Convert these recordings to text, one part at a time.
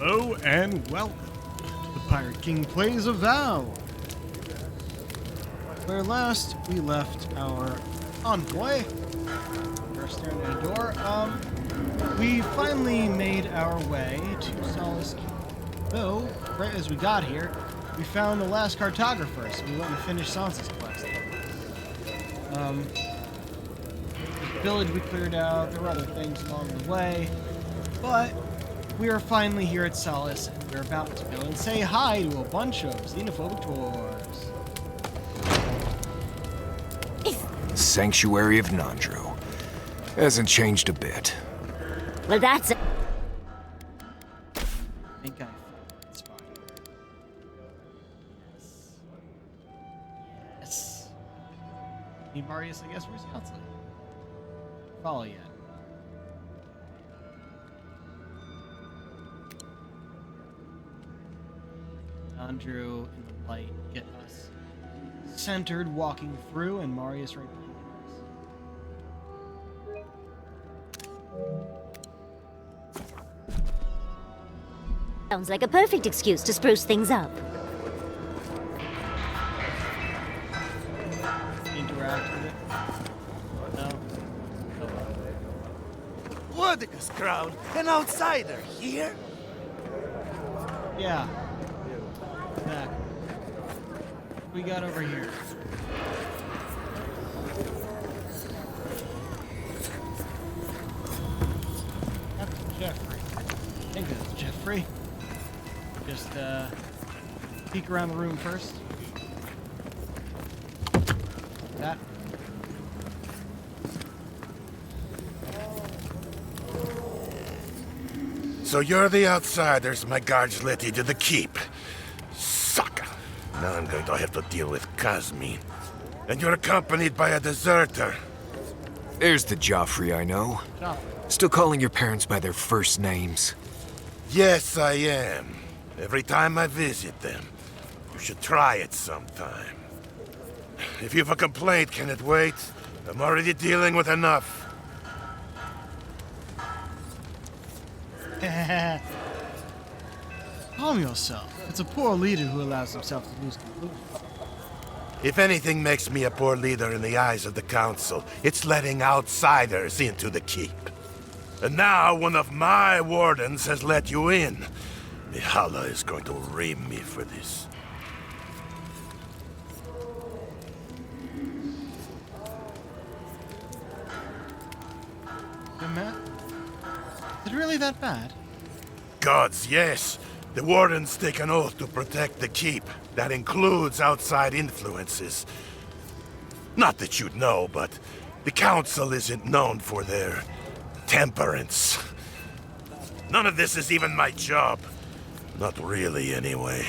Hello and welcome to the Pirate King Plays Avowed, where last we left our envoy. We're staring at a door. We finally made our way to Solace Keep. Though, right as we got here, we found the last cartographer, so we went and finished Sansa's quest. The village we cleared out, there were other things along the way, but we are finally here at Solace, and we're about to go and say hi to a bunch of xenophobic tours. Sanctuary of Nandro. Hasn't changed a bit. Well, that's... I think I found that spot. Yes. Hey, Marius, I guess where's the outside? Follow yet. Andrew and the light get us centered walking through, and Marius right behind us. Sounds like a perfect excuse to spruce things up. Interact with it. No. What is crowd? An outsider here? Yeah. Back. What we got over here? Captain Jeffrey. I think it's Jeffrey. Just peek around the room first. That. So you're the outsiders my guards let you to the keep. Sucker. Now I'm going to have to deal with Kazmin. And you're accompanied by a deserter. There's the Joffrey I know. Joffrey. Still calling your parents by their first names. Yes, I am. Every time I visit them. You should try it sometime. If you have a complaint, can it wait? I'm already dealing with enough. Calm yourself. It's a poor leader who allows himself to lose composure. If anything makes me a poor leader in the eyes of the Council, it's letting outsiders into the keep. And now one of my wardens has let you in. Mihala is going to ream me for this. Hey, Matt? Is it really that bad? Gods, yes. The wardens take an oath to protect the keep. That includes outside influences. Not that you'd know, but the Council isn't known for their temperance. None of this is even my job. Not really, anyway.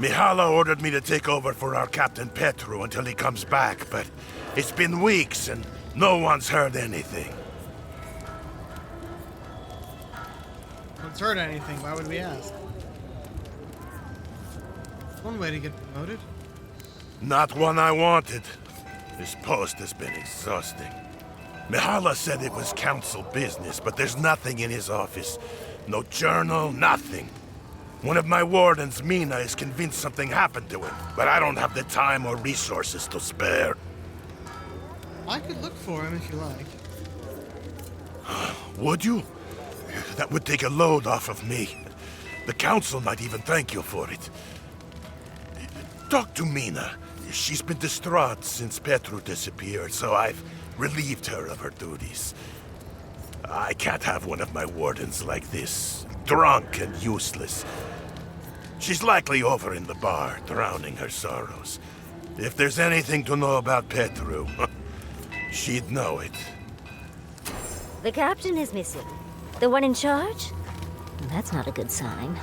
Mihala ordered me to take over for our Captain Petru until he comes back, but it's been weeks and no one's heard anything. No one's heard anything. Why would we ask? One way to get promoted. Not one I wanted. This post has been exhausting. Mihala said it was council business, but there's nothing in his office. No journal, nothing. One of my wardens, Mina, is convinced something happened to him, but I don't have the time or resources to spare. I could look for him if you like. Would you? That would take a load off of me. The council might even thank you for it. Talk to Mina. She's been distraught since Petru disappeared, so I've relieved her of her duties. I can't have one of my wardens like this, drunk and useless. She's likely over in the bar, drowning her sorrows. If there's anything to know about Petru, she'd know it. The captain is missing. The one in charge? That's not a good sign.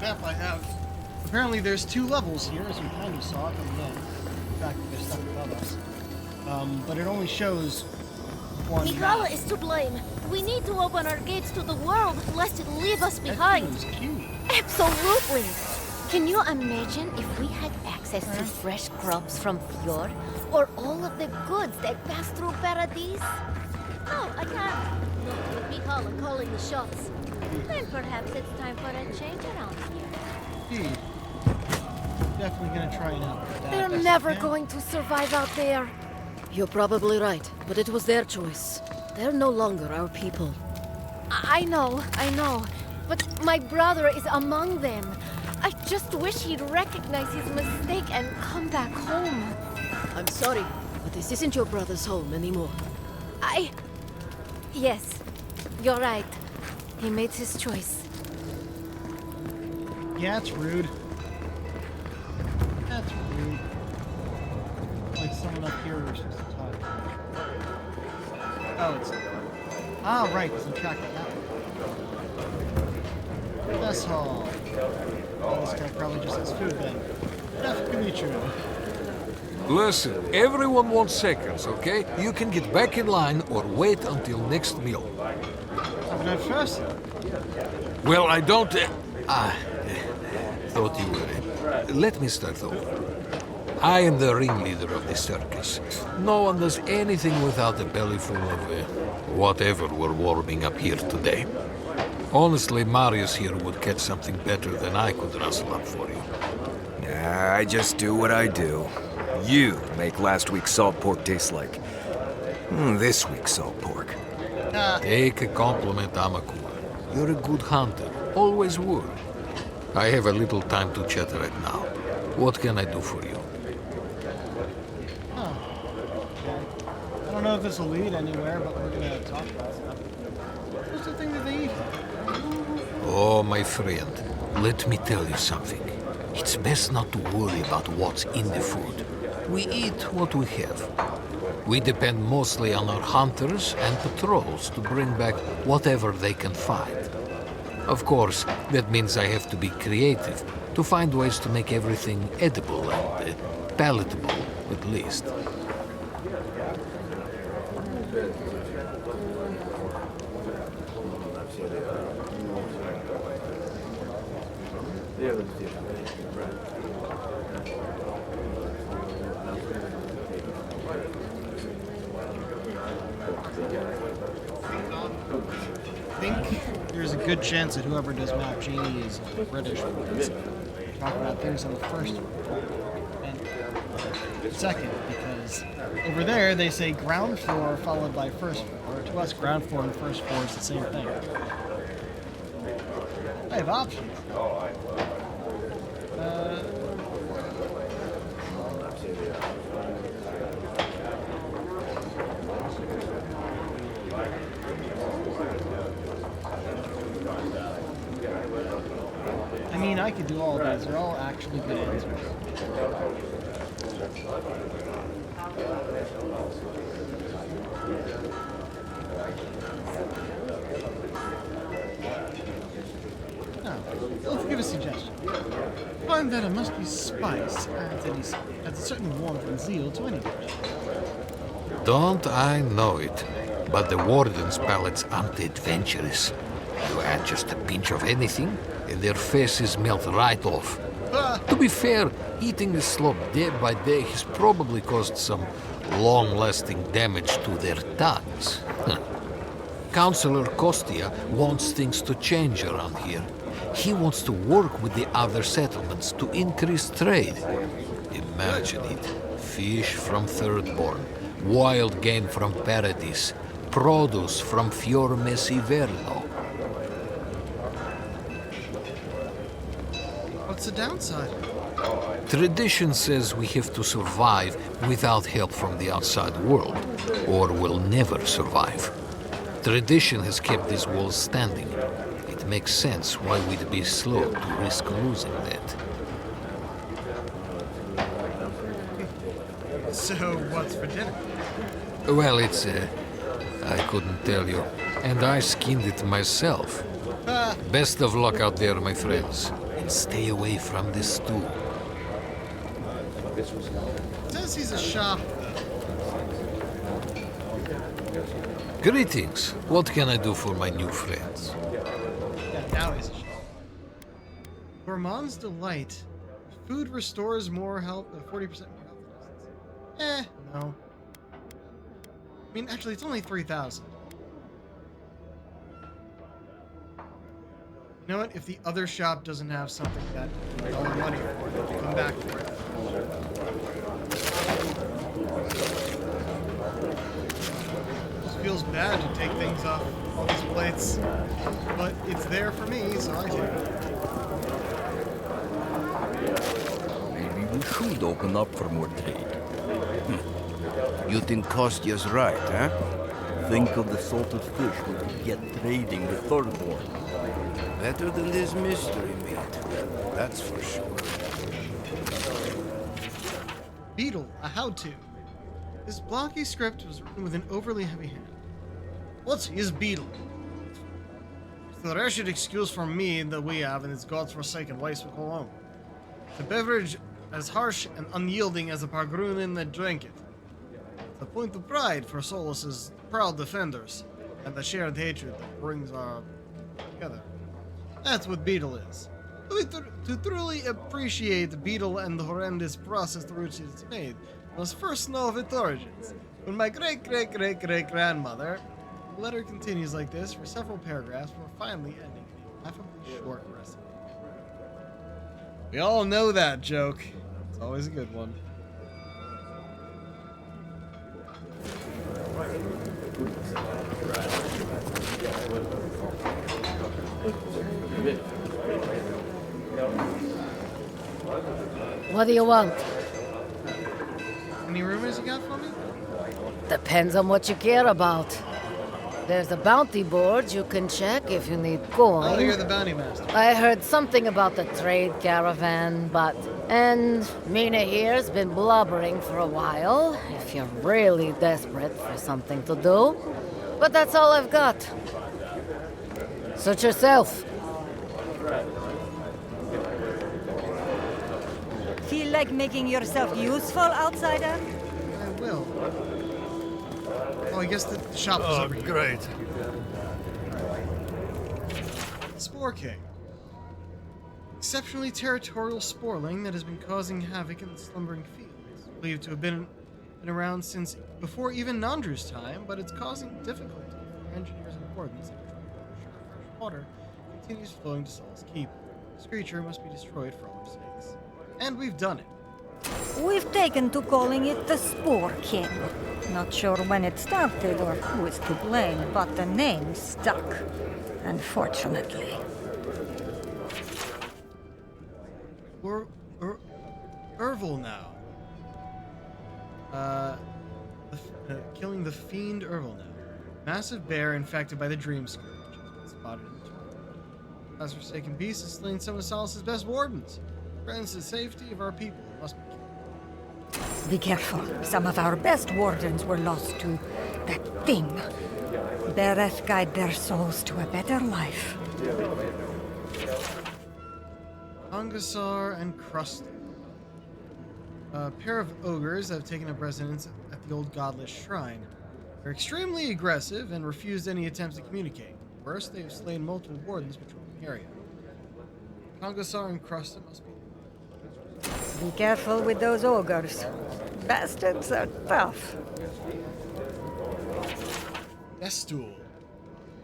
Map I have. Apparently there's 2 levels here, as we kind of saw from the fact that there's stuff above us. But it only shows one Mihala map. is to blame. We need to open our gates to the world, lest it leave us That behind. was cute. Absolutely. Can you imagine if we had access to fresh crops from Fjord? Or all of the goods that pass through Paradise? Oh, I can't. Look what Mikhail are calling the shots. Then perhaps it's time for a change around here. Indeed. Definitely gonna try and help with that. They're best never I can. going to survive out there. You're probably right, but it was their choice. They're no longer our people. I know. But my brother is among them. I just wish he'd recognize his mistake and come back home. I'm sorry, but this isn't your brother's home anymore. Yes, you're right. He made his choice. Yeah, it's rude. That's rude. Like someone up here we're supposed to talk to. Oh, it's... Ah, right, because I'm tracking that one. Mess hall. Oh, this guy probably just has food then. Definitely true. Listen, everyone wants seconds, okay? You can get back in line or wait until next meal. Have it first. Well, I don't... thought you were... Let me start over. I am the ringleader of this circus. No one does anything without a belly full of whatever we're warming up here today. Honestly, Marius here would catch something better than I could rustle up for you. Nah, I just do what I do. You make last week's salt pork taste like this week's salt pork. Take a compliment, Amakua. You're a good hunter. Always were. I have a little time to chat right now. What can I do for you? I don't know if this will lead anywhere, but we're gonna talk about stuff. What's the thing that they eat? Oh, my friend, let me tell you something. It's best not to worry about what's in the food. We eat what we have. We depend mostly on our hunters and patrols to bring back whatever they can find. Of course, that means I have to be creative to find ways to make everything edible and palatable, at least. I think there's a good chance that whoever does Map Genie is British. Because talk about things on the first and second, because over there they say ground floor followed by first floor. To us, ground floor and first floor is the same thing. I have options. I mean, I could do all of these. They're all actually good answers. Now, let's give a suggestion. Find that it must be spice adds a certain warmth and zeal to any dish. Don't I know it? But the warden's palates aren't adventurous. You add just a pinch of anything, and their faces melt right off. To be fair, eating the slop day by day has probably caused some long-lasting damage to their tongues. Councillor Kostia wants things to change around here. He wants to work with the other settlements to increase trade. Imagine it. Fish from Thirdborn, wild game from Paradise, produce from Fior Mesiverno. What's the downside? Tradition says we have to survive without help from the outside world, or we'll never survive. Tradition has kept these walls standing. It makes sense why we'd be slow to risk losing that. So, what's for dinner? Well, it's, I couldn't tell you. And I skinned it myself. Best of luck out there, my friends. And stay away from this stew. Says he's a shop. Greetings. What can I do for my new friends? Yeah, now he's a shop. Gourmand's Delight. Food restores more health, 40% more health. No. I mean, actually, it's only 3,000. You know what? If the other shop doesn't have something that you need all the money for, then we'll come back for it. Just feels bad to take things off all these plates, but it's there for me, so I take it. Maybe we should open up for more trade. You think Kostya's right, huh? Think of the salted fish we could get trading with Thirdborn. Better than this mystery meat, that's for sure. Beetle, a how-to. This blocky script was written with an overly heavy hand. What is Beetle? It's the wretched excuse for me that we have in this god's-forsaken waste we call home. The beverage as harsh and unyielding as the Pargrunin that drank it. It's a point of pride for Solus's proud defenders, and the shared hatred that brings our together. That's what Beetle is. To truly appreciate Beetle and the horrendous process through which it's made, we must first know of its origins. When my great-great-great-great-grandmother, the letter continues like this for several paragraphs before finally ending in a laughably short recipe. We all know that joke. It's always a good one. What do you want? Any rumors you got for me? Depends on what you care about. There's a bounty board you can check if you need coin. Oh, you're the bounty master. I heard something about the trade caravan, but... And Mina here's been blubbering for a while, if you're really desperate for something to do. But that's all I've got. Suit yourself. Feel like making yourself useful, outsider? I will. Oh, I guess the shop is over here. Great. Spore King. Exceptionally territorial sporling that has been causing havoc in the slumbering fields. Believed to have been around since before even Nandru's time, but it's causing difficulty for engineers and wardens in trying to ensure fresh water continues flowing to Sol's Keep. This creature must be destroyed for all our sakes. And we've done it. We've taken to calling it the Spore King. Not sure when it started or who is to blame, but the name stuck. Unfortunately. Ervil now. Killing the fiend Ervil now. Massive bear infected by the Dream Scourge has been spotted in the twilight. This forsaken beast has slain some of Solus's best wardens. Threatens the safety of our people. It must be killed. Be careful. Some of our best wardens were lost to that thing. Bereth guide their souls to a better life. Angasar and Krusty. A pair of ogres have taken up residence at the old godless shrine. They're extremely aggressive and refused any attempts to communicate. Worse, they have slain multiple wardens patrolling the area. Angasar and Krusty must be... Be careful with those ogres. Bastards are tough. Destool.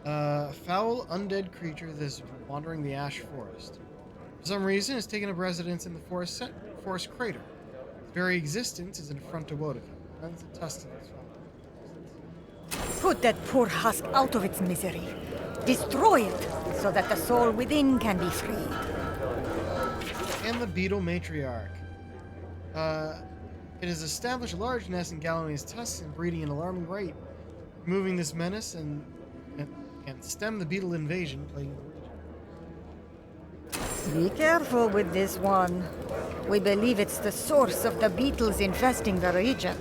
A foul undead creature that is wandering the ash forest. For some reason, it's taken up residence in the forest crater. Its very existence is an affront to Wodoka. Runs a test of its foul. Put that poor husk out of its misery. Destroy it, so that the soul within can be freed. And the beetle matriarch. It has established a large nest in Galloway's tusks and breeding at an alarming rate. Removing this menace and stem the beetle invasion plaguing the region. Be careful with this one. We believe it's the source of the beetles infesting the region.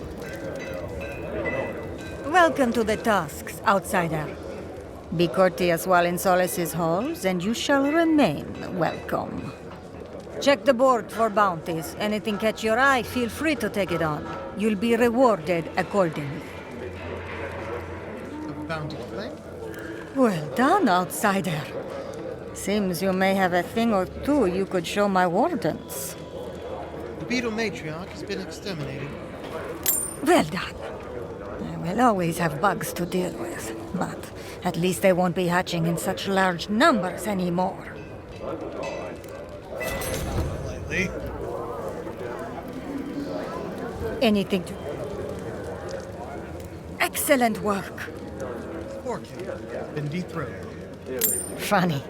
Welcome to the Tusks, outsider. Be courteous while in Solus's halls, and you shall remain welcome. Check the board for bounties. Anything catch your eye, feel free to take it on. You'll be rewarded accordingly. A bounty claim? Well done, outsider. Seems you may have a thing or two you could show my wardens. The beetle matriarch has been exterminated. Well done. I will always have bugs to deal with, but at least they won't be hatching in such large numbers anymore. Lately. Anything to... Excellent work. Sporking has been dethroned. Funny.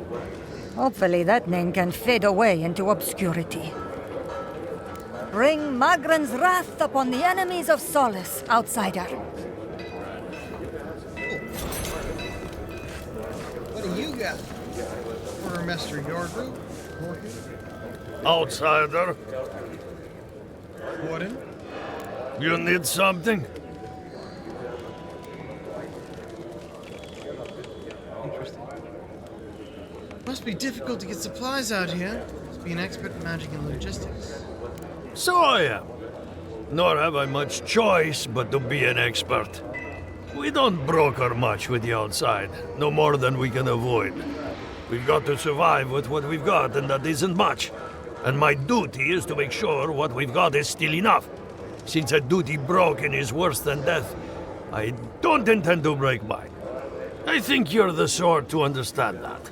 Hopefully that name can fade away into obscurity. Bring Magran's wrath upon the enemies of Solace, outsider. What do you got? Quartermaster Yorgru? Outsider, Warden? you need something? Interesting. Must be difficult to get supplies out here. Must be an expert in magic and logistics. So I am. Nor have I much choice but to be an expert. We don't broker much with the outside, no more than we can avoid. We've got to survive with what we've got, and that isn't much. And my duty is to make sure what we've got is still enough. Since a duty broken is worse than death, I don't intend to break mine. I think you're the sort to understand that.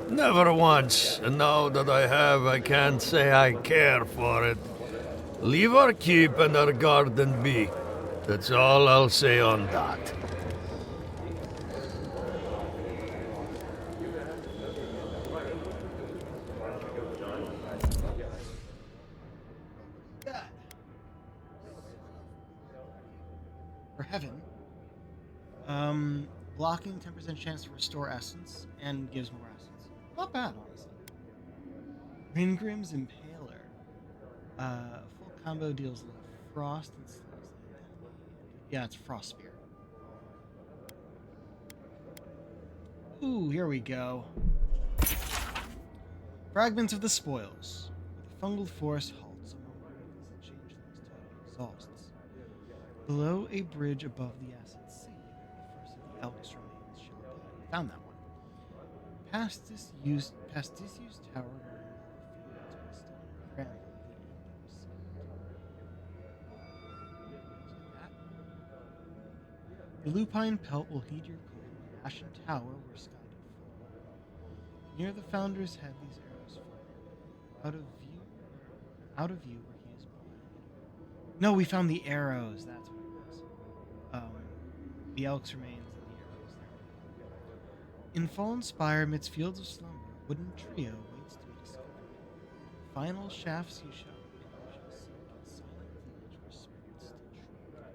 Never once, and now that I have, I can't say I care for it. Leave our keep and our garden be. That's all I'll say on that. For heaven. Blocking 10% chance to restore essence and gives more essence. Not bad, honestly. Ringrim's Impaler. Full combo deals frost and slows the enemy. Yeah, it's Frost Spear. Ooh, here we go. Fragments of the spoils. With a fungal force halts among the changelings total exhausts. Below a bridge above the acid sea, the first of the Elks remains shall die. Found that one. Past disused tower where fields by stone trample the The lupine pelt will heed your call. The ashen tower where sky did fall. Near the founder's head these arrows fall. Out of view where he is blind. No, we found the arrows. That's what it was. The Elk's remains and the arrows there. In fallen spire amidst fields of slumber, a wooden trio waits to be discovered. Final shafts you shall sink in silent village where spirits still shroud.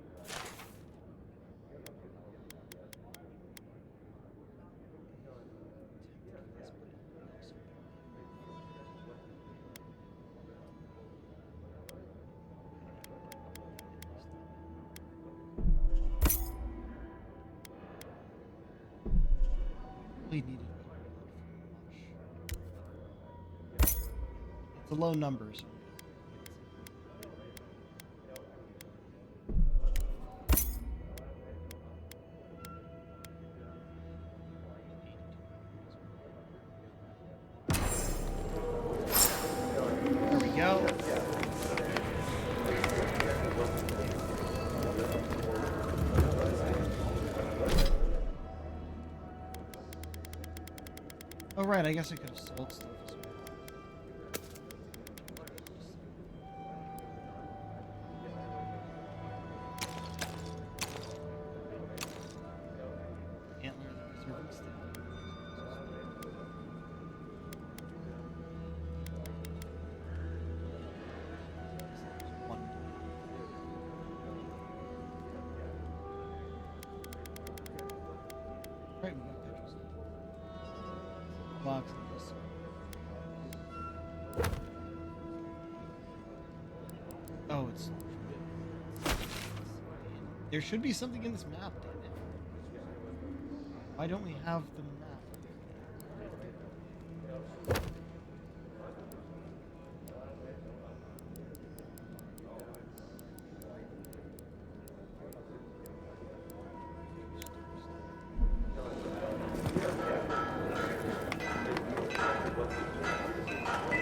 Really needed much. It's a low numbers. There we go. Oh right, I guess I could have sold stuff as well. Antler of the preserving state. One. Right, we got pictures. Box of this. Oh, it's. There should be something in this map, damn it. Why don't we have the map?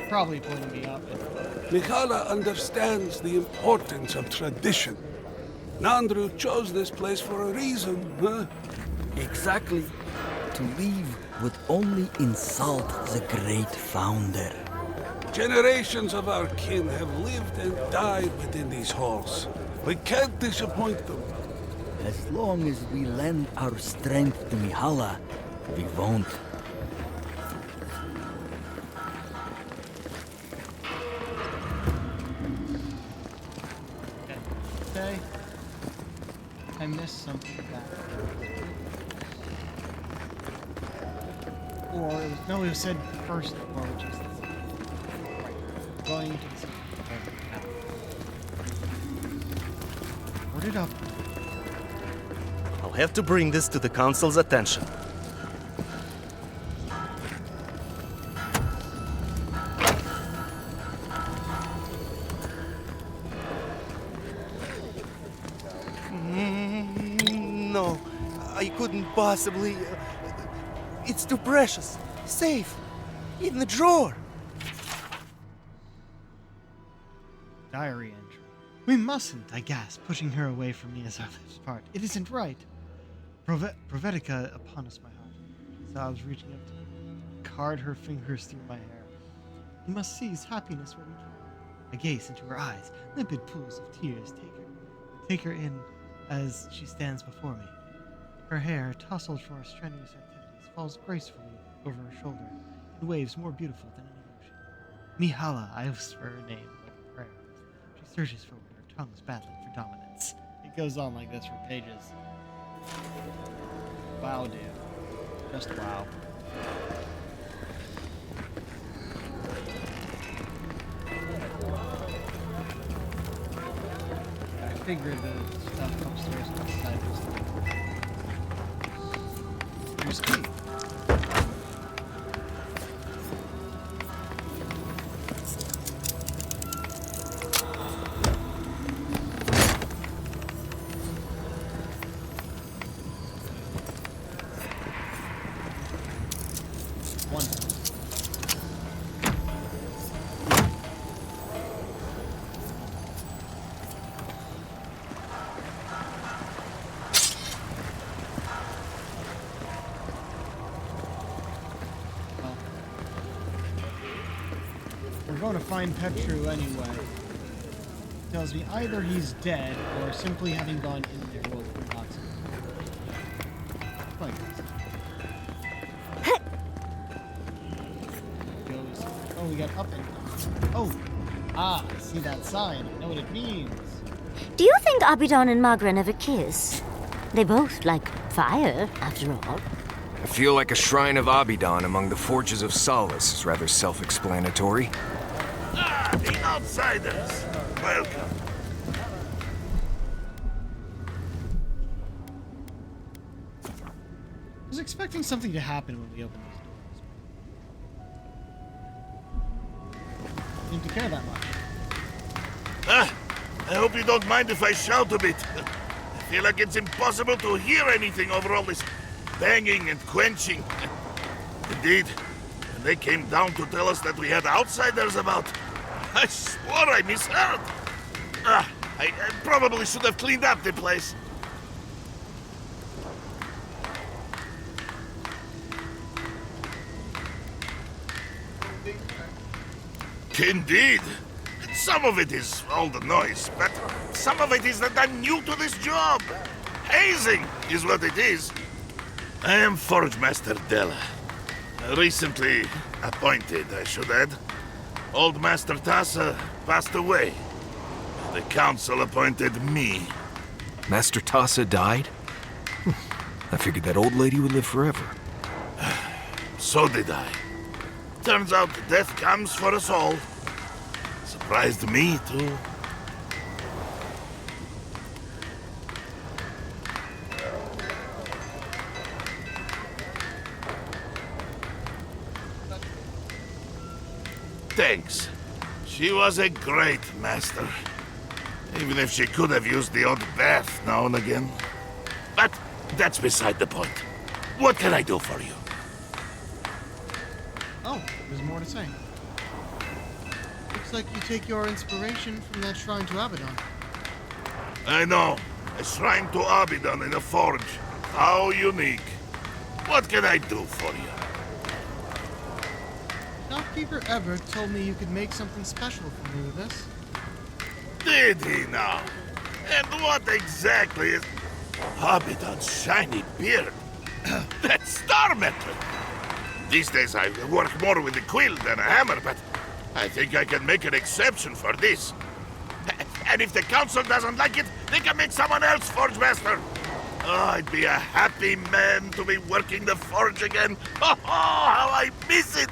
probably pulling me up. Mihala understands the importance of tradition. Nandru chose this place for a reason, huh? Exactly. To leave would only insult the great founder. Generations of our kin have lived and died within these halls. We can't disappoint them. As long as we lend our strength to Mihala, we won't. Okay. I missed something back. Or it was, no, it was said first floor, which is the right. Going to the second floor. Board it up. I'll have to bring this to the Council's attention. No, I couldn't possibly. It's too precious. Safe. In the drawer. Diary entry. We mustn't, I gasped, pushing her away from me as I left part. It isn't right. Provetica upon us, my heart. She saw I was reaching up to me, card her fingers through my hair. You must seize happiness where we can. I gaze into her eyes, limpid pools of tears. Take her in as she stands before me. Her hair, tousled from her strenuous activities, falls gracefully over her shoulder in waves more beautiful than any ocean. Mihala, I whisper her name like a prayer. She surges forward, her tongues battling for dominance. It goes on like this for pages. Wow, dude. Just wow. I figured the stuff upstairs outside was here's key. We're going to find Petru anyway. Tells me either he's dead or simply having gone in there will unlock something. Like this. Goes. Oh, we got up and oh, I see that sign. I know what it means. Do you think Abidon and Magra never kiss? They both like fire, after all. I feel like a shrine of Abidon among the forges of Solace is rather self-explanatory. Ah, the outsiders! Welcome. I was expecting something to happen when we opened these doors. Didn't care that much. Ah, I hope you don't mind if I shout a bit. I feel like it's impossible to hear anything over all this banging and quenching. Indeed, when they came down to tell us that we had outsiders about, I swore I misheard. Ah, I probably should have cleaned up the place. Indeed. Some of it is all the noise, but some of it is that I'm new to this job. Hazing is what it is. I am Forge Master Della. Recently appointed, I should add. Old Master Tassa passed away. The council appointed me. Master Tassa died? I figured that old lady would live forever. So did I. Turns out death comes for us all. Surprised me, too. Thanks. She was a great master. Even if she could have used the odd bath now and again. But that's beside the point. What can I do for you? Oh, there's more to say. Looks like you take your inspiration from that shrine to Abaddon. I know. A shrine to Abaddon in a forge. How unique. What can I do for you? Shopkeeper Everett told me you could make something special for me with this. Did he now? And what exactly is Abaddon's shiny beard? That's star metal! These days I work more with a quill than a hammer, but I think I can make an exception for this. And if the council doesn't like it, they can make someone else forge master. Oh, I'd be a happy man to be working the forge again. Oh, how I miss it!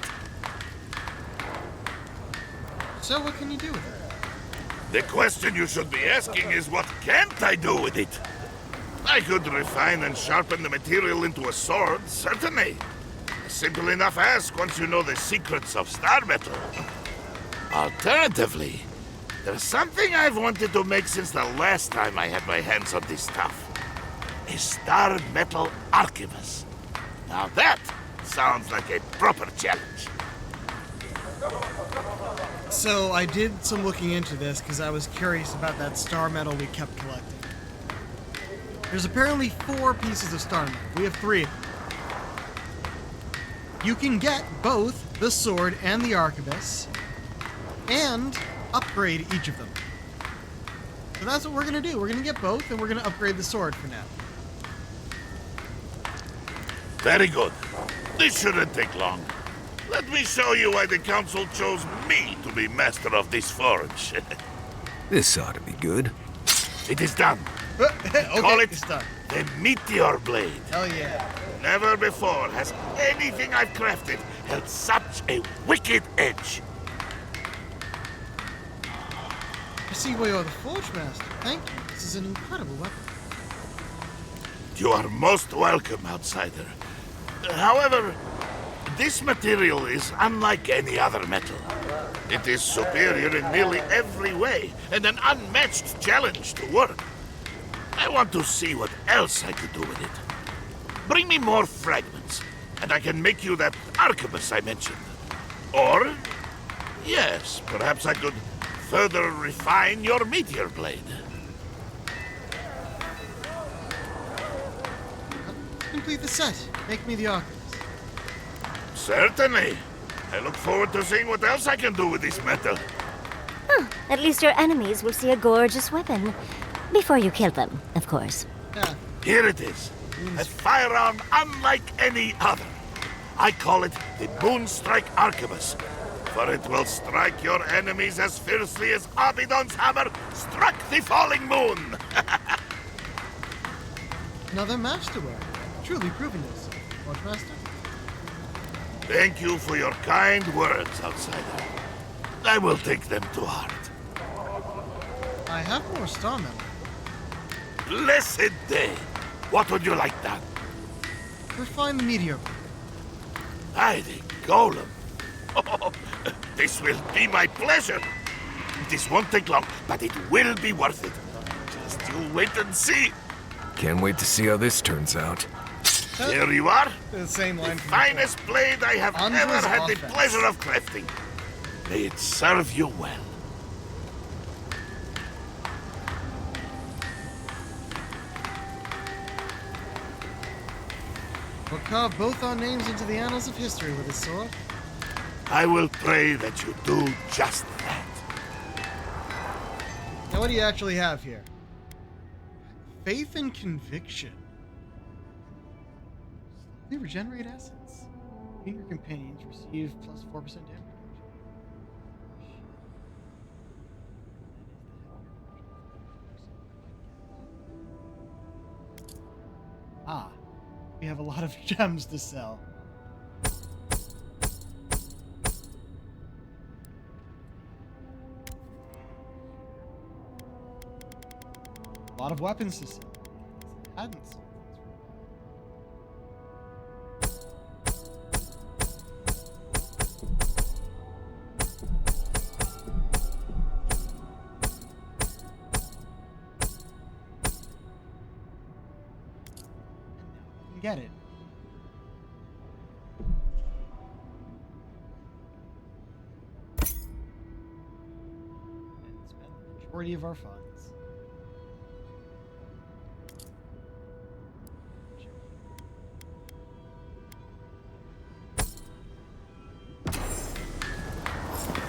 So what can you do with it? The question you should be asking is what can't I do with it? I could refine and sharpen the material into a sword, certainly. A simple enough ask once you know the secrets of star metal. Alternatively, there's something I've wanted to make since the last time I had my hands on this stuff. A star metal arquebus. Now that sounds like a proper challenge. So I did some looking into this because I was curious about that star metal we kept collecting. There's apparently 4 pieces of star metal. We have 3. You can get both the sword and the arquebus, and upgrade each of them. So that's what we're gonna do. We're gonna get both, and we're gonna upgrade the sword for now. Very good. This shouldn't take long. Let me show you why the council chose me to be master of this forge. This ought to be good. It is done. Okay, Call it it's done. the Meteor Blade. Hell yeah. Never before has anything I've crafted held such a wicked edge. I see why you're the Forge Master. Thank you. This is an incredible weapon. You are most welcome, outsider. However, this material is unlike any other metal. It is superior in nearly every way, and an unmatched challenge to work. I want to see what else I could do with it. Bring me more fragments, and I can make you that arquebus I mentioned. Or, yes, perhaps I could further refine your meteor blade. Complete the set. Make me the arquebus. Certainly. I look forward to seeing what else I can do with this metal. At least your enemies will see a gorgeous weapon. Before you kill them, of course. Yeah. Here it is. A firearm unlike any other. I call it the Moonstrike Arquebus, for it will strike your enemies as fiercely as Abaddon's hammer struck the falling moon. Another masterwork. Truly proving this. Forge Master? Thank you for your kind words, outsider. I will take them to heart. I have more star metal. Blessed day. What would you like done? Refine the meteor. Mighty golem. Oh, this will be my pleasure. This won't take long, but it will be worth it. Just you wait and see. Can't wait to see how this turns out. Here you are. The same line. The finest blade I have Andre's ever had the offense. pleasure of crafting. May it serve you well. We'll carve both our names into the annals of history with this sword. I will pray that you do just that. Now, what do you actually have here? Faith and conviction. They regenerate essence. Being your companions receive plus 4% damage. Ah, we have a lot of gems to sell. A lot of weapons to sell. Hadn't sold. Get it. majority of our funds.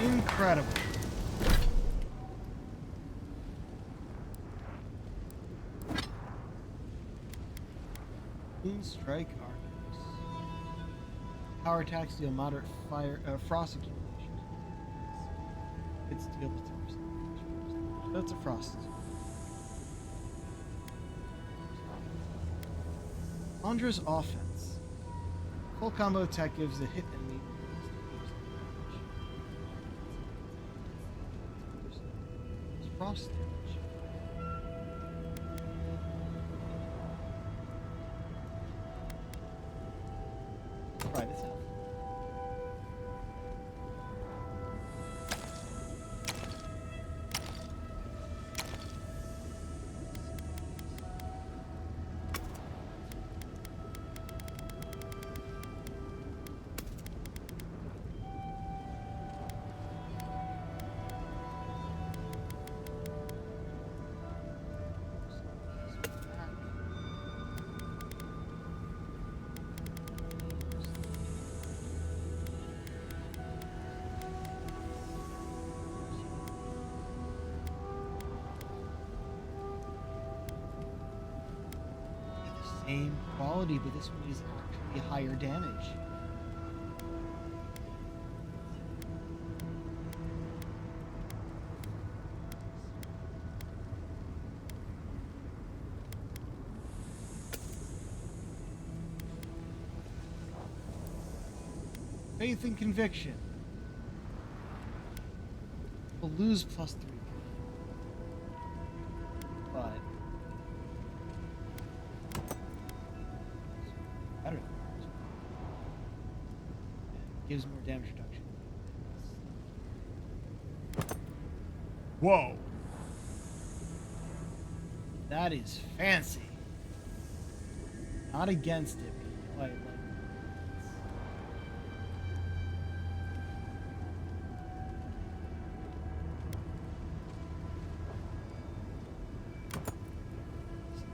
Incredible. Moonstrike archers. Power attacks deal moderate fire frost accumulation. It's deal with 10%. That's a frost. Andra's offense. Full combo attack gives a hit enemy. Frost damage. Try this out. Same quality, but this one is actually higher damage. Faith and conviction. We'll lose +3. But better than that. Gives more damage reduction. Whoa! That is fancy. Not against it, but like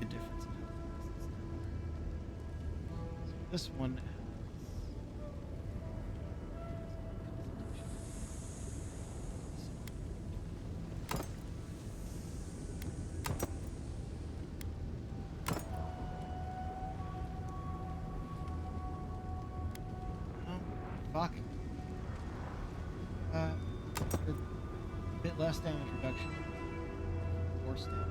the difference in health. So this one has fuck. A bit less damage reduction. Worse damage.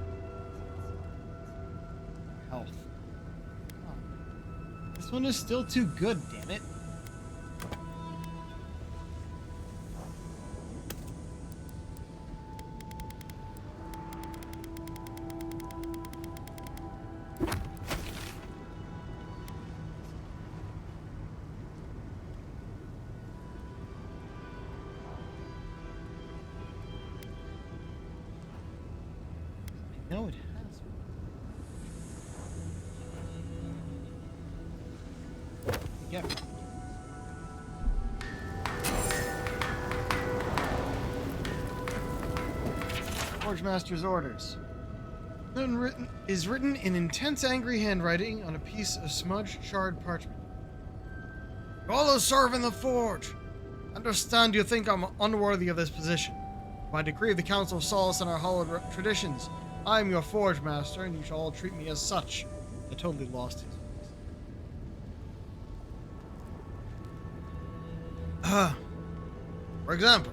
Health. Oh. This one is still too good, damn it. No, it has. Yeah. Forge Master's orders. Is written in intense angry handwriting on a piece of smudged, charred parchment. To all who serve in the forge, understand you think I'm unworthy of this position. By decree of the Council of Solace and our hallowed traditions, I am your Forge Master, and you shall all treat me as such. I totally lost his voice. For example,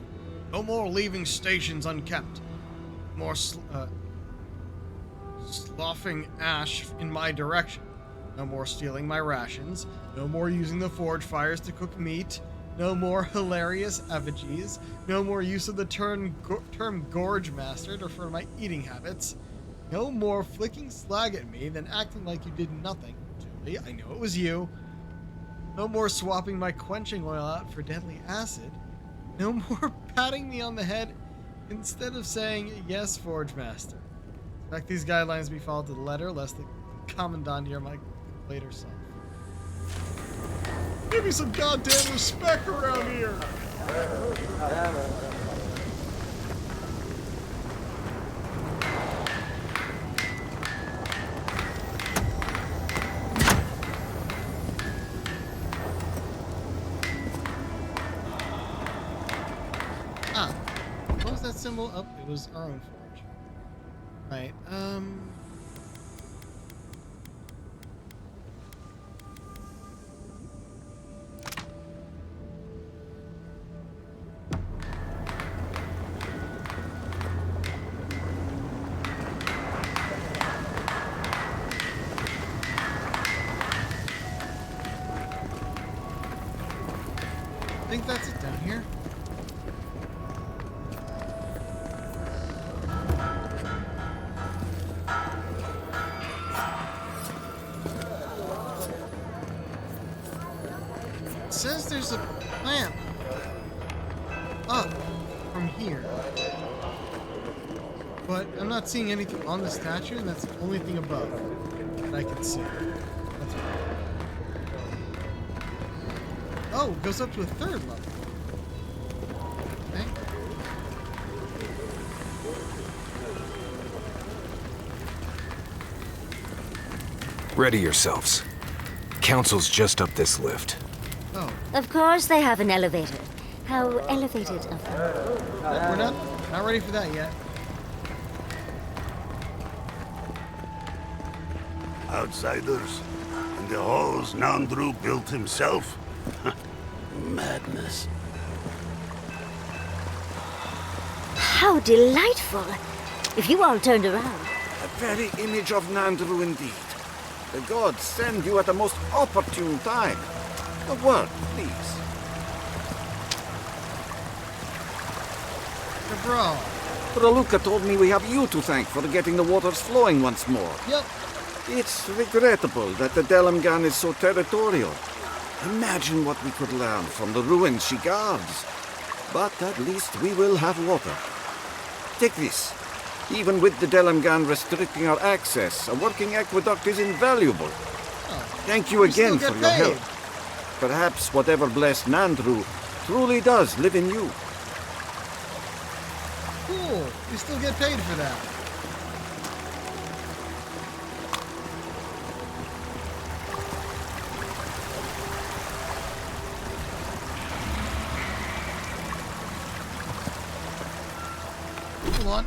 no more leaving stations unkept. No more sloughing ash in my direction. No more stealing my rations. No more using the forge fires to cook meat. No more hilarious effigies. No more use of the term Gorge Master to refer to my eating habits. No more flicking slag at me, then acting like you did nothing. Julie, I know it was you. No more swapping my quenching oil out for deadly acid. No more patting me on the head instead of saying, yes, Forge Master. Expect these guidelines be followed to the letter, lest the Commandant hear my later self. Give me some goddamn respect around here! symbol? Oh, it was our own forge. Right, I think that's it down here. It says there's a lamp up from here. But I'm not seeing anything on the statue, and that's the only thing above that I can see. That's right. Oh, it goes up to a third level. Okay. Ready yourselves. Council's just up this lift. Oh, Of course they have an elevator. How elevated of them. we're not ready for that yet. Outsiders? And the halls Nandru built himself? Madness. How delightful. If you all turned around. The very image of Nandru indeed. The gods send you at the most opportune time. A word, please. Cabral. Raluca told me we have you to thank for getting the waters flowing once more. Yep. It's regrettable that the Delamgan is so territorial. Imagine what we could learn from the ruins she guards. But at least we will have water. Take this. Even with the Delamgan restricting our access, a working aqueduct is invaluable. Thank you again for your help. Perhaps whatever blessed Nandru truly does live in you. Cool. We still get paid for that. Hold on.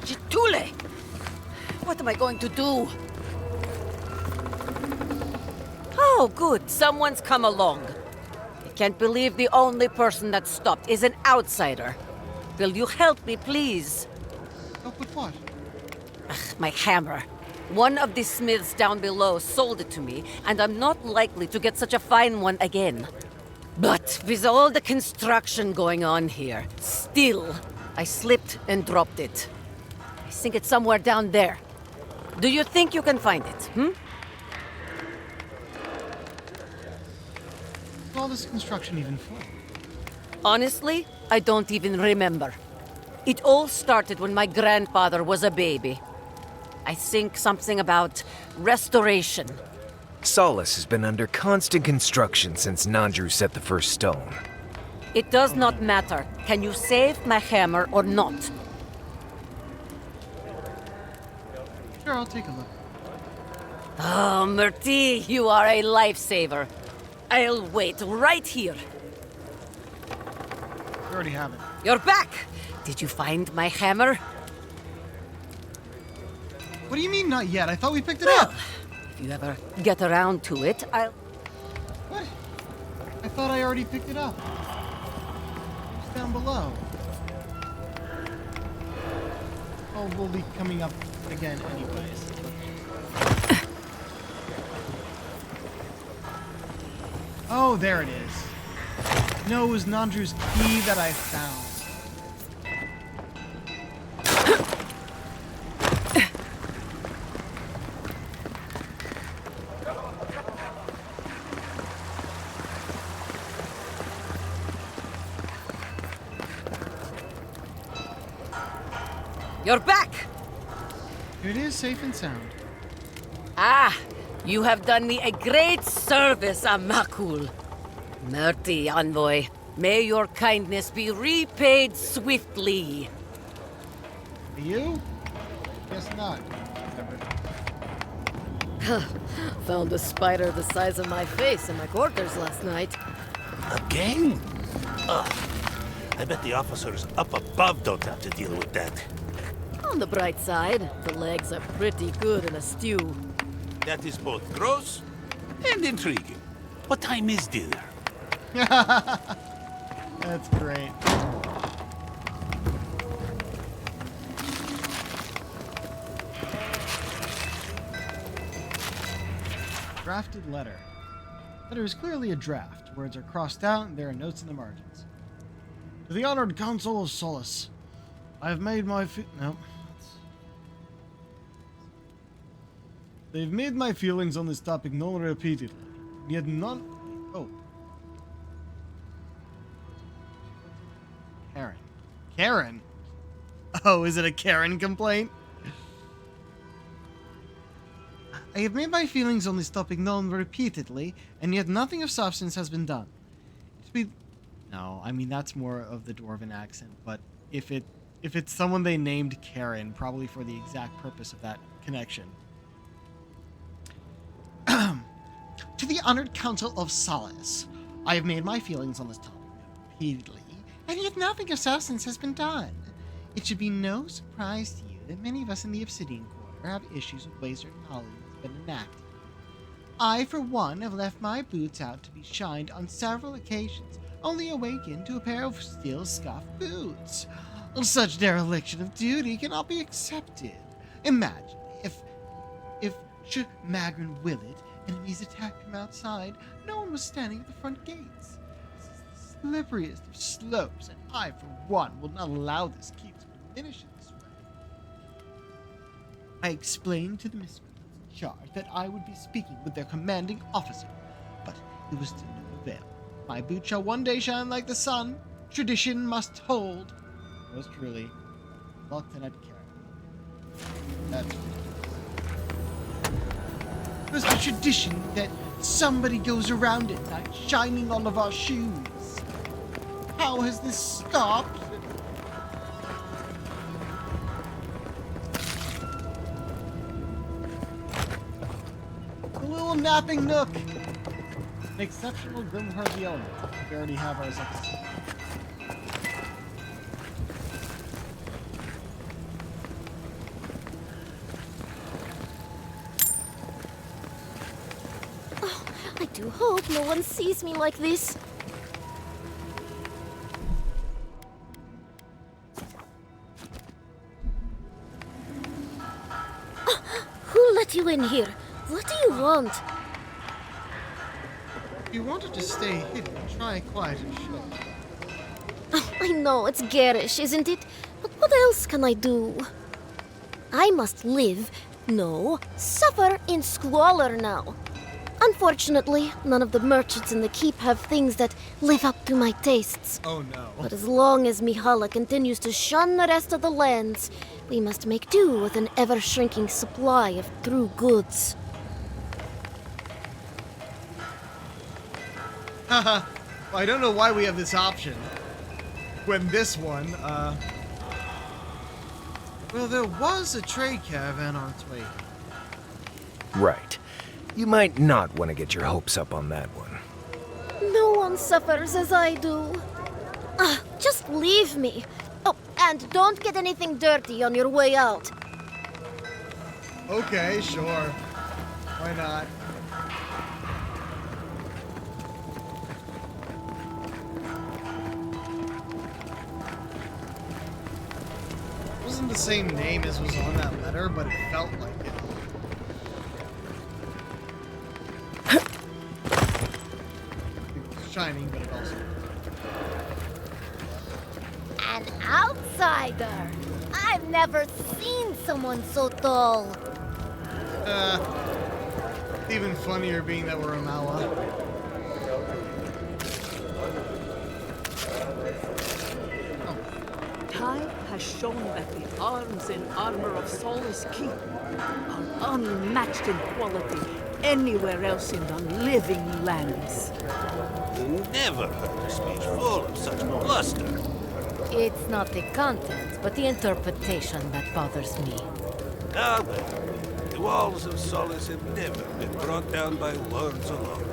Chitule! What am I going to do? Oh, good. Someone's come along. I can't believe the only person that stopped is an outsider. Will you help me, please? Help with what? My hammer. One of the smiths down below sold it to me, and I'm not likely to get such a fine one again. But with all the construction going on here, still, I slipped and dropped it. I think it's somewhere down there. Do you think you can find it, All this construction even for? Honestly, I don't even remember. It all started when my grandfather was a baby. I think something about restoration. Solace has been under constant construction since Nandru set the first stone. It does not matter. Can you save my hammer or not? Sure, I'll take a look. Oh, Murti, you are a lifesaver. I'll wait right here. We already have it. You're back! Did you find my hammer? What do you mean, not yet? I thought we picked it up. If you ever get around to it, I'll... What? I thought I already picked it up. It's down below. Oh, we'll be coming up again anyways. Oh, there it is. No, it was Nandru's key that I found. You're back! It is safe and sound. Ah, you have done me a great service, Amakul. Merty envoy, may your kindness be repaid swiftly. You? Guess not. Found a spider the size of my face in my quarters last night. Again? Ugh. I bet the officers up above don't have to deal with that. On the bright side, the legs are pretty good in a stew. That is both gross and intriguing. What time is dinner? That's great. Drafted letter. Letter is clearly a draft. Words are crossed out and there are notes in the margins. To the honored Council of Solace, I have made my no. They've made my feelings on this topic known repeatedly, yet none. Oh. Karen. Karen? Oh, is it a Karen complaint? I have made my feelings on this topic known repeatedly, and yet nothing of substance has been done. No, I mean that's more of the Dwarven accent, but if it's someone they named Karen, probably for the exact purpose of that connection. To the honored Council of Solace, I have made my feelings on this topic repeatedly, and yet nothing of substance has been done. It should be no surprise to you that many of us in the Obsidian Quarter have issues with ways certain policies have been enacted. I, for one, have left my boots out to be shined on several occasions, only awakened to a pair of steel scuffed boots. Such dereliction of duty cannot be accepted. Imagine if should Magrin will it, enemies attacked from outside, no one was standing at the front gates. This is the slipperiest of slopes, and I, for one, will not allow this keep to diminish in this way. I explained to the miscreants in charge that I would be speaking with their commanding officer, but it was to no avail. My boot shall one day shine like the sun. Tradition must hold. Most truly, Lieutenant Karen. That's There's a tradition that somebody goes around at night shining all of our shoes. How has this stopped? A little napping nook. An exceptional Grimhardy element. We already have ours up to see. I do hope no one sees me like this. Who let you in here? What do you want? If you wanted to stay hidden, try quiet and show. I know, it's garish, isn't it? But what else can I do? I must live, no, suffer in squalor now. Unfortunately, none of the merchants in the keep have things that live up to my tastes. Oh no. But as long as Mihala continues to shun the rest of the lands, we must make do with an ever-shrinking supply of true goods. Haha. I don't know why we have this option. When this one, well, there was a trade caravan on its way. Right. You might not want to get your hopes up on that one. No one suffers as I do. Just leave me. Oh, and don't get anything dirty on your way out. Okay, sure. Why not? It wasn't the same name as was on that letter, but it felt like it. It's shining, but it also... An outsider! I've never seen someone so tall. Even funnier being that we're a Mawa. Time has shown that the arms and armor of Solace Keep are unmatched in quality anywhere else in the living lands. Never heard a speech full of such bluster. It's not the content, but the interpretation that bothers me. Ah, well, the walls of Solace have never been brought down by words alone.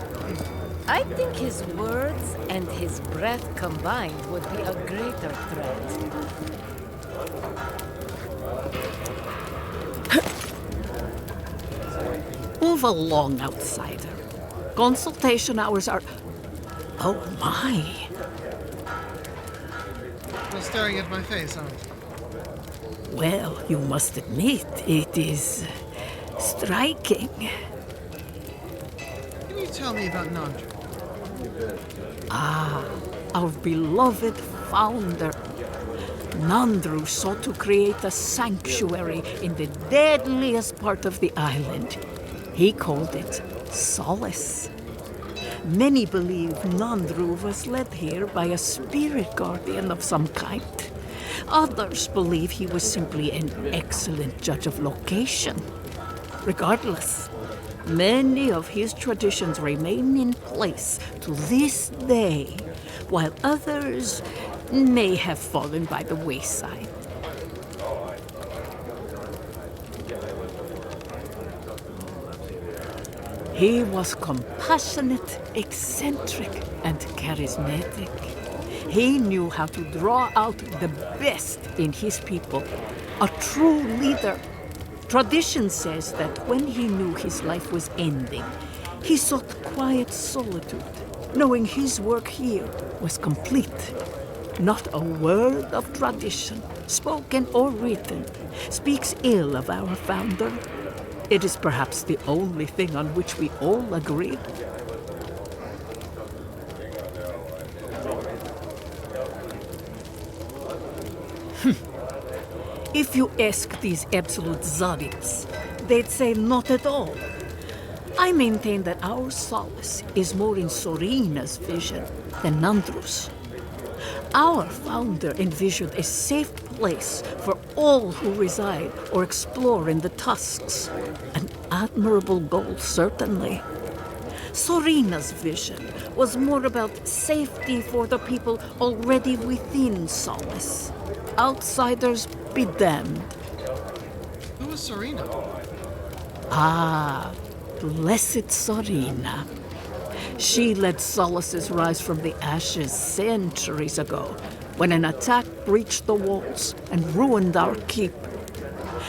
I think his words and his breath combined would be a greater threat. Move along, outsider. Consultation hours are... Oh my. You're staring at my face, aren't you? Well, you must admit, it is striking. Can you tell me about Nandru? Ah, our beloved founder. Nandru sought to create a sanctuary in the deadliest part of the island. He called it Solace. Many believe Nandru was led here by a spirit guardian of some kind. Others believe he was simply an excellent judge of location. Regardless, many of his traditions remain in place to this day, while others may have fallen by the wayside. He was compassionate, eccentric, and charismatic. He knew how to draw out the best in his people, a true leader. Tradition says that when he knew his life was ending, he sought quiet solitude, knowing his work here was complete. Not a word of tradition, spoken or written, speaks ill of our founder. It is perhaps the only thing on which we all agree. If you ask these absolute Zarips, they'd say not at all. I maintain that our solace is more in Sorina's vision than Nandru's. Our founder envisioned a safe place for all who reside or explore in the Tusks. An admirable goal, certainly. Sorina's vision was more about safety for the people already within Solace. Outsiders be damned. Who is Serena? Ah, blessed Sorina. She led Solace's rise from the ashes centuries ago, when an attack breached the walls and ruined our keep.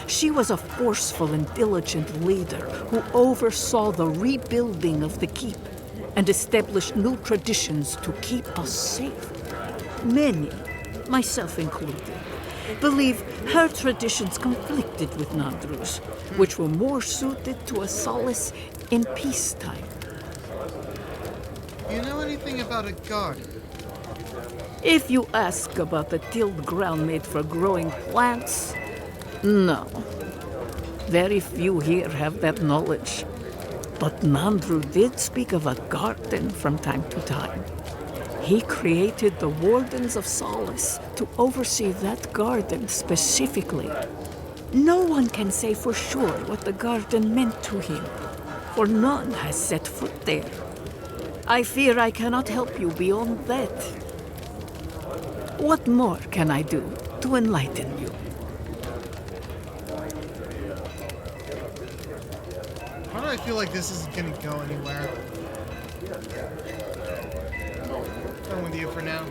She was a forceful and diligent leader who oversaw the rebuilding of the keep and established new traditions to keep us safe. Many, myself included, believe her traditions conflicted with Nandru's, which were more suited to a Solace in peacetime. Do you know anything about a garden? If you ask about the tilled ground made for growing plants, no. Very few here have that knowledge. But Nandru did speak of a garden from time to time. He created the Wardens of Solace to oversee that garden specifically. No one can say for sure what the garden meant to him, for none has set foot there. I fear I cannot help you beyond that. What more can I do to enlighten you? Why do I feel like this isn't gonna go anywhere? Done with you for now.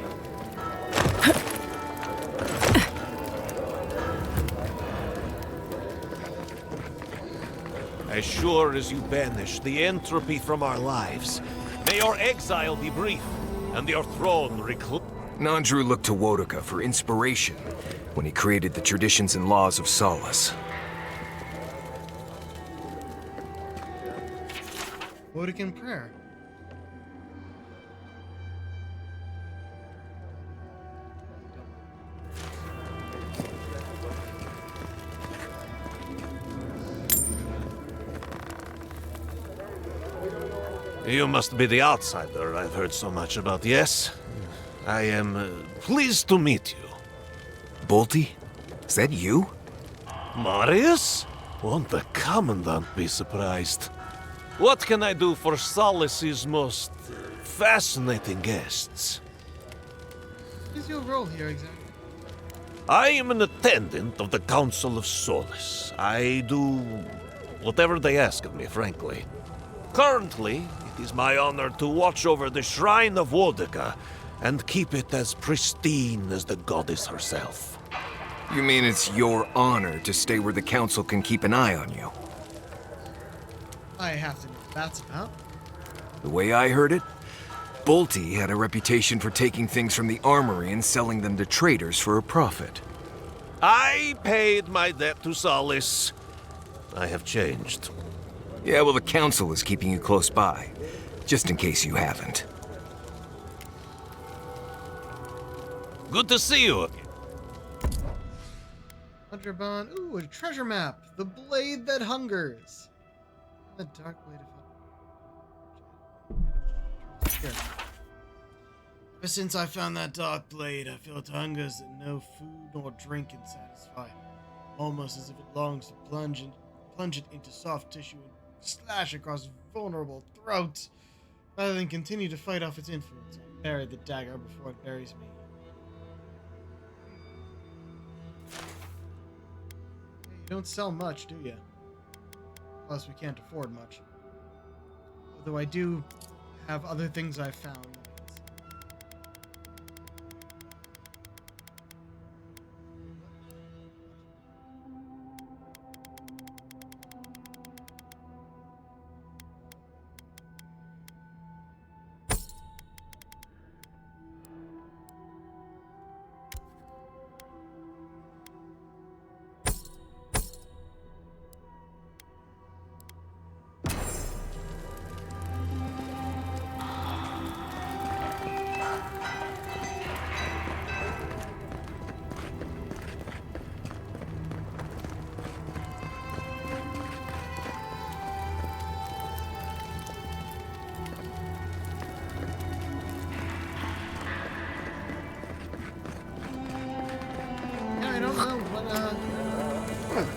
As sure as you banish the entropy from our lives, may your exile be brief, and your throne reclaim. Nandru looked to Wodoka for inspiration when he created the traditions and laws of Solace. Wodokan prayer. You must be the outsider I've heard so much about, yes? I am pleased to meet you. Bolty? Is that you? Marius? Won't the Commandant be surprised? What can I do for Solace's most fascinating guests? What is your role here exactly? I am an attendant of the Council of Solace. I do whatever they ask of me, frankly. Currently, it is my honor to watch over the Shrine of Wodoka and keep it as pristine as the goddess herself. You mean it's your honor to stay where the Council can keep an eye on you? I have to know what that's about. The way I heard it, Bolty had a reputation for taking things from the armory and selling them to traders for a profit. I paid my debt to Solace. I have changed. Yeah, well, the Council is keeping you close by, just in case you haven't. Good to see you again. Hunterbond. Ooh, a treasure map. The blade that hungers. The dark blade of here. Ever since I found that dark blade, I felt hungers that no food nor drink can satisfy. Almost as if it longs to plunge it into soft tissue and slash across vulnerable throats, rather than continue to fight off its influence. I buried the dagger before it buries me. You don't sell much, do you? Plus, we can't afford much. Although I do have other things I've found.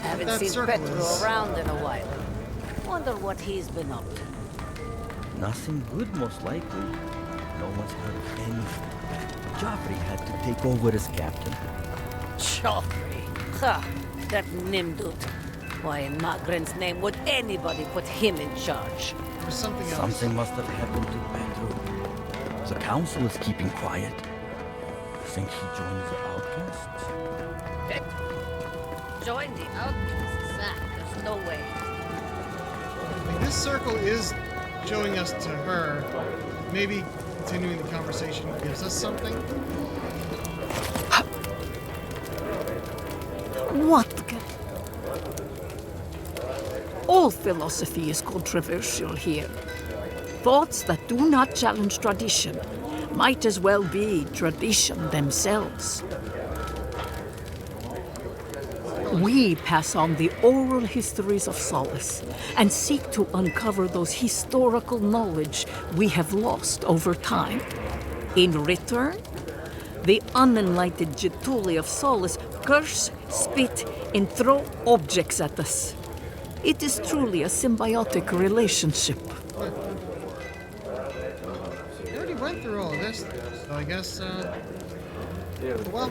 Haven't seen Petro around in a while. Wonder what he's been up to. Nothing good, most likely. No one's heard of anything. Joffrey had to take over as captain. Joffrey. Ha! That Nimdut. Why in Magrin's name would anybody put him in charge? There was something else. Something must have happened to Petro. The council is keeping quiet. Think he joined the outcasts? Petro? Join the outcasts? Nah, there's no way. Like, this circle is showing us to her. Maybe continuing the conversation gives us something. What? All philosophy is controversial here. Thoughts that do not challenge tradition might as well be tradition themselves. We pass on the oral histories of Solace and seek to uncover those historical knowledge we have lost over time. In return, the unenlightened Getuli of Solace curse, spit, and throw objects at us. It is truly a symbiotic relationship. We already went through all of this, so I guess, well...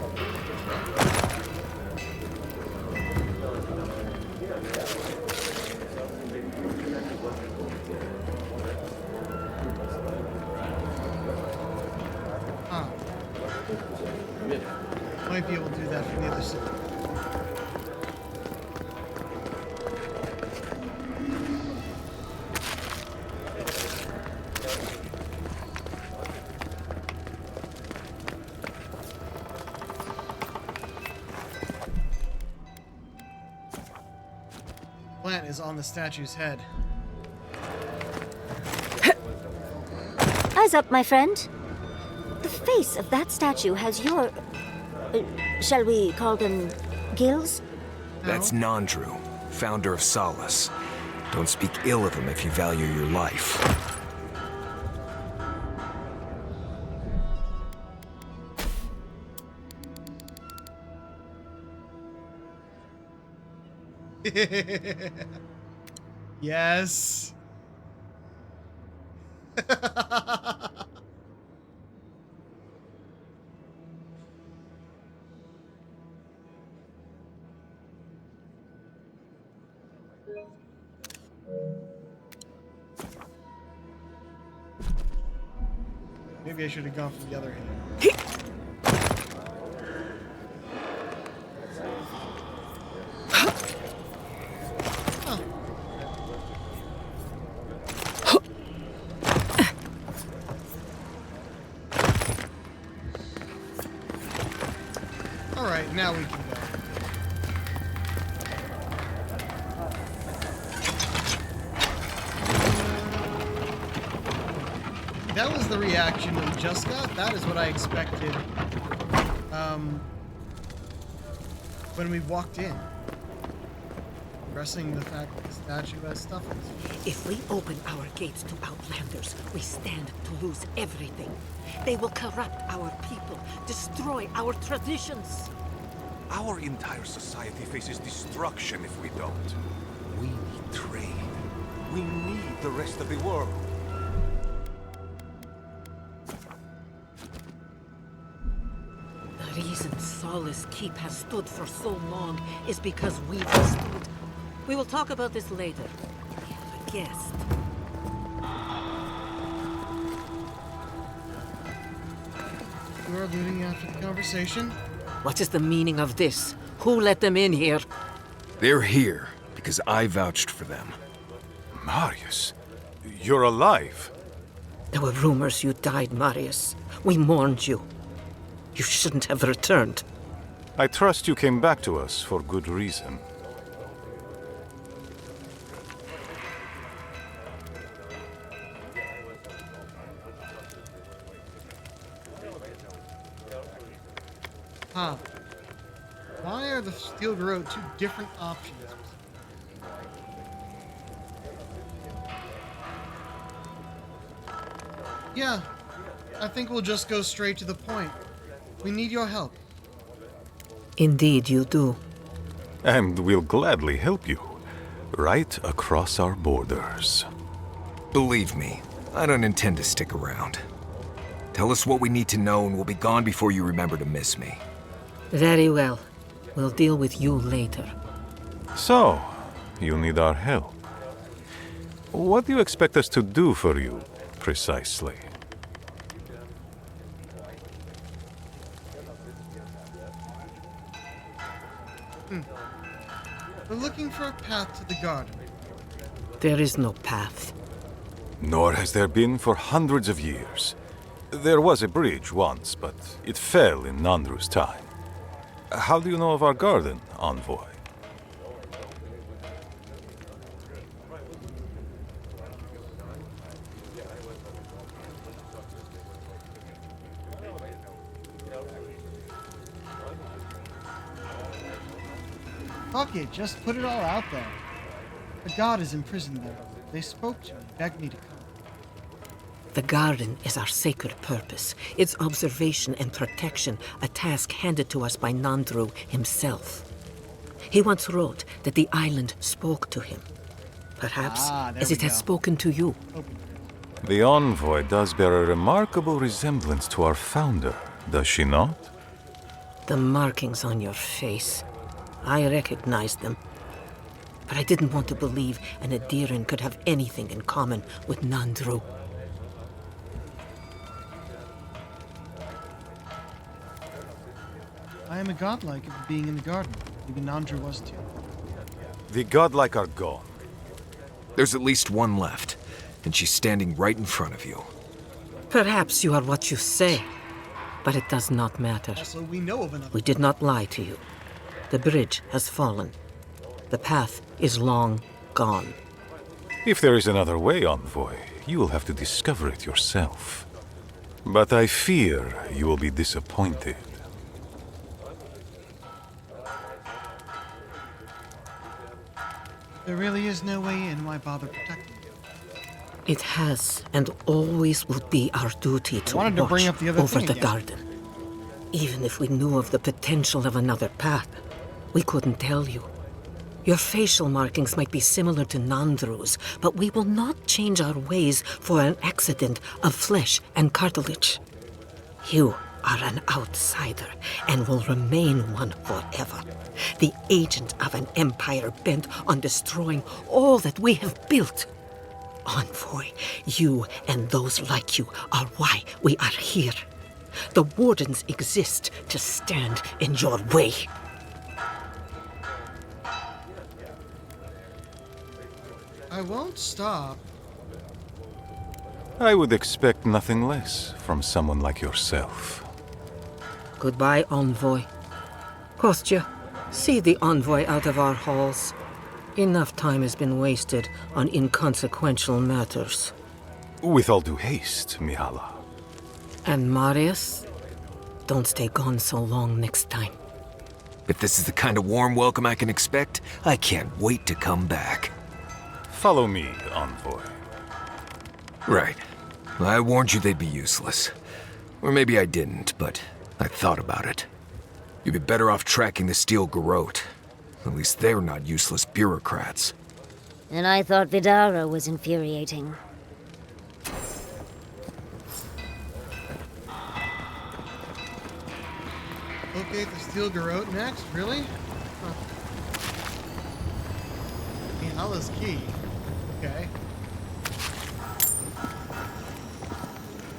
be able to do that from the other side. Plant is on the statue's head. Eyes up, my friend. The face of that statue has your... shall we call them gills? That's Nandru, founder of Solace. Don't speak ill of him if you value your life. Yes. Maybe I should have gone for the other hand. Alright, now we can go. That was the reaction we just got. That is what I expected when we walked in. Addressing the fact that the statue has stuff in it. If we open our gates to outlanders, we stand to lose everything. They will corrupt our people, destroy our traditions. Our entire society faces destruction if we don't. We need trade. We need the rest of the world. The reason Solace Keep has stood for so long is because we've stood. We will talk about this later. We have a guest. You are looting after the conversation. What is the meaning of this? Who let them in here? They're here because I vouched for them. Marius, you're alive. There were rumors you died, Marius. We mourned you. You shouldn't have returned. I trust you came back to us for good reason. Huh. Why are the Steel Garrote two different options? Yeah, I think we'll just go straight to the point. We need your help. Indeed you do. And we'll gladly help you. Right across our borders. Believe me, I don't intend to stick around. Tell us what we need to know and we'll be gone before you remember to miss me. Very well. We'll deal with you later. So, you need our help. What do you expect us to do for you, precisely? We're looking for a path to the garden. There is no path. Nor has there been for hundreds of years. There was a bridge once, but it fell in Nandru's time. How do you know of our garden, envoy? Fuck it, just put it all out there. The god is imprisoned there. They spoke to me, begged me to come. The garden is our sacred purpose. Its observation and protection, a task handed to us by Nandru himself. He once wrote that the island spoke to him. Perhaps as it has spoken to you. The envoy does bear a remarkable resemblance to our founder, does she not? The markings on your face. I recognized them. But I didn't want to believe an Adiran could have anything in common with Nandru. I am a godlike of being in the garden. Maybe Nandru was too. The godlike are gone. There's at least one left, and she's standing right in front of you. Perhaps you are what you say, but it does not matter. Also, we know of another. We did not lie to you. The bridge has fallen. The path is long gone. If there is another way, Envoy, you will have to discover it yourself. But I fear you will be disappointed. There really is no way in. Why bother protecting you? It has and always will be our duty to wanted to watch bring up the other over thing the again. garden. Even if we knew of the potential of another path, we couldn't tell you. Your facial markings might be similar to Nandru's, but we will not change our ways for an accident of flesh and cartilage. You are an outsider and will remain one forever. The agent of an empire bent on destroying all that we have built. Envoy, you and those like you are why we are here. The wardens exist to stand in your way. I won't stop. I would expect nothing less from someone like yourself. Goodbye, Envoy. Kostya, see the Envoy out of our halls. Enough time has been wasted on inconsequential matters. With all due haste, Mihala. And Marius, don't stay gone so long next time. If this is the kind of warm welcome I can expect, I can't wait to come back. Follow me, Envoy. Right. I warned you they'd be useless. Or maybe I didn't, but I thought about it. You'd be better off tracking the Steel Garrote. At least they're not useless bureaucrats. And I thought Vidara was infuriating. Okay, the Steel Garrote next? Really? Huh. Mihala's key. Okay.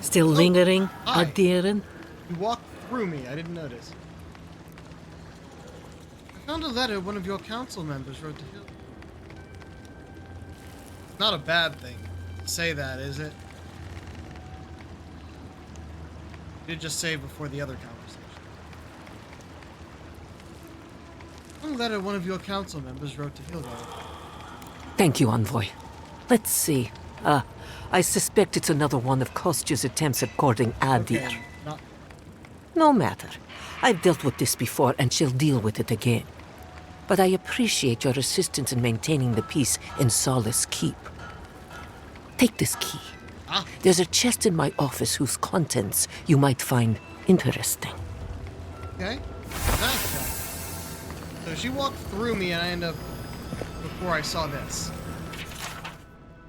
Still lingering, hi. Adiren? You walked through me. I didn't notice. I found a letter one of your council members wrote to Hill. Not a bad thing to say that, is it? You did just say before the other conversation. A letter one of your council members wrote to Hilgard. Thank you, Envoy. Let's see. I suspect it's another one of Kostya's attempts at courting Adir. Okay, not... No matter. I've dealt with this before, and she'll deal with it again. But I appreciate your assistance in maintaining the peace in Solace Keep. Take this key. Ah. There's a chest in my office whose contents you might find interesting. Okay. Nice. So she walked through me and I ended up before I saw this.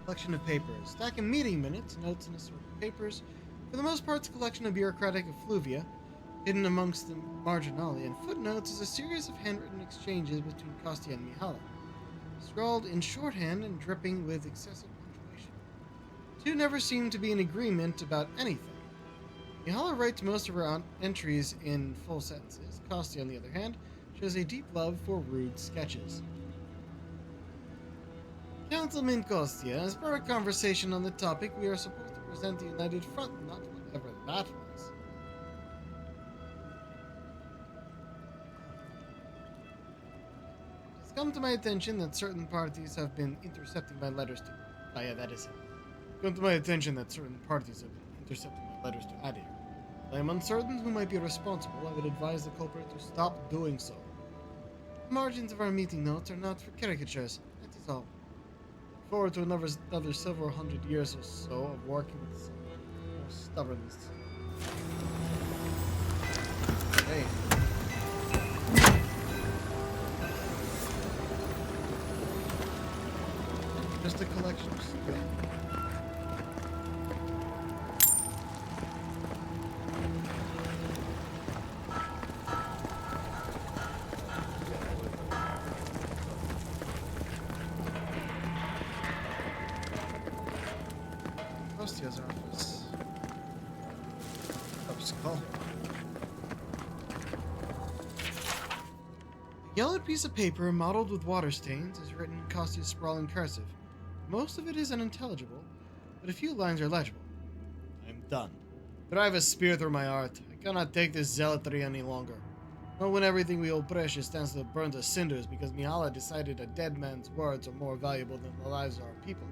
Collection of papers. Stack of meeting minutes, notes, and assorted papers. For the most part, it's a collection of bureaucratic effluvia. Hidden amongst the marginalia and footnotes is a series of handwritten exchanges between Kostya and Mihala. Scrawled in shorthand and dripping with excessive punctuation. The two never seem to be in agreement about anything. Mihala writes most of her entries in full sentences. Kostya, on the other hand, shows a deep love for rude sketches. Councilman Kostya, as per a conversation on the topic, we are supposed to present a united front, not whatever that was. It's come to my attention that certain parties have been intercepting my letters to... Oh yeah, that is it. It's come to my attention that certain parties have been intercepting my letters to Adir. I am uncertain who might be responsible. I would advise the culprit to stop doing so. The margins of our meeting notes are not for caricatures. That is all. Look forward to another several hundred years or so of working with more stubbornness. Hey. Just a collection of stuff. Kostya's office. Skull. Yellowed piece of paper mottled with water stains is written in Costia's sprawling cursive. Most of it is unintelligible, but a few lines are legible. I am done. Drive a spear through my heart. I cannot take this zealotry any longer. Not when everything we hold precious stands to burn to cinders because Mihala decided a dead man's words are more valuable than the lives of our people.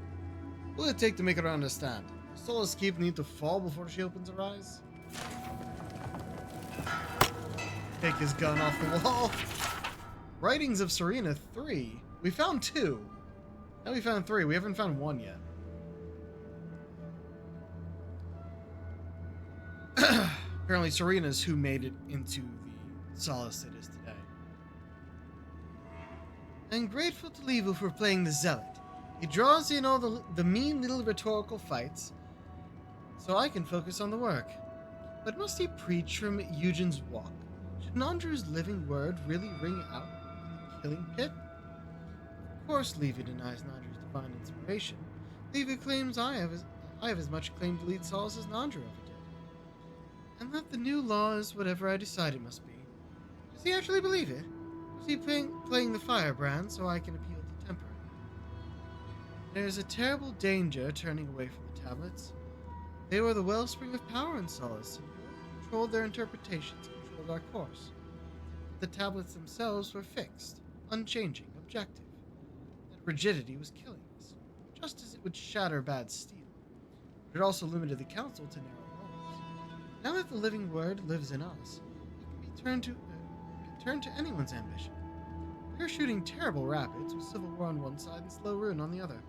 What will it take to make her understand? Does Solace Keep need to fall before she opens her eyes? Take his gun off the wall. Writings of Serena 3. We found 2. Now we found 3. We haven't found 1 yet. Apparently Serena's who made it into the Solace it is today. I'm grateful to Levu for playing the Zealot. He draws in all the mean little rhetorical fights, so I can focus on the work. But must he preach from Eugen's walk? Should Nandru's living word really ring out in the killing pit? Of course Levu denies Nandru's divine inspiration. Levu claims I have as much claim to lead Solace as Nandru ever did. And that the new law is whatever I decide it must be. Does he actually believe it? Or is he playing the firebrand so I can appeal to temper? There is a terrible danger turning away from the tablets. They were the wellspring of power in Solace, and whoever controlled their interpretations controlled our course. But the tablets themselves were fixed, unchanging, objective. That rigidity was killing us, just as it would shatter bad steel. But it also limited the council to narrow roles. Now that the living word lives in us, it can be turned to anyone's ambition. We are shooting terrible rapids with civil war on one side and slow ruin on the other.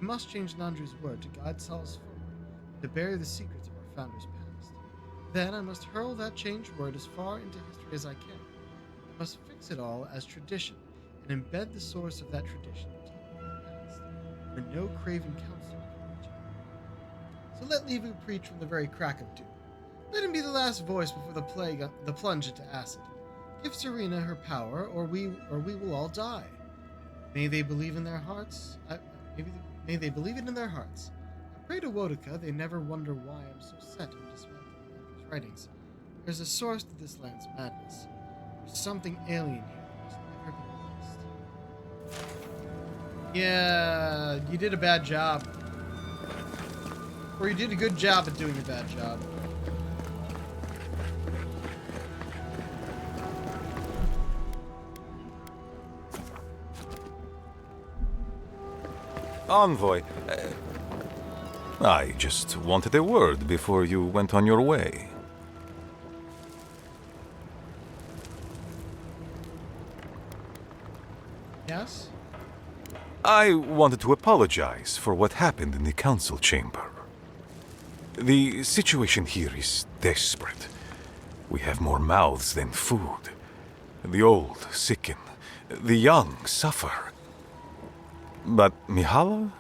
We must change Nandru's word to guide Solace forward, to bury the secrets of our founders' past. Then I must hurl that changed word as far into history as I can. I must fix it all as tradition, and embed the source of that tradition deep in the past, where no craven counsel can reach it. So let Levu preach from the very crack of doom. Let him be the last voice before the plunge into acid. Give Serena her power, or we will all die. May they believe in their hearts. May they believe it in their hearts. I pray to Wotica they never wonder why I'm so set on dismantling Andrew's writings. There's a source to this land's madness. There's something alien here that must never be released. Yeah, you did a bad job. Or you did a good job at doing a bad job. Envoy, I just wanted a word before you went on your way. Yes? I wanted to apologize for what happened in the council chamber. The situation here is desperate. We have more mouths than food. The old sicken, the young suffer. But Mihala,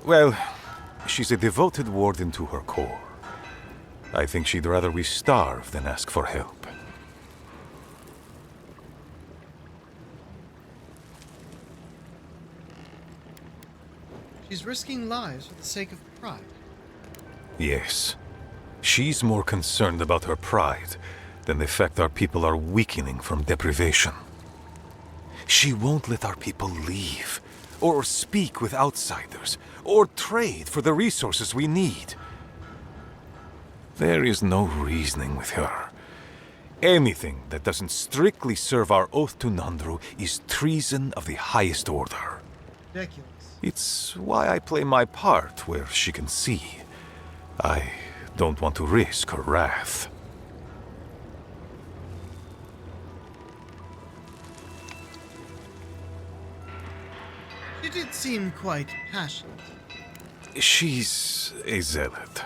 well, she's a devoted warden to her core. I think she'd rather we starve than ask for help. She's risking lives for the sake of pride. Yes. She's more concerned about her pride than the fact our people are weakening from deprivation. She won't let our people leave, or speak with outsiders, or trade for the resources we need. There is no reasoning with her. Anything that doesn't strictly serve our oath to Nandru is treason of the highest order. Ridiculous. It's why I play my part where she can see. I don't want to risk her wrath. She did seem quite passionate. She's a zealot.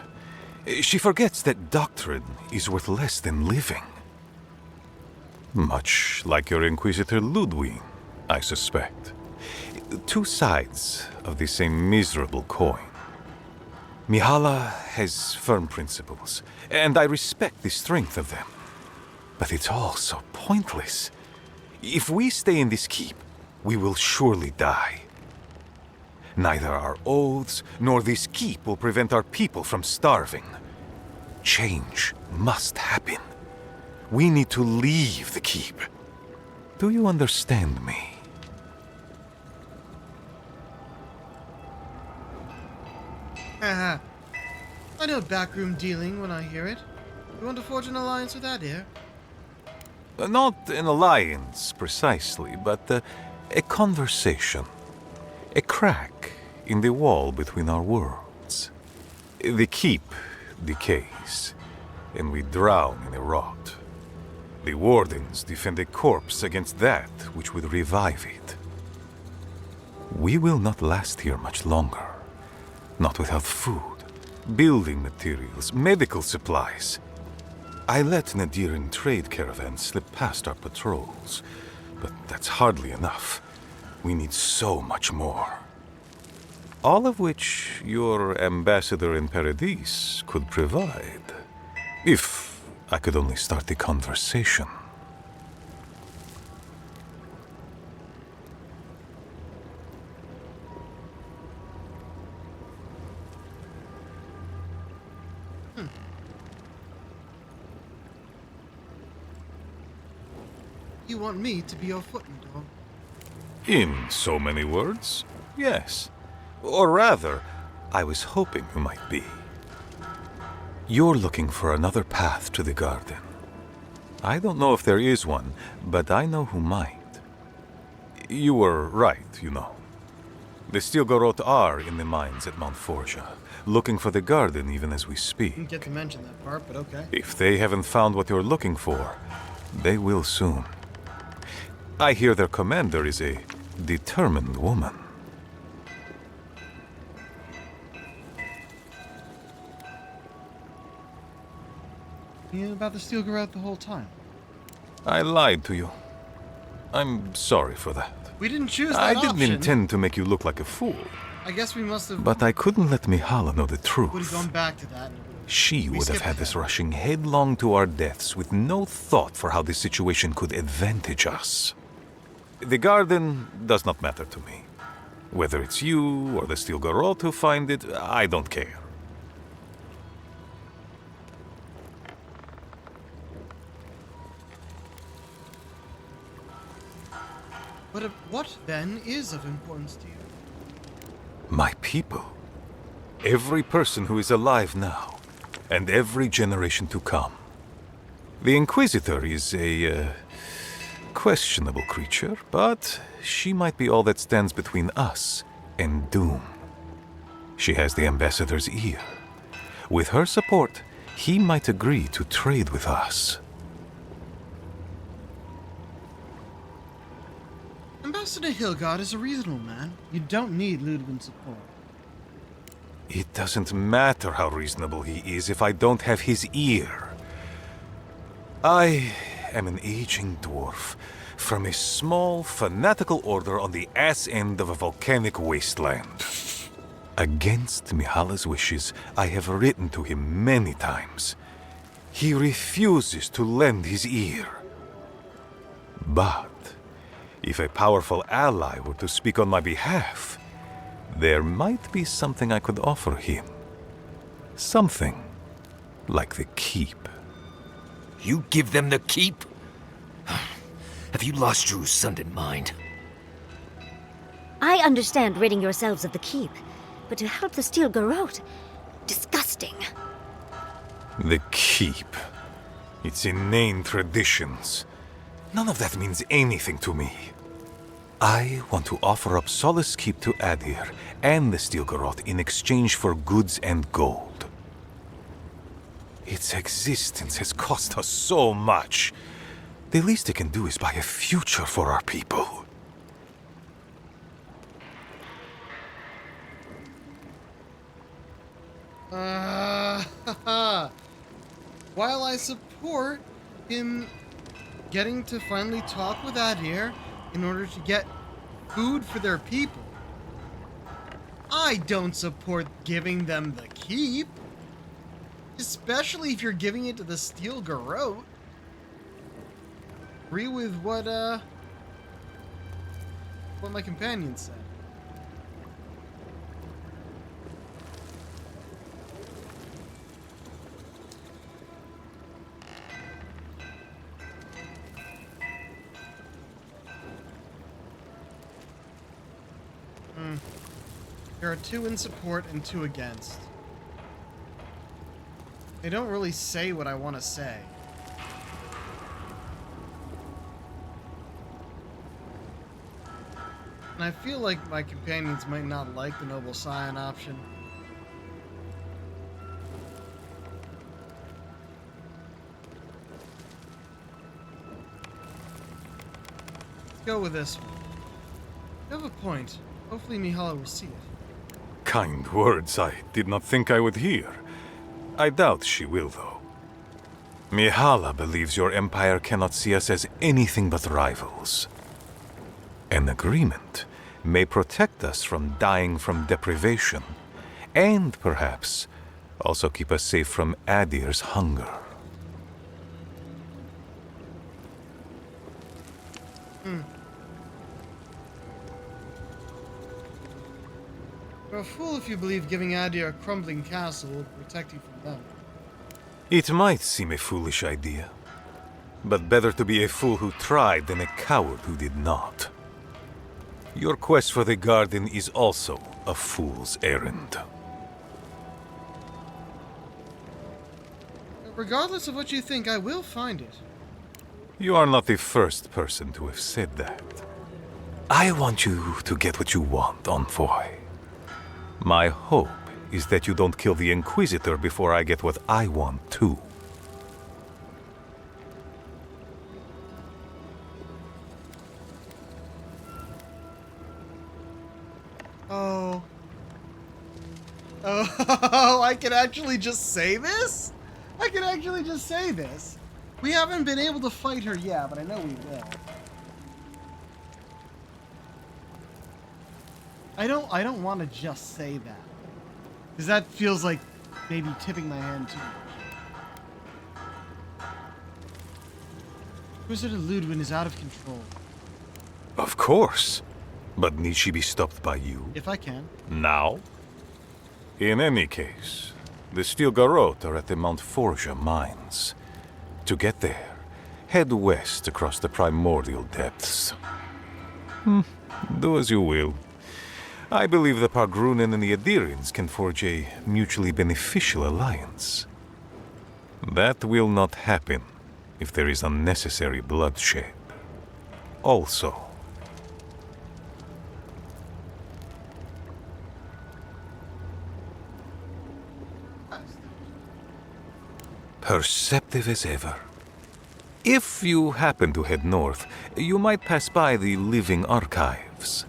She forgets that doctrine is worth less than living. Much like your Inquisitor Ludwig, I suspect. Two sides of the same miserable coin. Mihala has firm principles, and I respect the strength of them. But it's all so pointless. If we stay in this keep, we will surely die. Neither our oaths nor this keep will prevent our people from starving. Change must happen. We need to leave the keep. Do you understand me? Haha. I know backroom dealing when I hear it. You want to forge an alliance with Adir? Not an alliance, precisely, but a conversation. A crack in the wall between our worlds. The keep decays, and we drown in a rot. The wardens defend a corpse against that which would revive it. We will not last here much longer. Not without food, building materials, medical supplies. I let Nadiran trade caravans slip past our patrols, but that's hardly enough. We need so much more. All of which your ambassador in Paradis could provide. If I could only start the conversation. You want me to be your foot in the door? In so many words, yes. Or rather, I was hoping you might be. You're looking for another path to the garden. I don't know if there is one, but I know who might. You were right, you know. The Stilgarot are in the mines at Mount Forja, looking for the garden even as we speak. Didn't get to mention that part, but okay. If they haven't found what you're looking for, they will soon. I hear their commander is a determined woman. You knew about the Stilgarot the whole time. I lied to you. I'm sorry for that. We didn't choose that I didn't option. intend to make you look like a fool. I guess we must have... But I couldn't let Mihala know the truth. would have gone back to that. She We would have skipped had us rushing headlong to our deaths with no thought for how this situation could advantage us. The garden does not matter to me. Whether it's you or the Stilgarot who find it, I don't care. But what, then, is of importance to you? My people. Every person who is alive now, and every generation to come. The Inquisitor is a questionable creature, but she might be all that stands between us and doom. She has the Ambassador's ear. With her support, he might agree to trade with us. Ambassador Hilgard is a reasonable man. You don't need Ludwig's support. It doesn't matter how reasonable he is if I don't have his ear. I am an aging dwarf from a small, fanatical order on the ass end of a volcanic wasteland. Against Mihala's wishes, I have written to him many times. He refuses to lend his ear. But if a powerful ally were to speak on my behalf, there might be something I could offer him. Something like the keep. You give them the keep? Have you lost your Sundan mind? I understand ridding yourselves of the keep, but to help the Stilgarot, disgusting. The keep. Its inane traditions. None of that means anything to me. I want to offer up Solace Keep to Adir and the Stilgarot in exchange for goods and gold. Its existence has cost us so much. The least it can do is buy a future for our people. While I support him getting to finally talk with Adir in order to get food for their people, I don't support giving them the keep. Especially if you're giving it to the Stilgarot. Agree with what my companion said. There are 2 in support and 2 against. They don't really say what I want to say. And I feel like my companions might not like the Noble Scion option. Let's go with this one. You have a point. Hopefully Mihala will see it. Kind words I did not think I would hear. I doubt she will, though. Mihala believes your empire cannot see us as anything but rivals. An agreement may protect us from dying from deprivation, and perhaps also keep us safe from Adir's hunger. You're a fool if you believe giving Adir a crumbling castle will protect you from them. It might seem a foolish idea, but better to be a fool who tried than a coward who did not. Your quest for the garden is also a fool's errand. Regardless of what you think, I will find it. You are not the first person to have said that. I want you to get what you want, Envoy. My hope is that you don't kill the Inquisitor before I get what I want, too. Oh, I can actually just say this? I can actually just say this. We haven't been able to fight her yet, but I know we will. I don't want to just say that. Because that feels like maybe tipping my hand too much. Inquisitor Ludwin is out of control. Of course. But need she be stopped by you? If I can. Now? In any case, the Steel Garrote are at the Mount Forja mines. To get there, head west across the primordial depths. Do as you will. I believe the Pargrunen and the Adirians can forge a mutually beneficial alliance. That will not happen if there is unnecessary bloodshed. Also, perceptive as ever. If you happen to head north, you might pass by the Living Archives.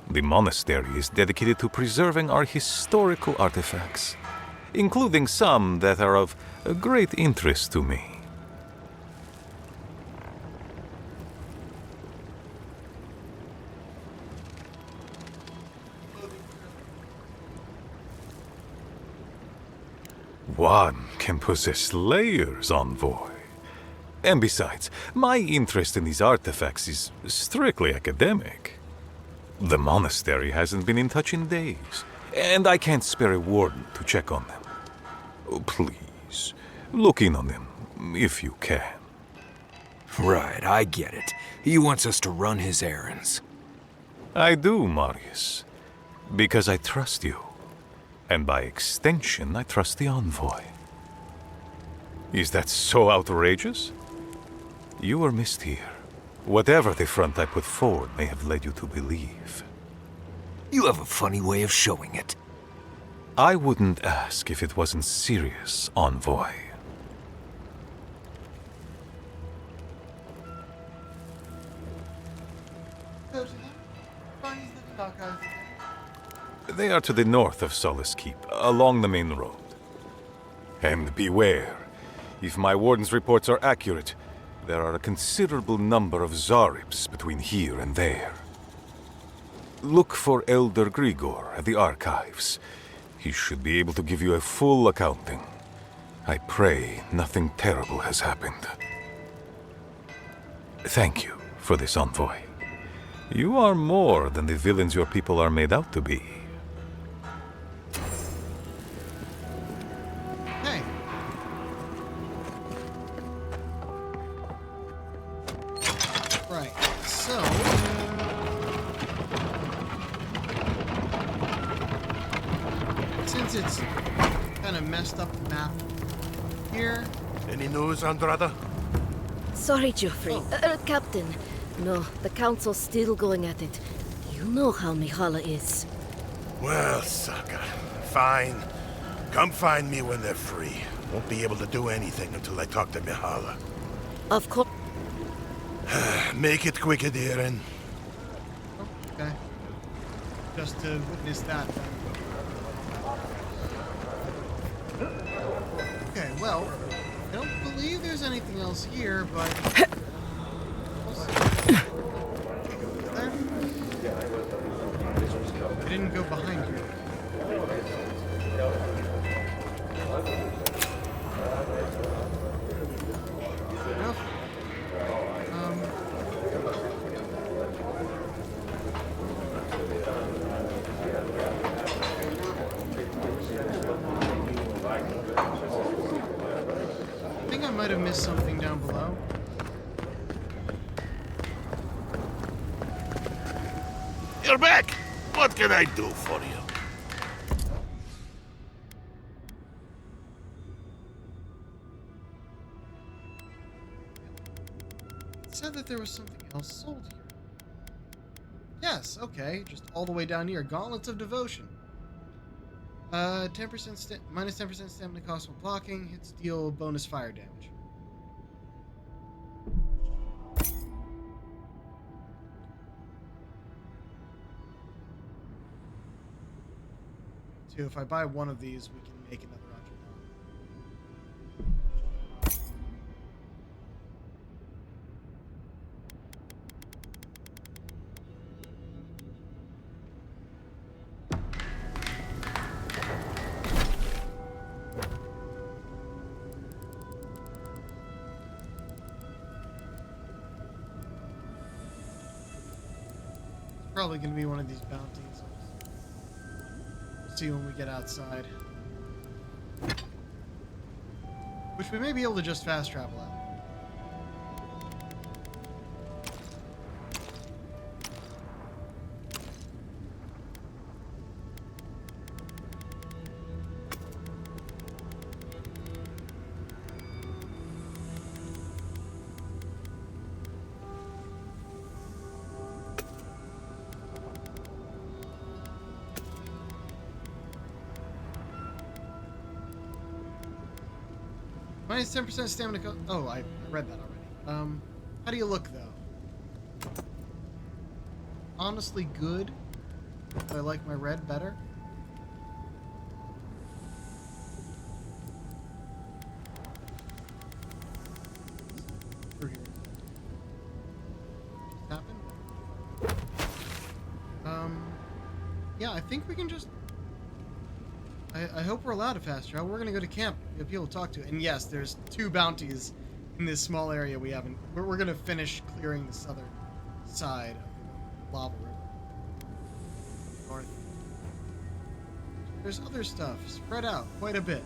The monastery is dedicated to preserving our historical artifacts, including some that are of great interest to me. One can possess layers, Envoy. And besides, my interest in these artifacts is strictly academic. The monastery hasn't been in touch in days, and I can't spare a warden to check on them. Oh, please, look in on them, if you can. Right, I get it. He wants us to run his errands. I do, Marius, because I trust you. And by extension, I trust the Envoy. Is that so outrageous? You were missed here. Whatever the front I put forward may have led you to believe. You have a funny way of showing it. I wouldn't ask if it wasn't serious, Envoy. They are to the north of Solace Keep, along the main road. And beware, if my warden's reports are accurate, there are a considerable number of Zaribs between here and there. Look for Elder Grigor at the archives. He should be able to give you a full accounting. I pray nothing terrible has happened. Thank you for this, Envoy. You are more than the villains your people are made out to be. Hey. Right, so... since it's kind of messed up the map here. Any news, Andrada? Sorry, Geoffrey. Captain. No, the Council's still going at it. You know how Mihala is. Well, sucker. Fine. Come find me when they're free. Won't be able to do anything until I talk to Mihala. Of course. Make it quick, Adirin. Okay. Just to witness that. Okay, well, I don't believe there's anything else here, but... There? I didn't go behind you. Enough. I think I might have missed something down below. You're back! What can I do for you? It said that there was something else sold here. Yes, okay, just all the way down here. Gauntlets of Devotion. 10% minus 10% stamina cost when blocking. Hits deal bonus fire damage. So if I buy one of these, we can make another object. Probably going to be one of these bounties. We'll see when we get outside. Which we may be able to just fast travel out. Minus 10% stamina cost. Oh, I read that already. How do you look, though? Honestly good. Do I like my red better? Through here. Just happened? Yeah, I think we can just... I hope we're allowed to fast travel. We're gonna go to camp. We have people to talk to. And yes, there's 2 bounties in this small area we haven't... We're gonna finish clearing the southern side of the lava river. North. There's other stuff spread out quite a bit.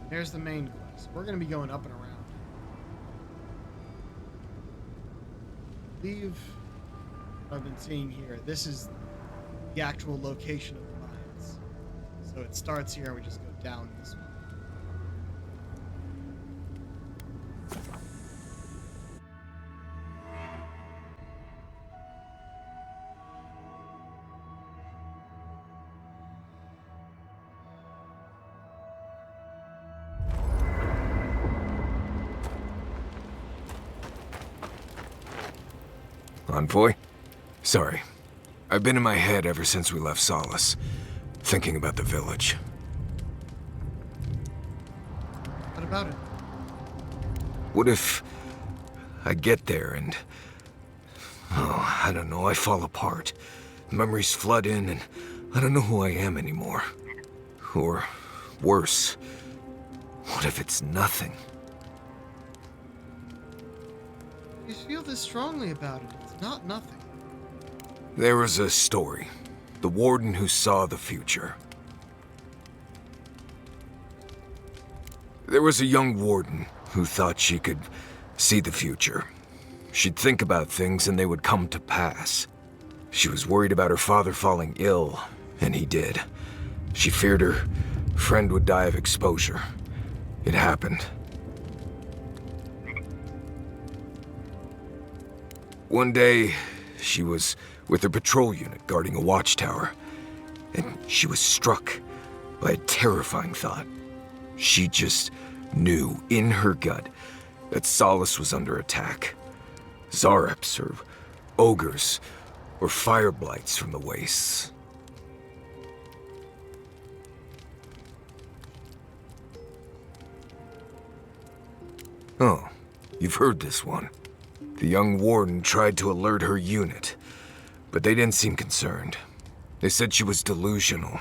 There's the main quest. We're gonna be going up and around. I believe what I've been seeing here. This is the actual location of the mines. So it starts here and we just go down this way. Envoy? Sorry. I've been in my head ever since we left Solace, thinking about the village. What about it? What if I get there and... Oh, I don't know, I fall apart. Memories flood in and I don't know who I am anymore. Or worse, what if it's nothing? You feel this strongly about it. It's not nothing. There was a story. The warden who saw the future. There was a young warden who thought she could see the future. She'd think about things and they would come to pass. She was worried about her father falling ill, And he did. She feared her friend would die of exposure. It happened. One day, she was with her patrol unit guarding a watchtower, and she was struck by a terrifying thought. She just knew in her gut that Solace was under attack. Zareps or ogres or fire blights from the wastes. Oh, you've heard this one. The young warden tried to alert her unit, but they didn't seem concerned. They said she was delusional,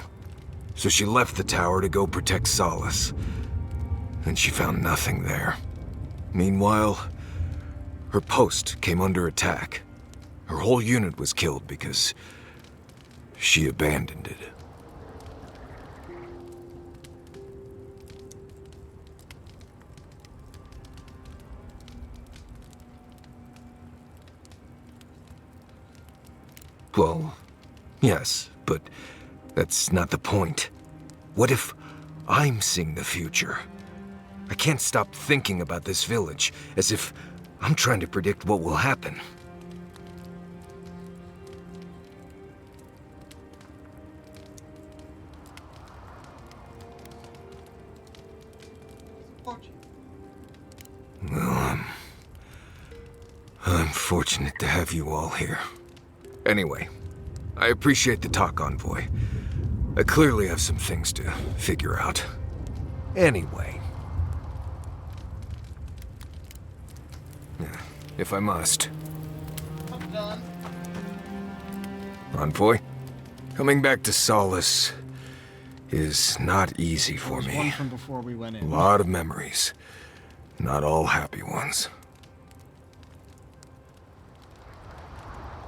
so she left the tower to go protect Solace. And she found nothing there. Meanwhile, her post came under attack. Her whole unit was killed because she abandoned it. Well, yes, but that's not the point. What if I'm seeing the future? I can't stop thinking about this village, as if I'm trying to predict what will happen. Well, I'm fortunate to have you all here. Anyway, I appreciate the talk, Envoy. I clearly have some things to figure out. Anyway. If I must. I'm done. Envoy, coming back to Solace is not easy for me. One from before we went in. A lot of memories. Not all happy ones.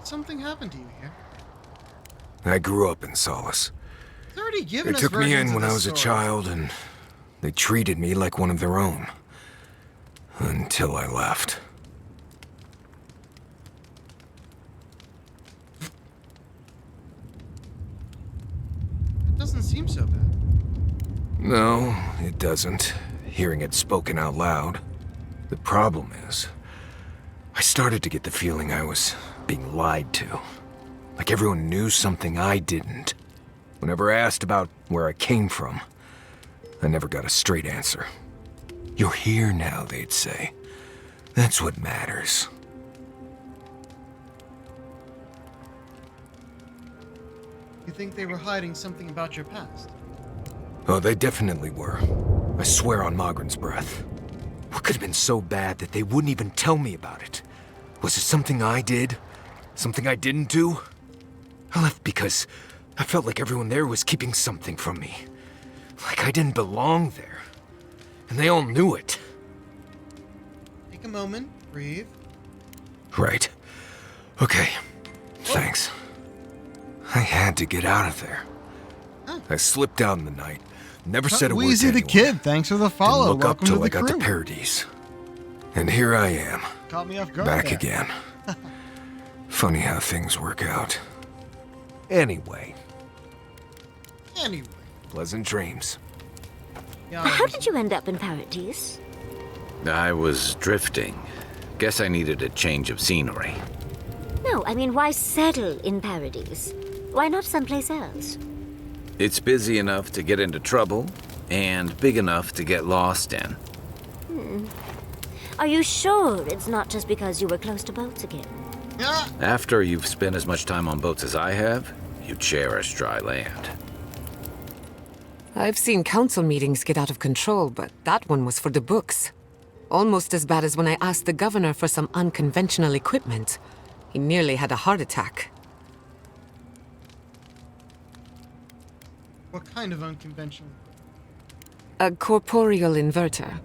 Something happened to you here. I grew up in Solace. They've already given They us took me versions in of when I this was a story. child, and they treated me like one of their own. Until I left. It doesn't seem so bad. No, it doesn't, hearing it spoken out loud. The problem is, I started to get the feeling I was being lied to. Like everyone knew something I didn't. Whenever I asked about where I came from, I never got a straight answer. You're here now, they'd say. That's what matters. You think they were hiding something about your past? Oh, they definitely were. I swear on Mogren's breath. What could have been so bad that they wouldn't even tell me about it? Was it something I did? Something I didn't do? I left because I felt like everyone there was keeping something from me. Like I didn't belong there. And they all knew it. Take a moment, breathe. Right. Okay. Thanks. I had to get out of there. I slipped out in the night. Never said a word to Wheezy the anyone. Kid, thanks for the follow. Didn't look up Welcome till to I the got to crew. Paradise. And here I am. Caught me off guard Back there. again. Funny how things work out. Anyway, Anyway. pleasant dreams. How did you end up in Paradise? I was drifting. Guess I needed a change of scenery. No, I mean, why settle in Paradise? Why not someplace else? It's busy enough to get into trouble, and big enough to get lost in. Are you sure it's not just because you were close to boats again? After you've spent as much time on boats as I have, you cherish dry land. I've seen council meetings get out of control, but that one was for the books. Almost as bad as when I asked the governor for some unconventional equipment. He nearly had a heart attack. What kind of unconventional? A corporeal inverter.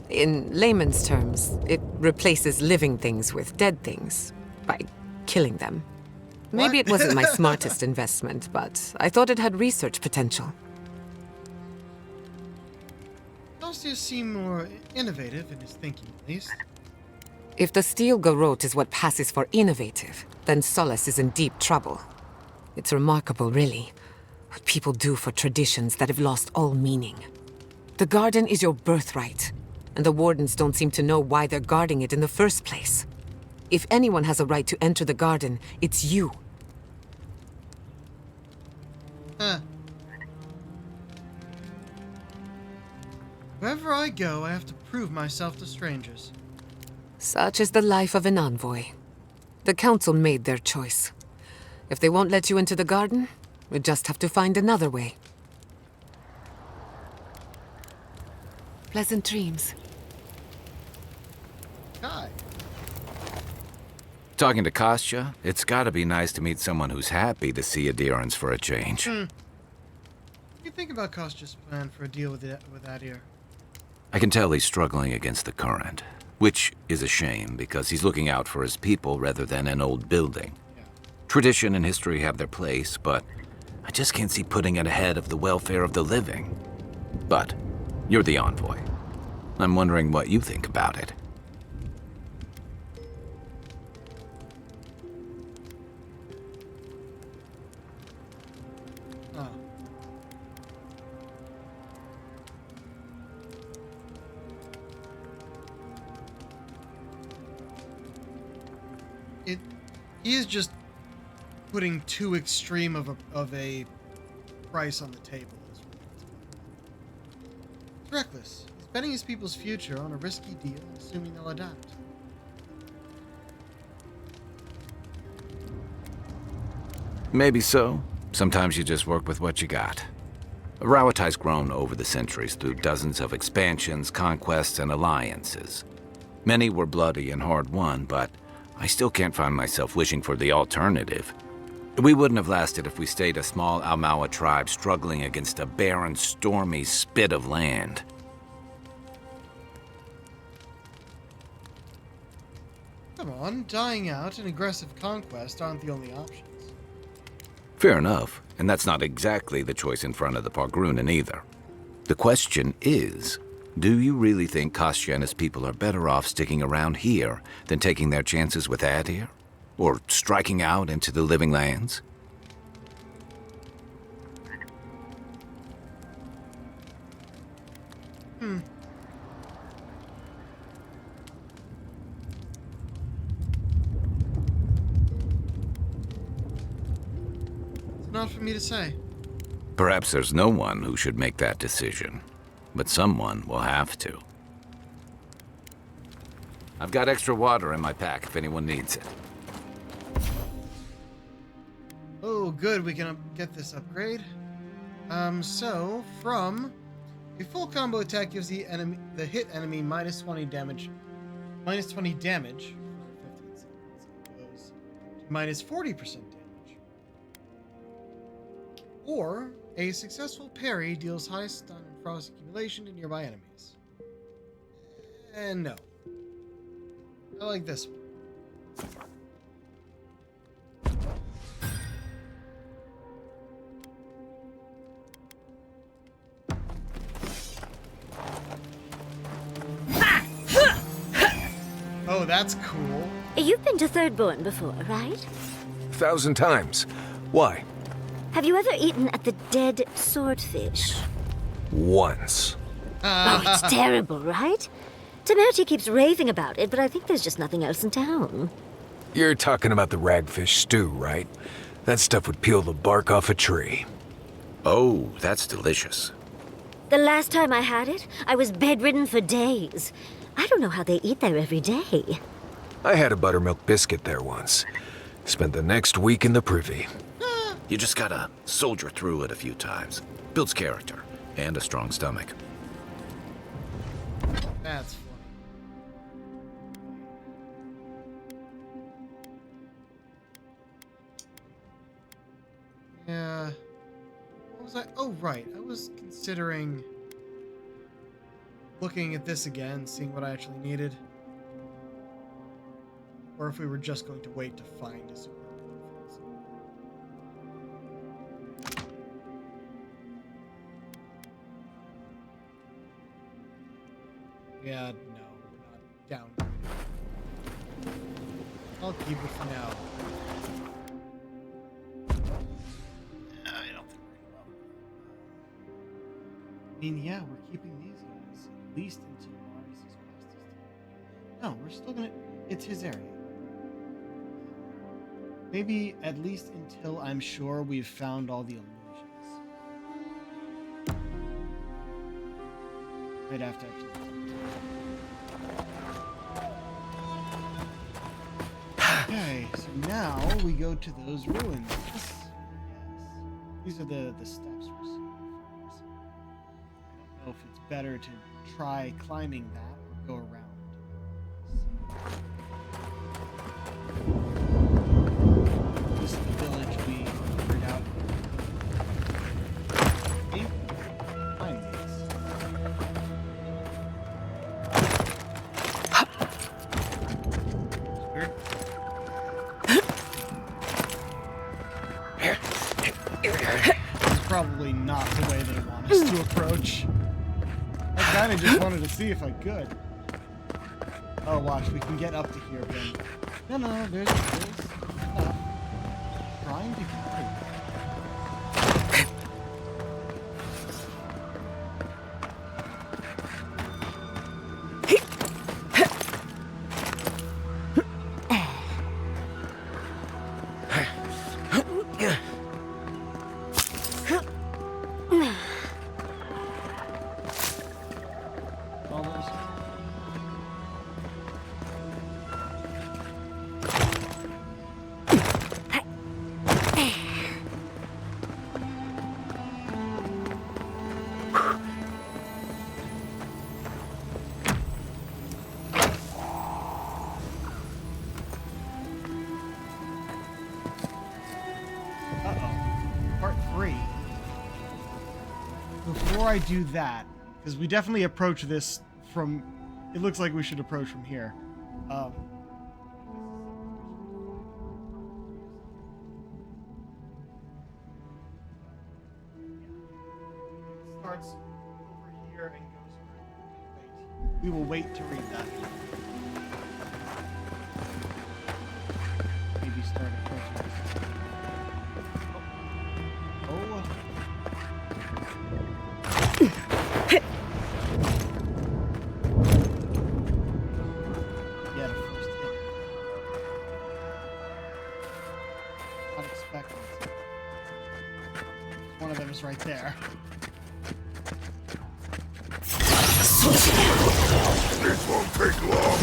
In layman's terms, it replaces living things with dead things by killing them. Maybe it wasn't my smartest investment, but I thought it had research potential. Celsius seem more innovative in his thinking, at least. If the steel garrote is what passes for innovative, then Solace is in deep trouble. It's remarkable, really. What people do for traditions that have lost all meaning. The garden is your birthright, and the wardens don't seem to know why they're guarding it in the first place. If anyone has a right to enter the garden, it's you. Wherever I go, I have to prove myself to strangers. Such is the life of an envoy. The council made their choice. If they won't let you into the garden, we just have to find another way. Pleasant dreams. Hi. Talking to Kostya, it's gotta be nice to meet someone who's happy to see adherence for a change. What do you think about Kostya's plan for a deal with Adir? I can tell he's struggling against the current, which is a shame because he's looking out for his people rather than an old building. Yeah. Tradition and history have their place, but I just can't see putting it ahead of the welfare of the living. But you're the envoy. I'm wondering what you think about it. Oh. He is just putting too extreme of a price on the table. It's reckless. He's betting his people's future on a risky deal, assuming they'll adapt. Maybe so. Sometimes you just work with what you got. Rawatai's grown over the centuries through dozens of expansions, conquests, and alliances. Many were bloody and hard-won, but I still can't find myself wishing for the alternative. We wouldn't have lasted if we stayed a small Almawa tribe struggling against a barren, stormy spit of land. Come on, dying out and aggressive conquest aren't the only options. Fair enough, and that's not exactly the choice in front of the Pargrunen either. The question is, do you really think Kostya and his people are better off sticking around here than taking their chances with Adir? Or striking out into the living lands? It's not for me to say. Perhaps there's no one who should make that decision, but someone will have to. I've got extra water in my pack if anyone needs it. Oh, good, we can get this upgrade. So, from a full combo attack gives the hit enemy minus 20 damage. Minus 20 damage for 15 seconds. It goes to minus 40% damage. Or, a successful parry deals high stun and frost accumulation to nearby enemies. And no. I like this one. Oh, that's cool. You've been to Thirdborn before, right? 1,000 times. Why? Have you ever eaten at the Dead Swordfish? Once. Oh, it's terrible, right? Temerity keeps raving about it, but I think there's just nothing else in town. You're talking about the ragfish stew, right? That stuff would peel the bark off a tree. Oh, that's delicious. The last time I had it, I was bedridden for days. I don't know how they eat there every day. I had a buttermilk biscuit there once. Spent the next week in the privy. You just gotta soldier through it a few times. Builds character and a strong stomach. That's funny. Yeah. What was I? Oh, right. I was considering looking at this again, seeing what I actually needed. Or if we were just going to wait to find a super. Yeah, no, we're not downgrading. I'll keep it for now. I don't think we're gonna mean, yeah, we're keeping these guys at least until Marius' quest is done. No, we're still gonna. It's his area. Maybe at least until I'm sure we've found all the illusions. Might have to actually. Okay, so now we go to those ruins. Yes. These are the steps we're seeing. I don't know if it's better to try climbing that or go around. This is the village we figured out. Hey, climb these. Weird. It's probably not the way they want us to approach. I kind of just wanted to see if I could. Oh, watch, we can get up to here, Ben. No, there's trying to get out. Before I do that, because we definitely approach this from, it looks like we should approach from here. Starts over here and goes over. We will wait to read that. Maybe start approaching. Oh. One of them is right there. This won't take long.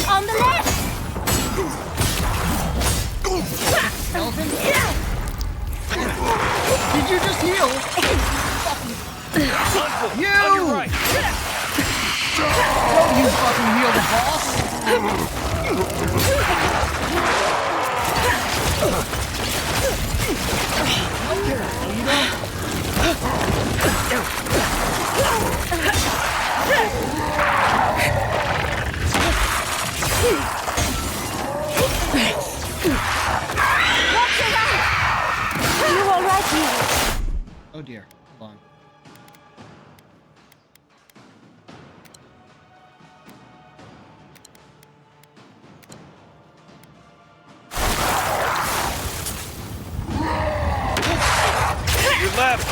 On the left! Elephant? Did you just heal? You! On your right. Don't you fucking heal the boss! You all right here? Oh dear, hold on. You left.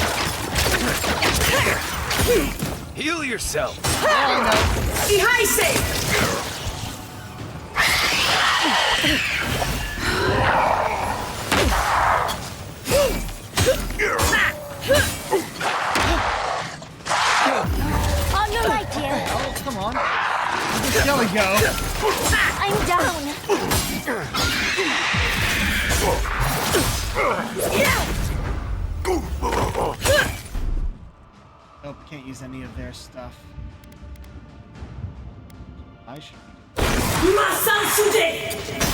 Heal yourself. On your right here. Oh, come on. Where'd Skelly go? I'm down. Nope, can't use any of their stuff. I should.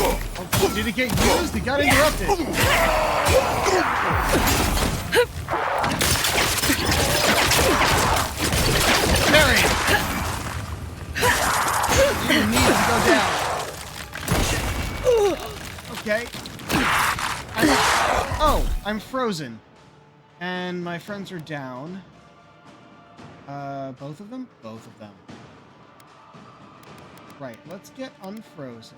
Oh, did it get used? It got interrupted. Barry! You need to go down. Okay. I'm frozen. And my friends are down. Both of them? Both of them. Right, let's get unfrozen.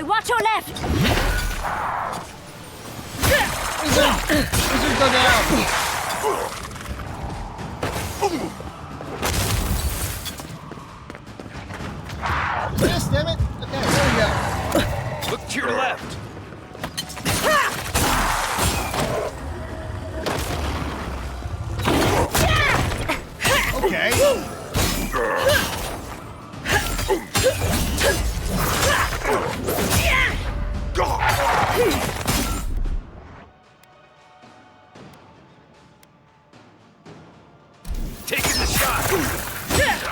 Watch your left! Wizard, go down! Yes, damn it! Okay, there we go. Look to your left. Okay. Taking the shot.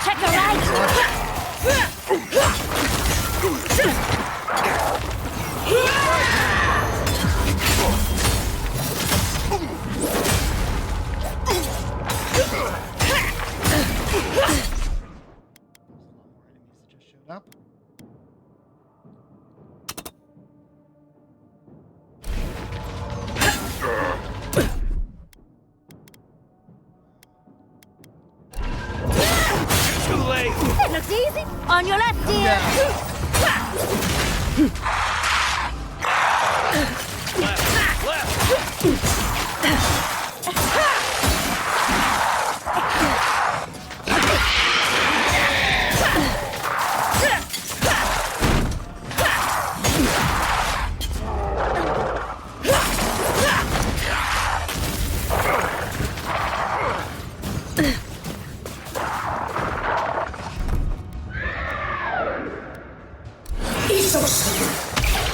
Check the right. Up. Too late. It looks easy. On your left, dear.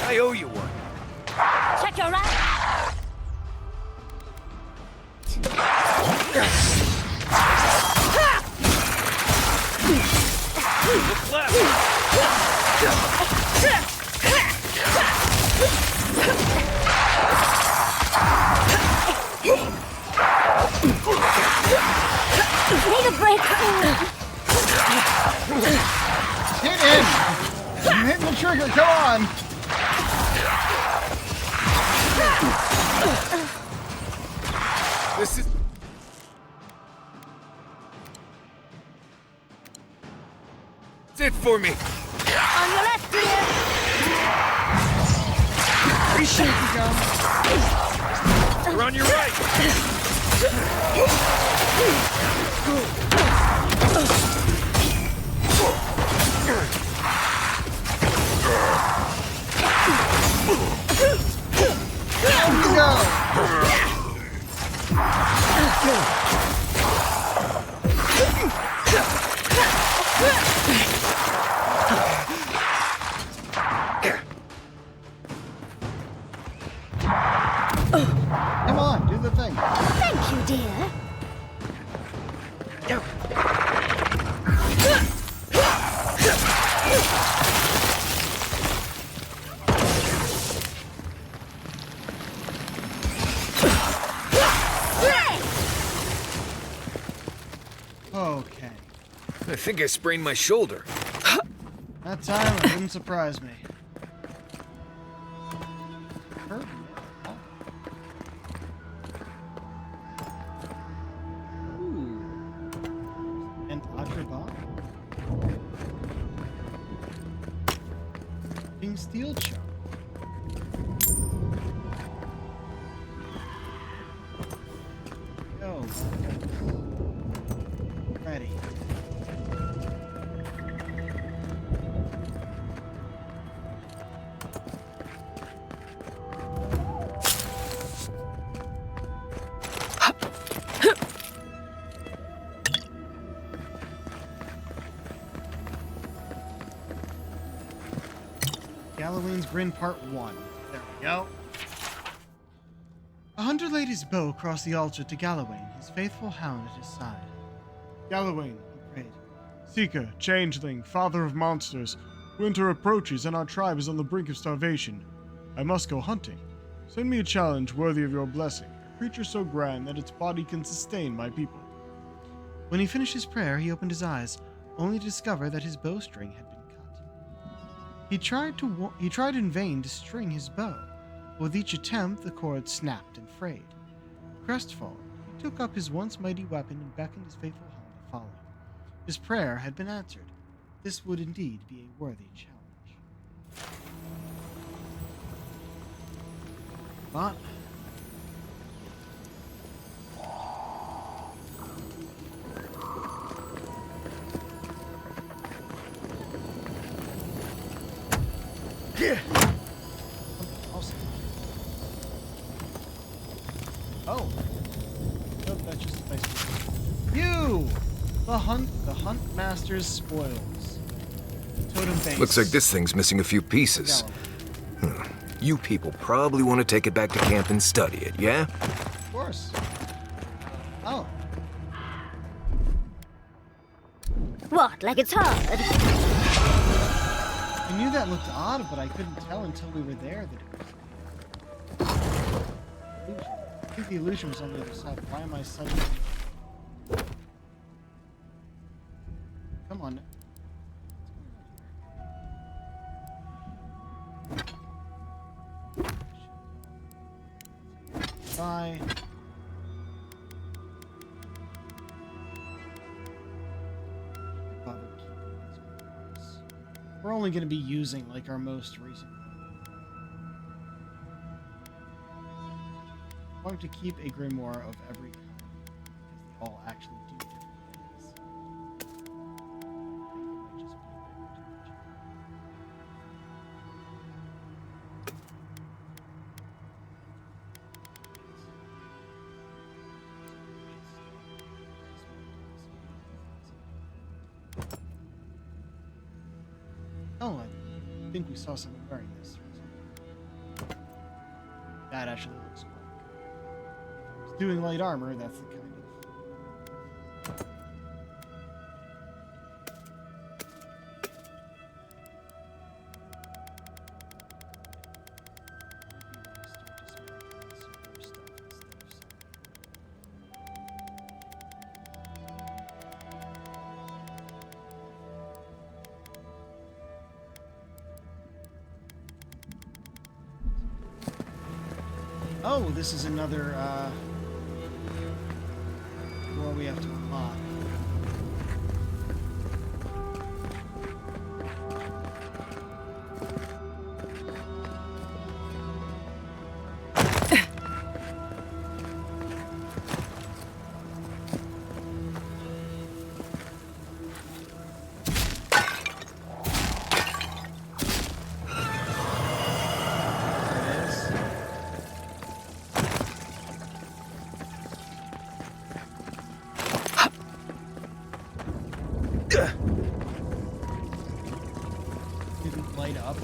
I owe you one. Check your right. Look left. Need a break. Hit him! I'm hitting the trigger, come on! This is... It's it for me. On your left, dear. Appreciate you, Gum. We're on your right. There we go! Come on, do the thing. Thank you, dear. Okay. I think I sprained my shoulder. That time it didn't surprise me. Hurt? Oh. Ooh. And Dr. Bob? King Steel Chuck. Go. Ready. Galloway's Grin Part 1. There we go. A hunter laid his bow across the altar to Galloway, his faithful hound at his side. Galloway, he prayed. Seeker, changeling, father of monsters. Winter approaches and our tribe is on the brink of starvation. I must go hunting. Send me a challenge worthy of your blessing, a creature so grand that its body can sustain my people. When he finished his prayer, he opened his eyes, only to discover that his bowstring had been cut. He tried in vain to string his bow. With each attempt, the cord snapped and frayed. Crestfallen, he took up his once mighty weapon and beckoned his faithful hound to follow. His prayer had been answered. This would indeed be a worthy challenge. But oh, nope, that's just a place. You, the hunt master's spoils. Totem base. Looks like this thing's missing a few pieces. You people probably want to take it back to camp and study it, yeah? Of course. Oh. What? Like it's hard? I knew that looked odd, but I couldn't tell until we were there that it was illusion. I think the illusion was on the other side. Why am I suddenly... Come on. Bye. We're only going to be using like our most recent. I'm going to keep a grimoire of every kind because they all actually do different things. Oh, I think we saw someone wearing this. That actually looks cool. If I was doing light armor, that's the kind of... Oh, this is another, door we have to unlock. Didn't light up.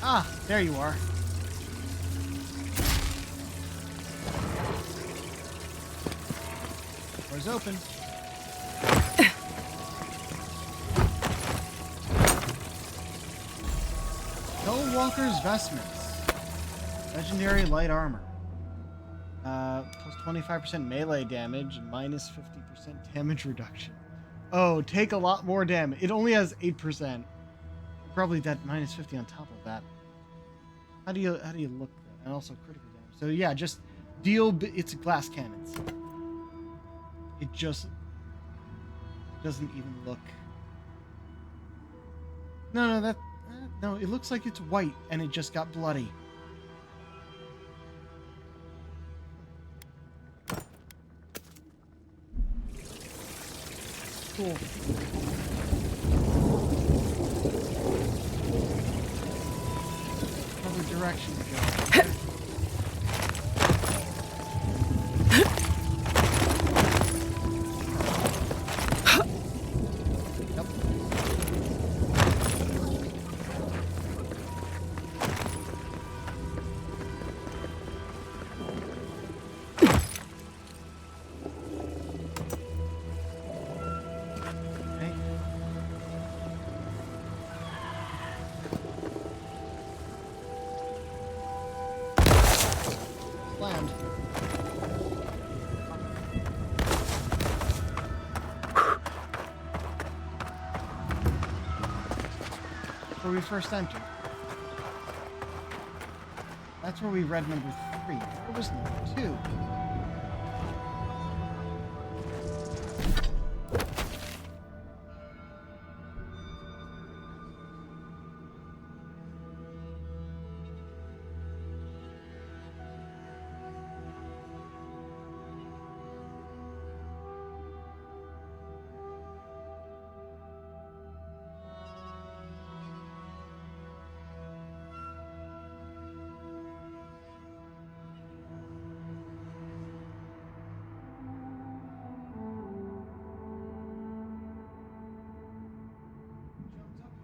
Ah, there you are. Door's open. Hellwalker's Vestments. Legendary light armor. Plus 25% melee damage, minus 50% damage reduction. Oh, take a lot more damage. It only has 8%. Probably that minus 50 on top of that. How do you look good? And also critical damage. So yeah, just deal. It's glass cannons. It just doesn't even look. No, no. It looks like it's white and it just got bloody. Cool. Another direction to go. Land. Where we first entered. That's where we read number 3. Where was number 2?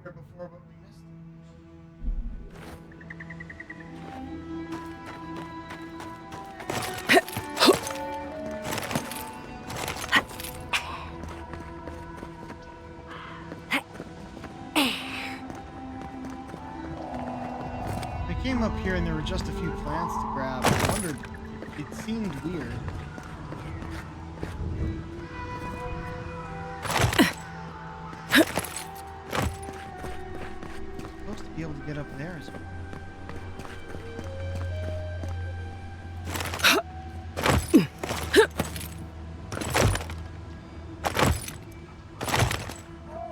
Before, but we missed I came up here and there were just a few plants to grab. I wondered, it seemed weird. Be able to get up there as well.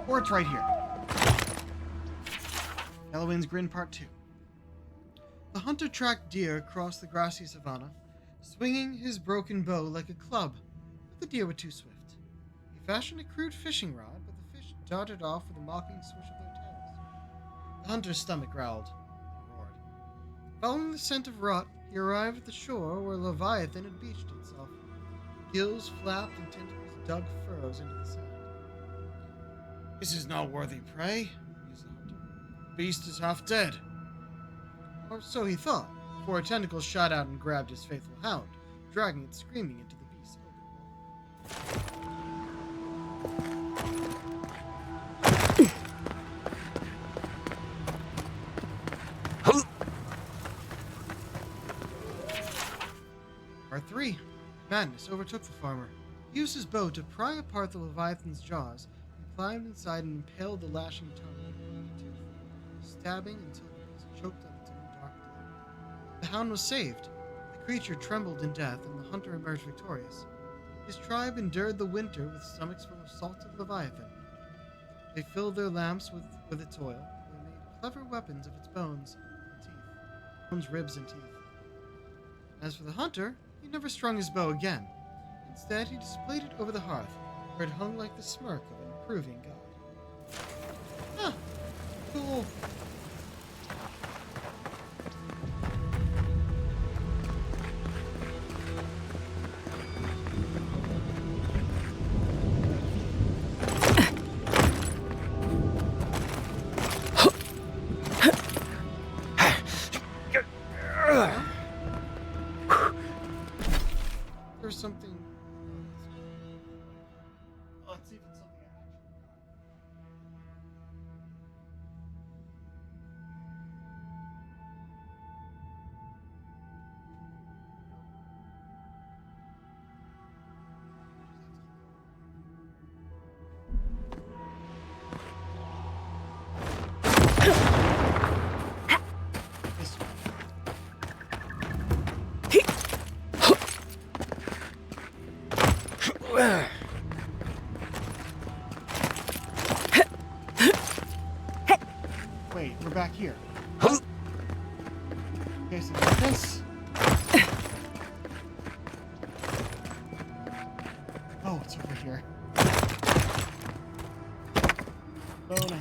Port's right here. Halloween's Grin Part 2. The hunter tracked deer across the grassy savanna, swinging his broken bow like a club, but the deer were too swift. He fashioned a crude fishing rod, but the fish darted off with a mocking swish of their tails. The hunter's stomach growled and roared. Following the scent of rot, he arrived at the shore where Leviathan had beached itself. Gills flapped and tentacles dug furrows into the sand. This is not worthy prey, mused the hunter. The beast is half dead. Or so he thought, before a tentacle shot out and grabbed his faithful hound, dragging it screaming into the beast's open Part 3. Madness overtook the farmer. He used his bow to pry apart the Leviathan's jaws and climbed inside and impaled the lashing tongue with a tooth, stabbing until the beast choked on its own dark blood. The hound was saved. The creature trembled in death, and the hunter emerged victorious. His tribe endured the winter with stomachs full of salted Leviathan. They filled their lamps with its oil. They made clever weapons of its bones and teeth. Bones, ribs, and teeth. As for the hunter, he never strung his bow again. Instead, he displayed it over the hearth, where it hung like the smirk of an approving god. Huh. Cool. There's something. Okay, so like this. Oh, it's over here. Oh no.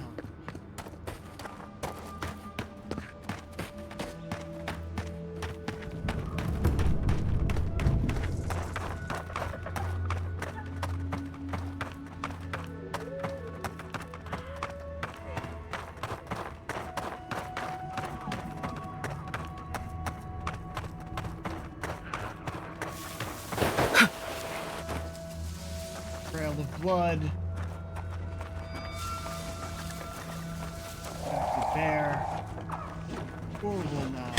Trail of blood. Back to bear. Horrible now.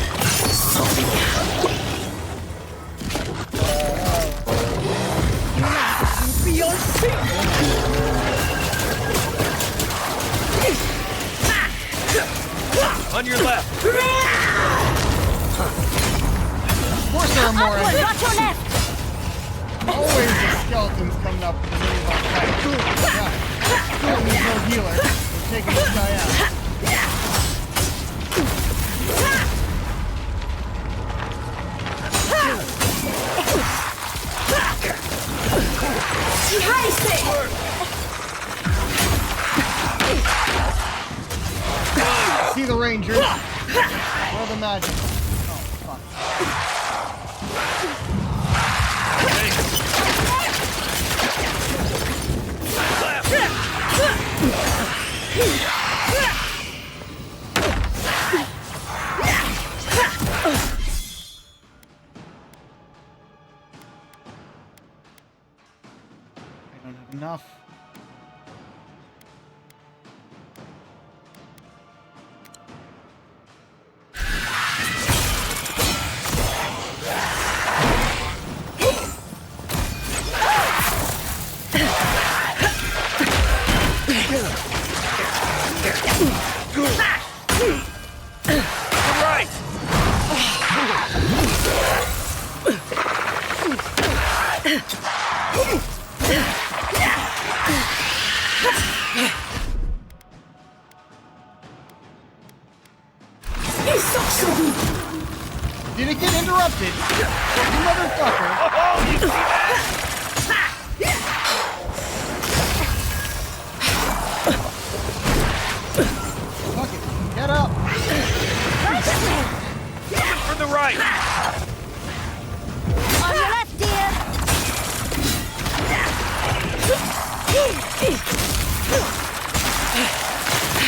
On your left. Of course there are more Upward, enemies. watch your left! Always the skeletons coming up with the name of our fight. Cool, there's no healer. We're taking this guy out. See the rangers. Where are the magic? Oh, fuck. I don't have enough. Did it get interrupted? You motherfucker. Oh, you see that? Fuck it. Get up. Coming from the right. On your left, dear!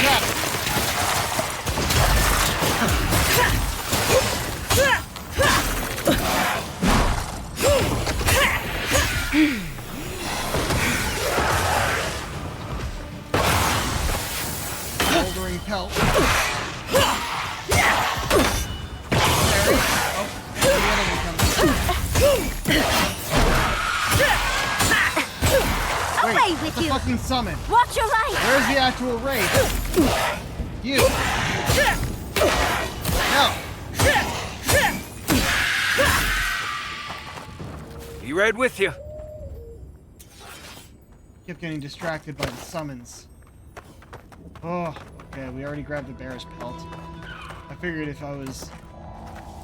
Got it. Bouldering pelt. Away with the you! fucking summon. Watch your right! Where's the actual raid? You. No. Be right with you. Kept getting distracted by the summons. Oh, okay, we already grabbed the bear's pelt. I figured if I was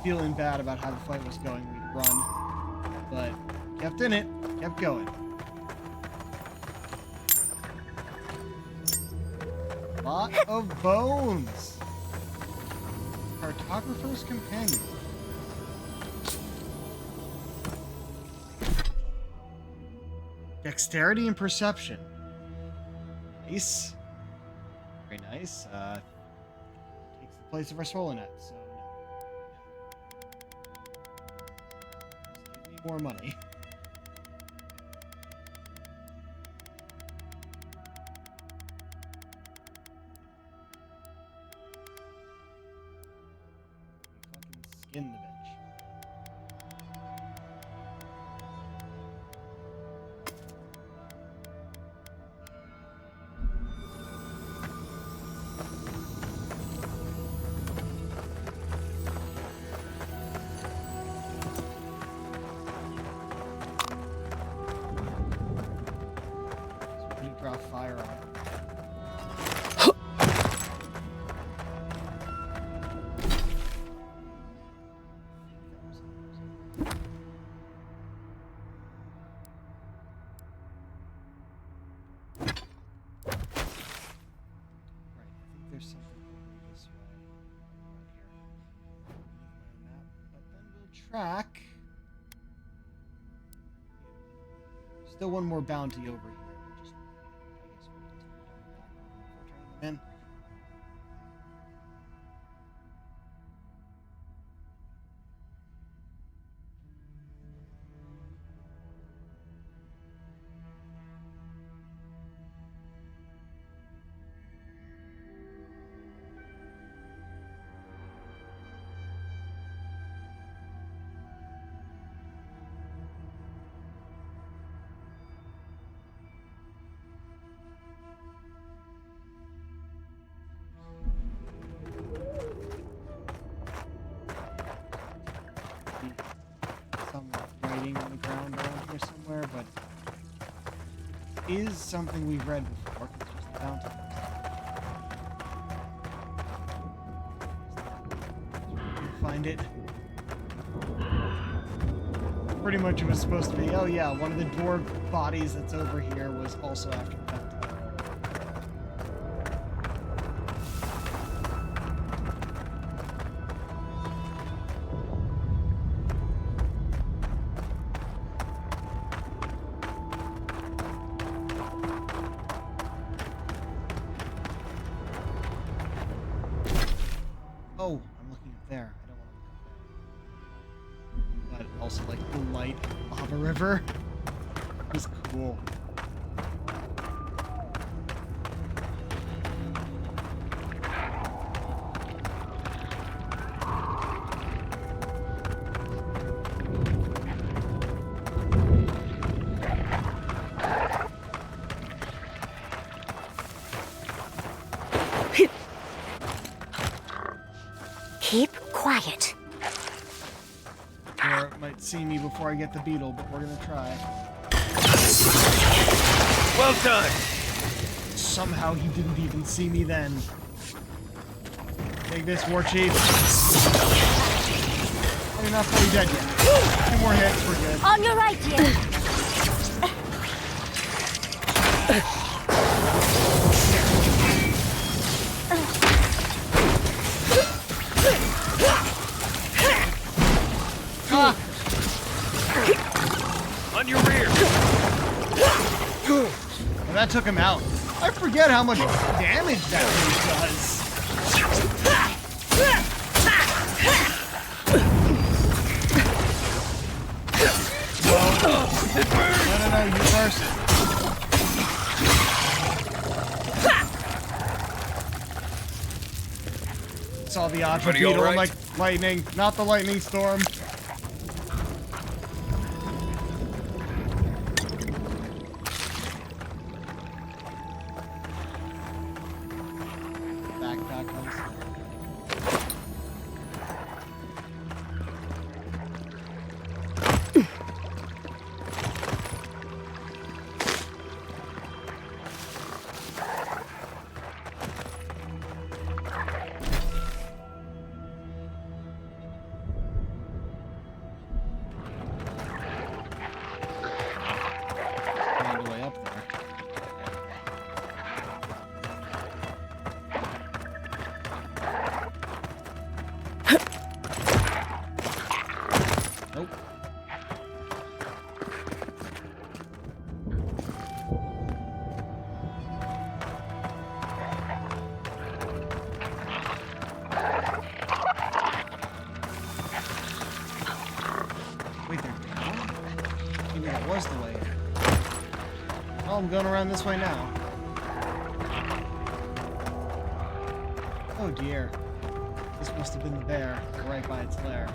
feeling bad about how the fight was going, we'd run. But kept in it, kept going. Lot of bones. Cartographer's companion. Dexterity and perception. Nice. Very nice. Takes the place of our Swollenet, so no. Just give me more money. Fucking skin the bitch. Draw fire on it. track. Still one more bounty over here. Just, I guess we'll just before turning them in. Some writing on the ground around here somewhere, but it is something we've read before. It's just the bounty. Find it. Pretty much it was supposed to be, oh yeah, one of the dwarf bodies that's over here was also after the bounty. Oh, I'm looking up there. I don't want to look up there. But also, like, the light lava river is cool. Keep quiet. Or it might see me before I get the beetle, but we're gonna try. Well done! Somehow he didn't even see me then. Take this, War Chief. Oh, you're not fully dead yet. 2 more hits, we're good. On your right, dear. On your rear! Well, that took him out. I forget how much damage that thing does. No, you first. Saw the Audra Everybody all beetle, right? like lightning, not the lightning storm. Backpack on the all the way up there. Nope. Wait, they're down? Maybe that was the way. Oh, I'm going around this way now. Oh dear. This must have been the bear, right by its lair.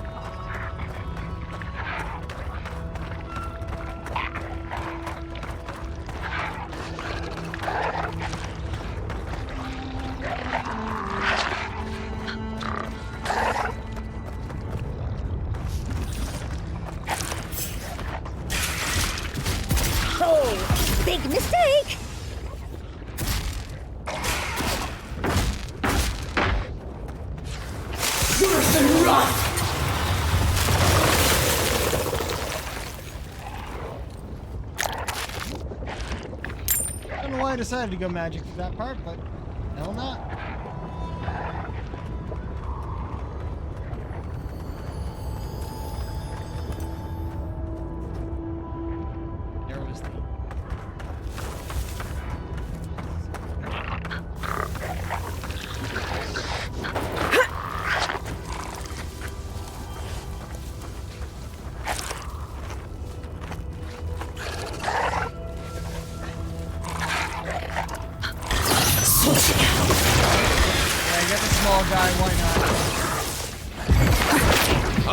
Oh, big mistake! Worse than rot! I don't know why I decided to go magic for that part, but hell not.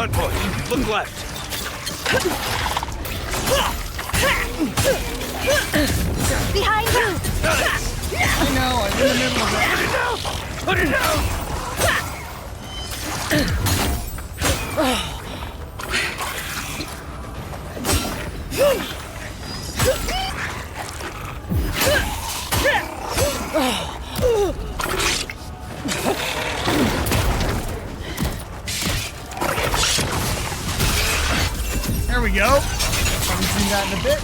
Envoy, look left. Behind you! I know, I'm in the middle of it. Put it down! There we go. Haven't seen that in a bit.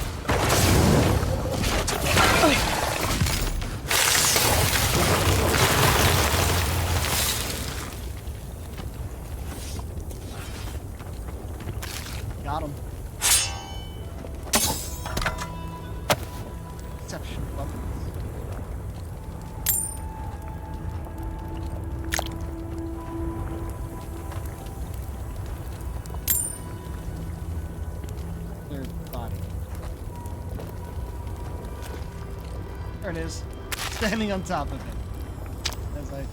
Got him. Exception weapons. Their body. There it is. Standing on top of it. As I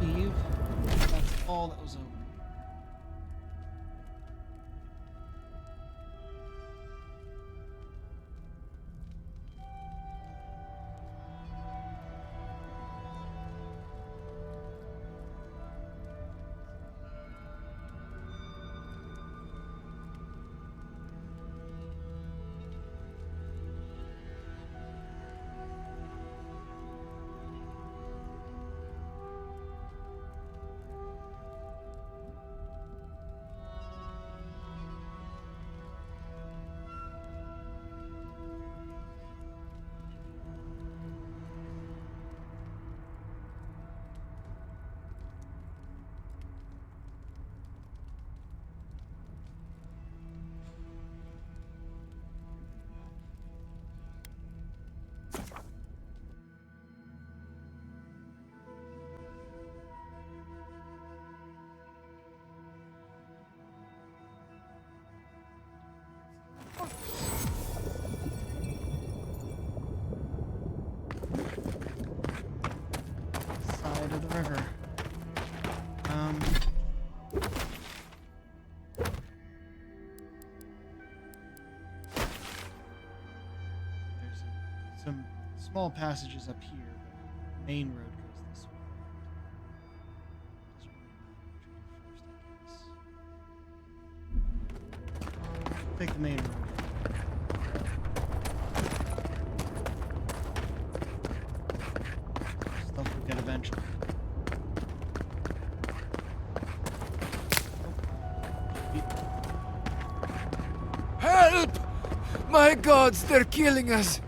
leave. That's all that was over. Side of the river. There's some small passages up here, but the main road goes this way. Just remember which one first, I guess. Take the main road. Stuff we'll get eventually. Help! My gods, they're killing us!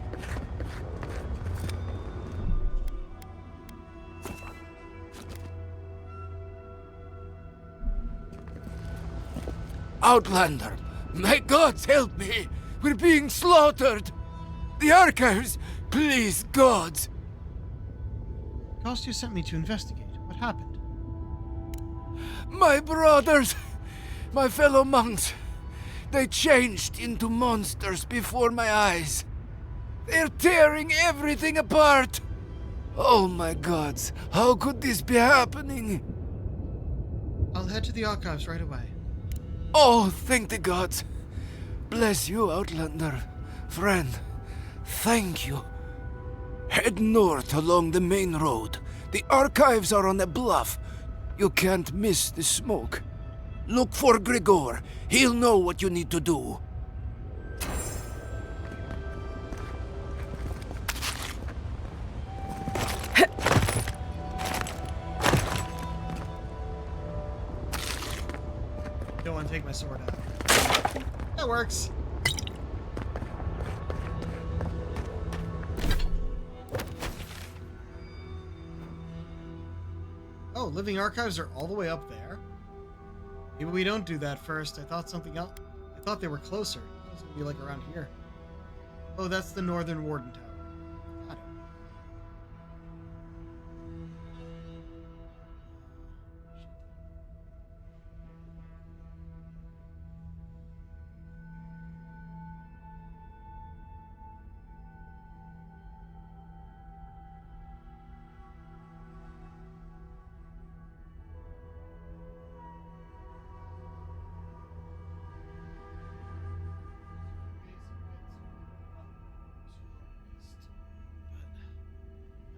Outlander, my gods, help me! We're being slaughtered! The archives! Please, gods! Kostya sent me to investigate. What happened? My brothers! My fellow monks! They changed into monsters before my eyes. They're tearing everything apart! Oh my gods, how could this be happening? I'll head to the archives right away. Oh, thank the gods. Bless you, Outlander. Friend, thank you. Head north along the main road. The archives are on a bluff. You can't miss the smoke. Look for Grigor. He'll know what you need to do. Don't want to take my sword out. That works. Oh, living archives are all the way up there? Maybe we don't do that first. I thought something else. I thought they were closer. It was gonna be like around here. Oh, that's the Northern Warden Tower. Got it.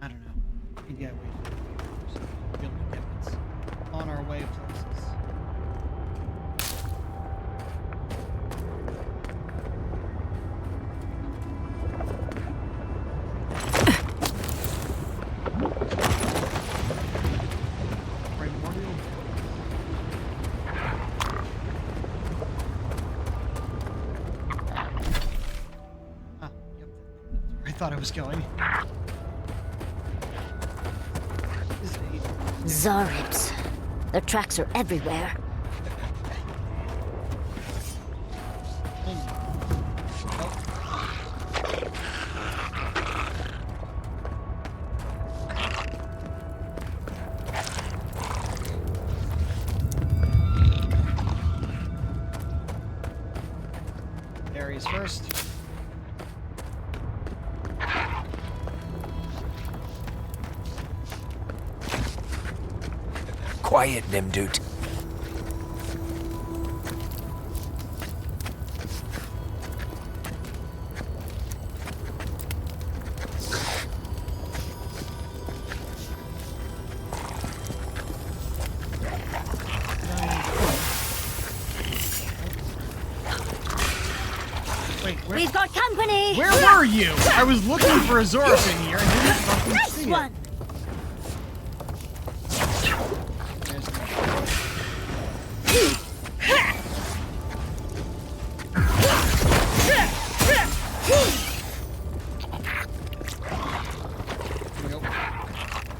I don't know. Maybe I wait for the so we'll be able to get what's on our way places. Primordial. Ah, yep. That's where I thought I was going. Zaribs. Their tracks are everywhere. Aries first. Quiet, Nimdut. Wait, where? We've got company! Where were you? I was looking for a Zorip in here and didn't fucking Nice see one! it.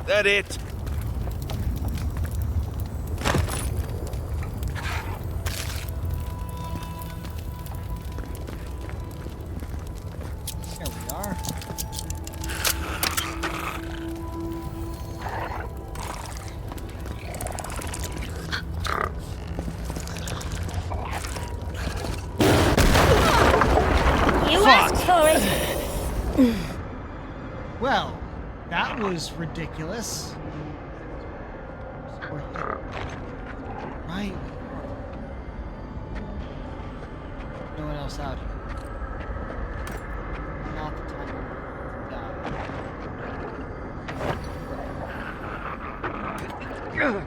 That it? There we are. You asked for it! Well, that was ridiculous. Right. No one else out here. Not the time to die. God.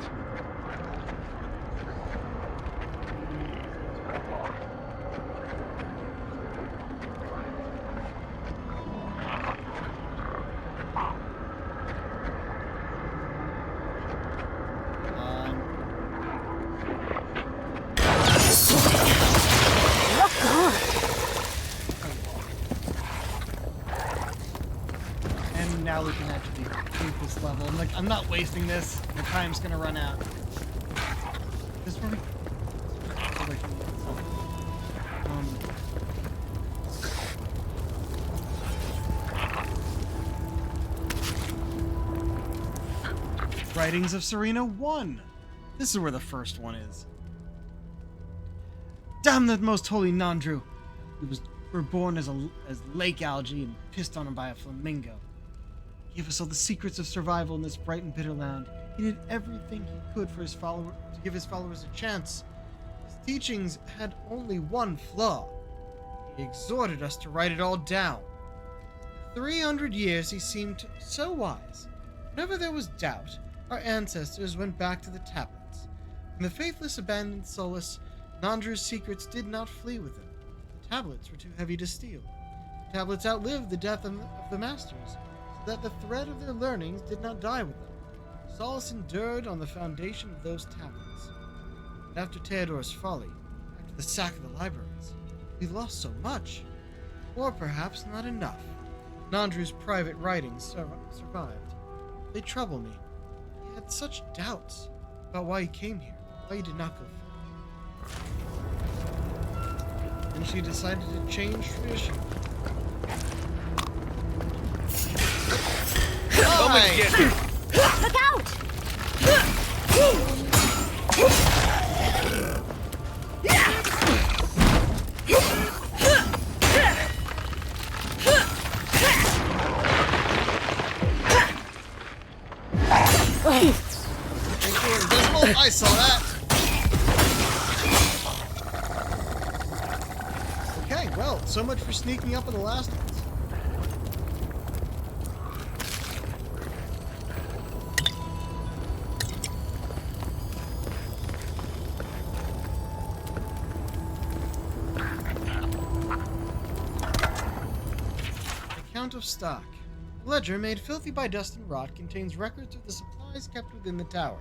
And now we can actually complete this level. I'm not wasting this. The time's gonna run out. This one. Writings of Serena 1. This is where the first one is. Damn that most holy Nandru. He was reborn as lake algae and pissed on him by a flamingo. He gave us all the secrets of survival in this bright and bitter land. He did everything he could for his follower to give his followers a chance. His teachings had only one flaw. He exhorted us to write it all down. For 300 years he seemed so wise. Whenever there was doubt, our ancestors went back to the tablets. When the faithless abandoned Solus, Nandru's secrets did not flee with him. The tablets were too heavy to steal. The tablets outlived the death of the masters, so that the thread of their learnings did not die with them. Solus endured on the foundation of those tablets. But after Theodor's folly, after the sack of the libraries, we lost so much. Or perhaps not enough. Nandru's private writings survived. They trouble me. He had such doubts about why he came here, why he did not go further. And she decided to change tradition. Come and get me! Look out! I saw that. Okay, well, so much for sneaking up on the last ones. account of stock. The ledger, made filthy by dust and rot, contains records of the supplies kept within the tower.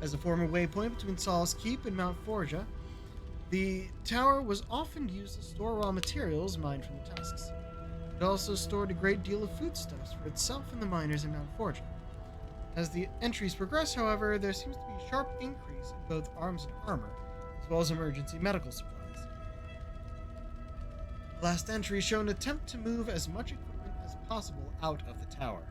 As a former waypoint between Solace Keep and Mount Forja, the tower was often used to store raw materials mined from the tusks. It also stored a great deal of foodstuffs for itself and the miners in Mount Forja. As the entries progress, however, there seems to be a sharp increase in both arms and armor, as well as emergency medical supplies. The last entry showed an attempt to move as much equipment as possible out of the tower.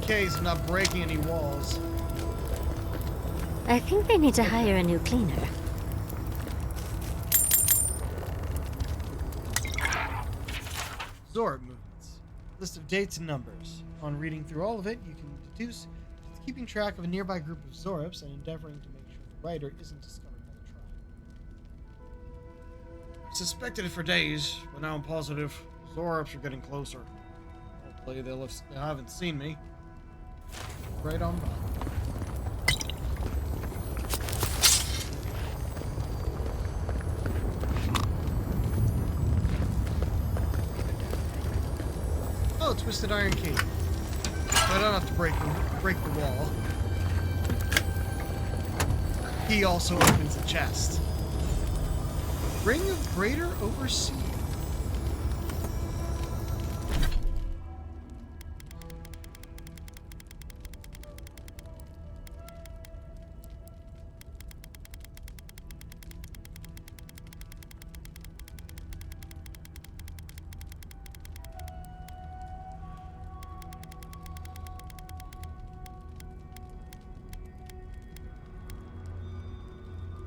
Case of not breaking any walls. I think they need to hire a new cleaner. Zorb movements. List of dates and numbers. On reading through all of it, you can deduce it's keeping track of a nearby group of Zorips and endeavoring to make sure the writer isn't discovered by the tribe. I suspected it for days, but now I'm positive Zorips are getting closer. Hopefully they haven't seen me. Right on by. Oh, twisted iron key. I don't have to break the wall. Key also opens a chest. Ring of Greater Overseer.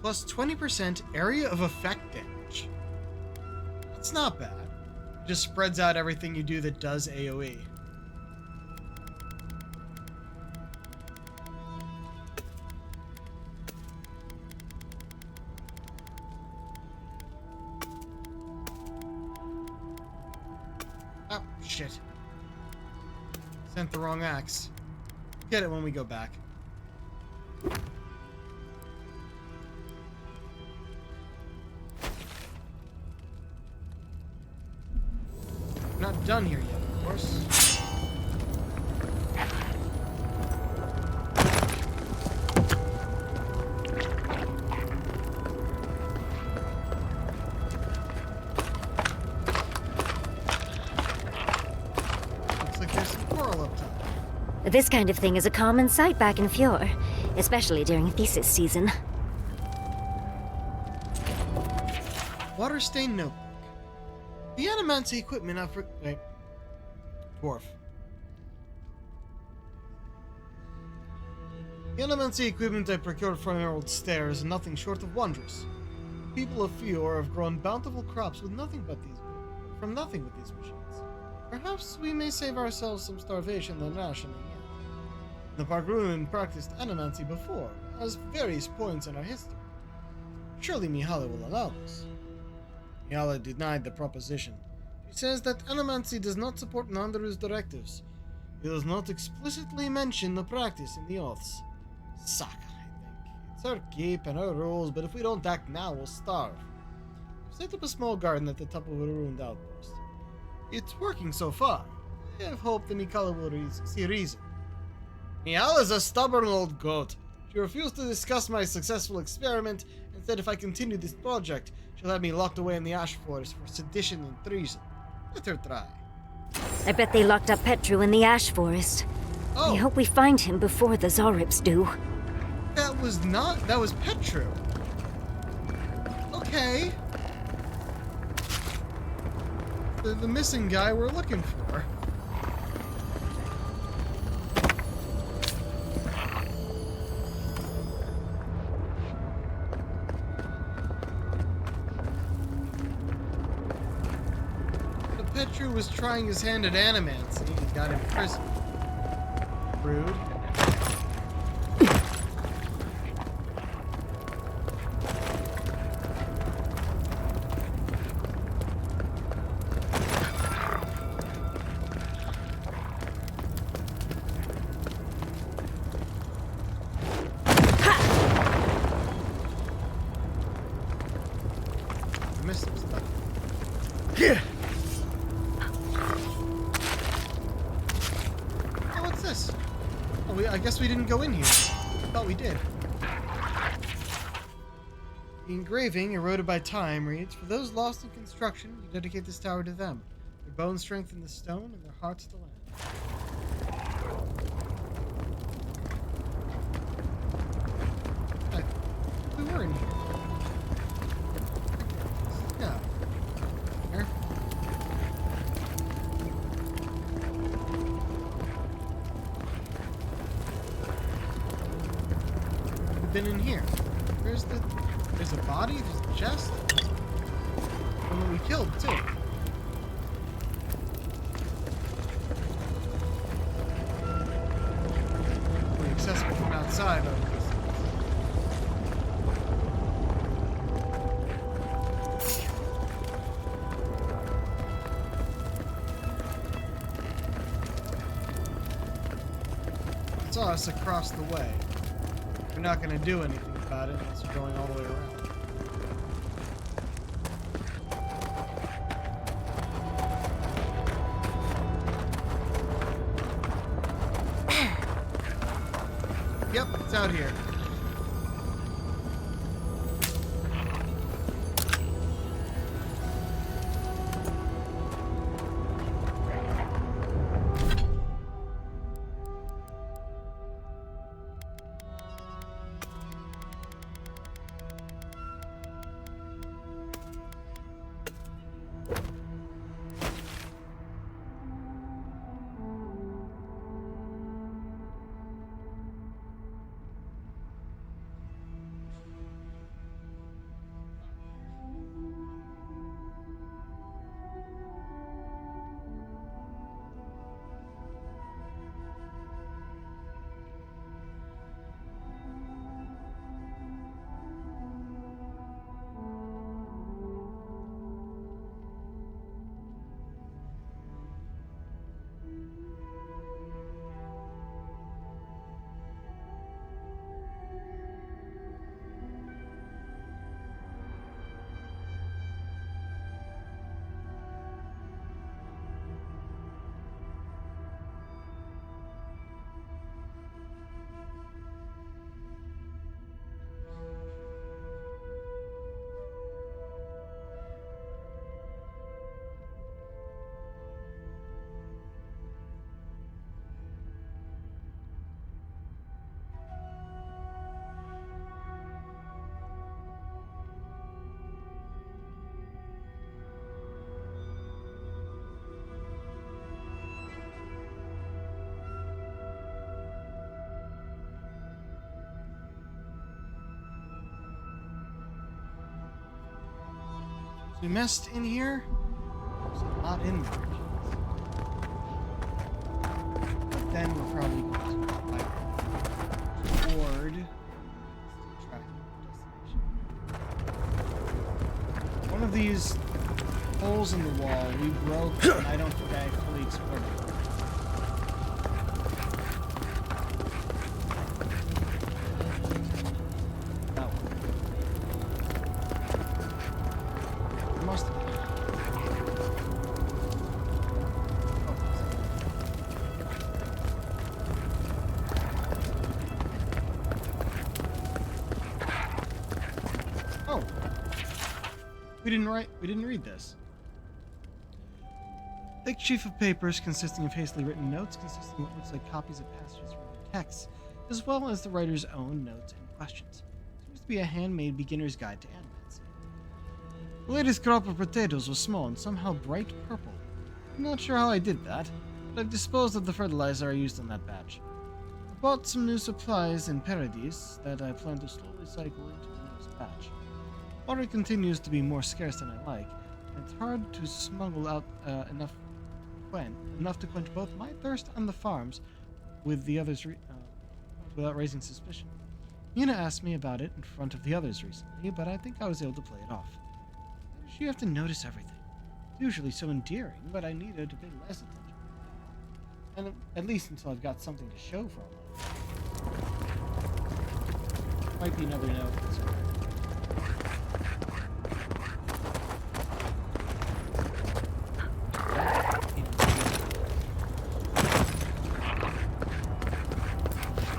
Plus 20% area of effect damage. That's not bad. It just spreads out everything you do that does AoE. Oh, shit. Sent the wrong axe. Get it when we go back. Not done here yet, of course. Looks like there's some coral up top. This kind of thing is a common sight back in Fjord, especially during thesis season. Water stain notebook. The animancy equipment wait. Dwarf. The animancy equipment I procured from Emerald Stairs is nothing short of wondrous. People of Fjord have grown bountiful crops from nothing with these machines. Perhaps we may save ourselves some starvation than rationing yet. The Pargrunen practiced animancy before, at various points in our history. Surely Mihala will allow this. Mihala denied the proposition. She says that animancy does not support Nandaru's directives. It does not explicitly mention the practice in the oaths. Saka, I think. It's our keep and our rules, but if we don't act now, we'll starve. We've set up a small garden at the top of a ruined outpost. It's working so far. I have hope that Mikala will see reason. Mihala's a stubborn old goat. She refused to discuss my successful experiment and said if I continue this project, she'll have me locked away in the Ash Forest for sedition and treason. Let her try. I bet they locked up Petru in the Ash Forest. Oh. I hope we find him before the Zorips do. That was Petru. Okay. The missing guy we're looking for. Petru was trying his hand at animancy and got imprisoned. Rude. Missed some stuff. Yeah. Hey, what's this? Oh, I guess we didn't go in here. I thought we did. The engraving, eroded by time, reads, "For those lost in construction, we dedicate this tower to them. Their bones strengthen the stone and their hearts the land." We were in here. Yeah. Here. We've been in here. There's a body, there's a chest. One that we killed too. Only accessible from outside. Saw us across the way. We're not going to do anything about it unless we're going all the way around. Yep, it's out here. We messed in here. There's a lot in there. But then we're probably going to like board track destination. One of these holes in the wall we broke, and I don't think I fully explored it. We didn't read this. Thick sheaf of papers consisting of hastily written notes consisting of what looks like copies of passages from the texts, as well as the writer's own notes and questions. Seems to be a handmade beginner's guide to animancy. The latest crop of potatoes was small and somehow bright purple. I'm not sure how I did that, but I've disposed of the fertilizer I used on that batch. I bought some new supplies in Paradise that I plan to slowly cycle into the next batch. Water continues to be more scarce than I like, and it's hard to smuggle out enough enough to quench both my thirst and the farms with the others without raising suspicion. Mina asked me about it in front of the others recently, but I think I was able to play it off. Why does she have to notice everything? It's usually so endearing, but I need her to pay less attention. And at least until I've got something to show for all that. Might be another note.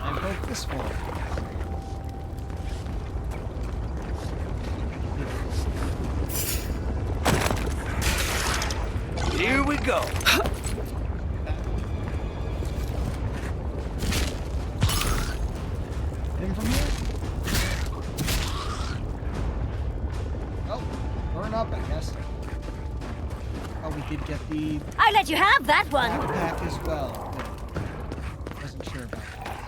I broke this one. Here we go. In from here? Oh, burn up, I guess. Oh, we did get the I let you have that one. backpack as well. Wasn't sure about that.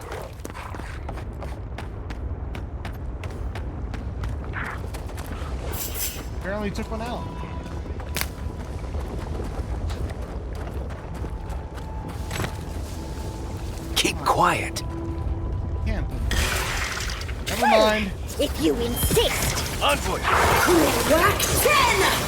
Apparently took one out. Keep quiet. Camping. Never mind. If you insist. Onward. Work 10!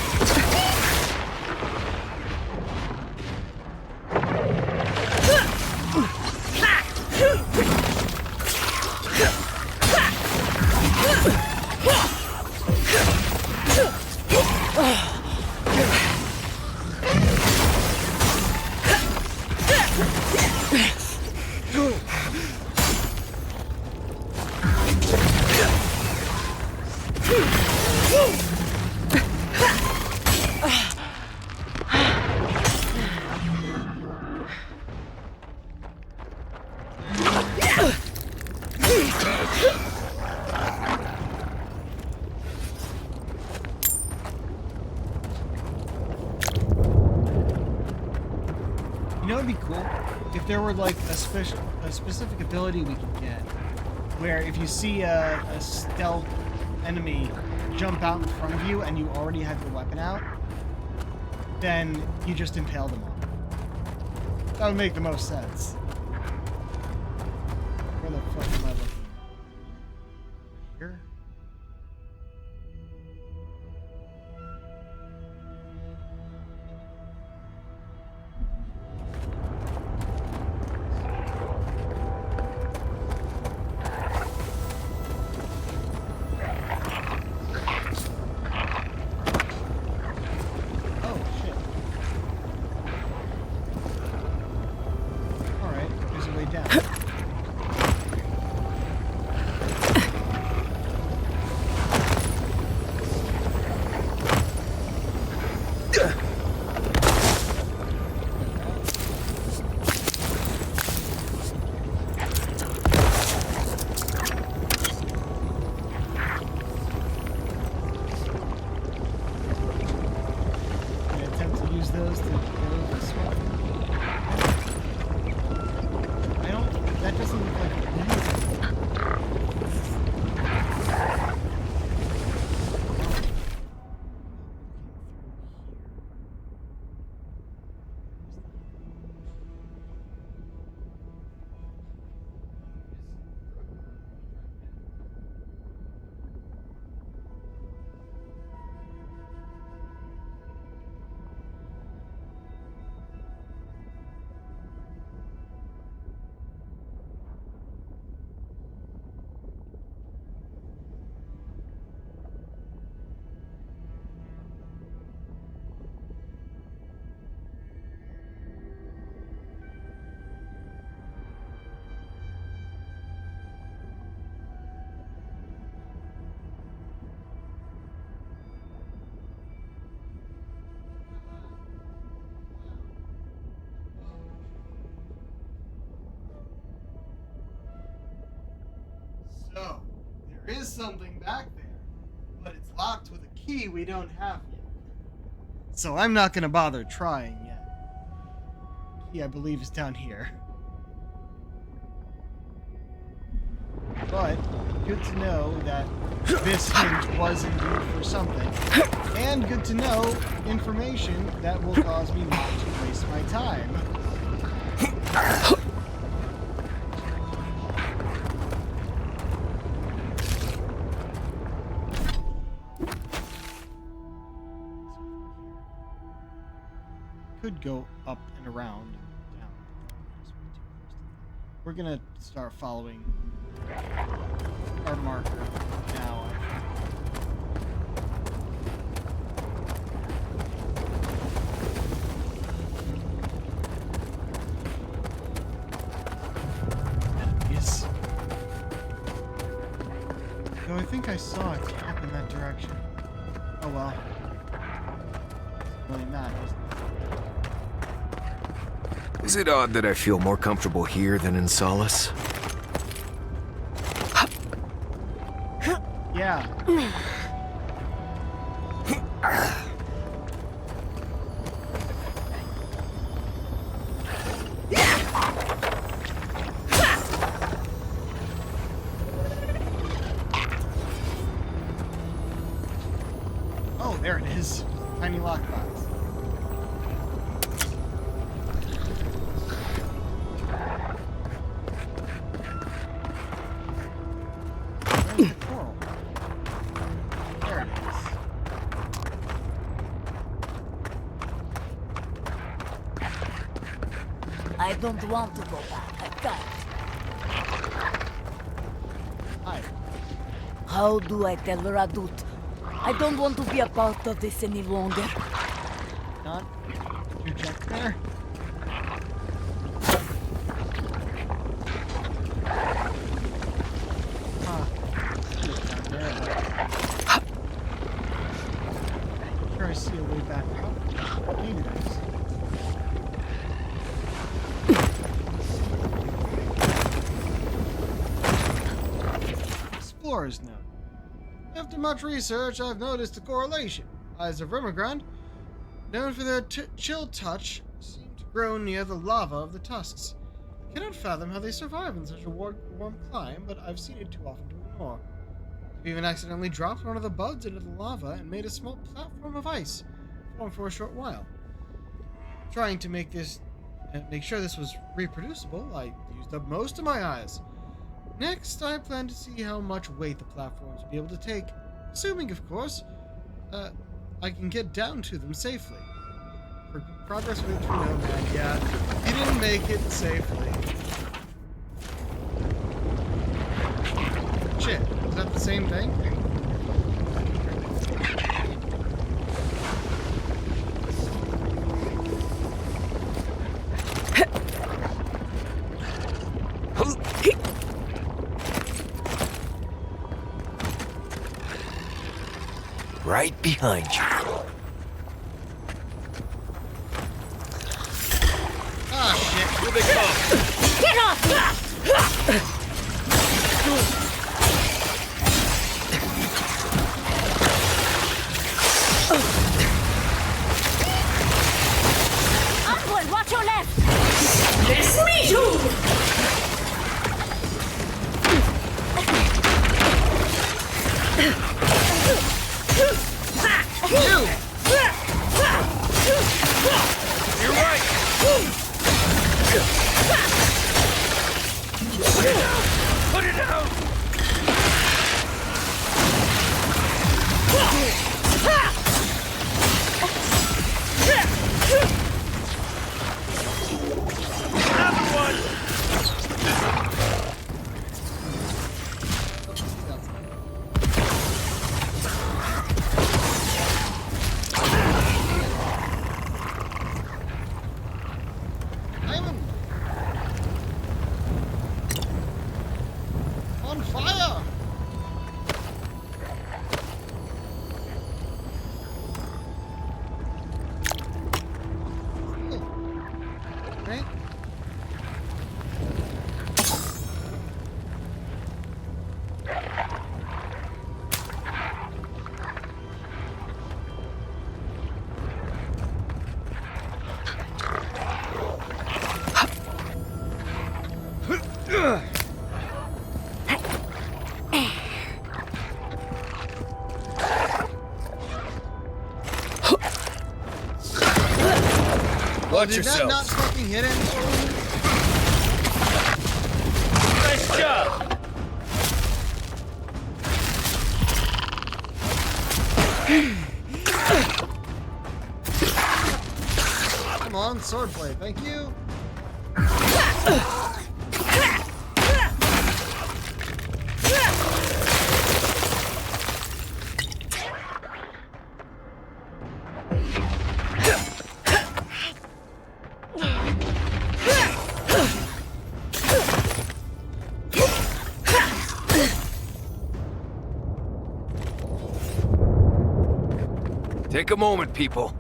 You know, it'd be cool if there were like a specific ability we could get, where if you see a stealth enemy jump out in front of you and you already have your weapon out, then you just impale them all. That would make the most sense. Where the fuck am I looking? Here? So, there is something back there, but it's locked with a key we don't have yet. So I'm not gonna bother trying yet. The key, I believe, is down here. But, good to know that this hint was indeed for something. And good to know information that will cause me not to waste waste my time. Could go up and around and down. We're gonna start following our marker now. Enemies. Though I think I saw a cap in that direction. Oh well. Doesn't really matter, does it? Is it odd that I feel more comfortable here than in Solace? Yeah. Oh, there it is. Tiny lockbox. Where's the coral? There it is. I don't want to go back. I can't. Hi. How do I tell Radut? I don't want to be a part of this any longer. Not. You check there? Huh. Down there, but... Sure, I see a way back out. Maybe there's... Explorer's note. After much research, I've noticed a correlation. Eyes of Vermigrand, known for their chill touch, seem to grow near the lava of the tusks. I cannot fathom how they survive in such a warm climb, but I've seen it too often to ignore. I've even accidentally dropped one of the buds into the lava and made a small platform of ice, formed for a short while. Trying to make sure this was reproducible, I used up most of my eyes. Next, I plan to see how much weight the platforms will be able to take, assuming, of course, I can get down to them safely. For progress with Nomad, yeah, he didn't make it safely. Shit, is that the same thing? Right behind you. Ah, shit. Here they come. Get off me! Onward, watch your left! Bless me too! You're right. Put it out. Put it out. Another one. Watch did yourself. that not fucking hit him? Nice job. Come on, swordplay, thank you. Take a moment, people.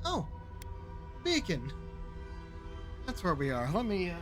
Oh, beacon. That's where we are. Let me.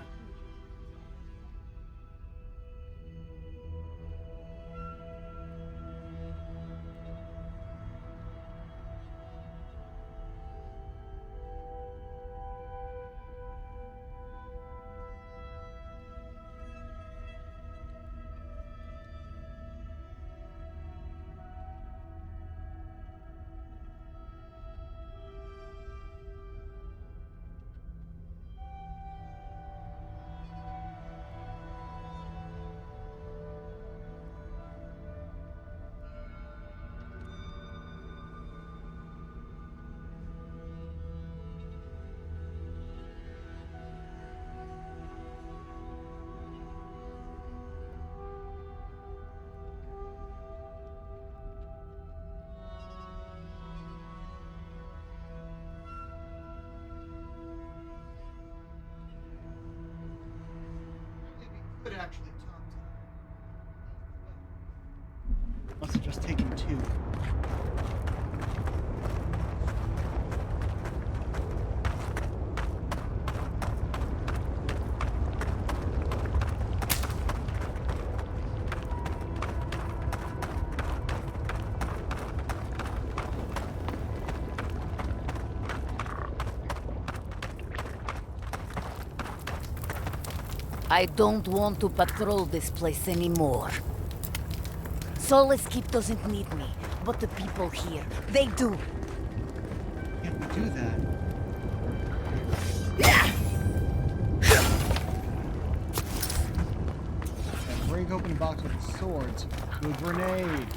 Could actually talk to him. Must have just taken two. I don't want to patrol this place anymore. Solace Keep doesn't need me, but the people here, they do. Can't we do that? And break open the box with the swords. Do a grenade.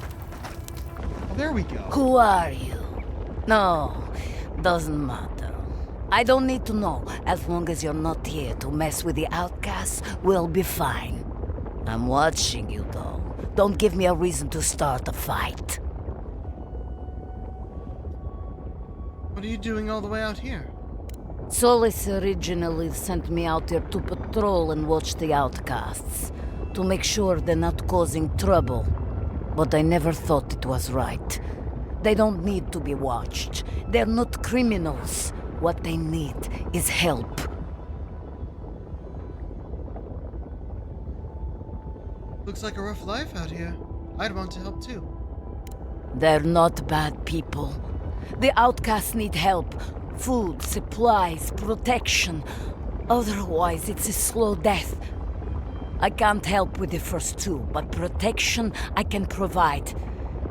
Oh, there we go. Who are you? No, doesn't matter. I don't need to know. As long as you're not here to mess with the outcasts, we'll be fine. I'm watching you, though. Don't give me a reason to start a fight. What are you doing all the way out here? Solis originally sent me out here to patrol and watch the outcasts, to make sure they're not causing trouble. But I never thought it was right. They don't need to be watched. They're not criminals. What they need is help. Looks like a rough life out here. I'd want to help too. They're not bad people. The outcasts need help. Food, supplies, protection. Otherwise, it's a slow death. I can't help with the first two, but protection I can provide.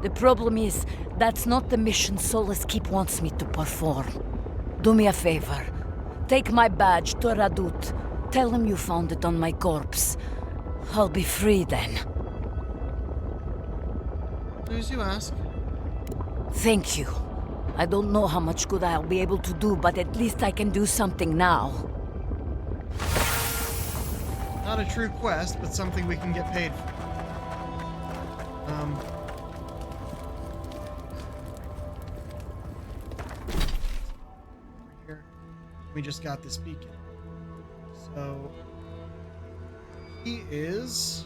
The problem is, that's not the mission Solace Keep wants me to perform. Do me a favor. Take my badge to Radut. Tell him you found it on my corpse. I'll be free then. Do as you ask. Thank you. I don't know how much good I'll be able to do, but at least I can do something now. Not a true quest, but something we can get paid for. Here, we just got this beacon. So, he is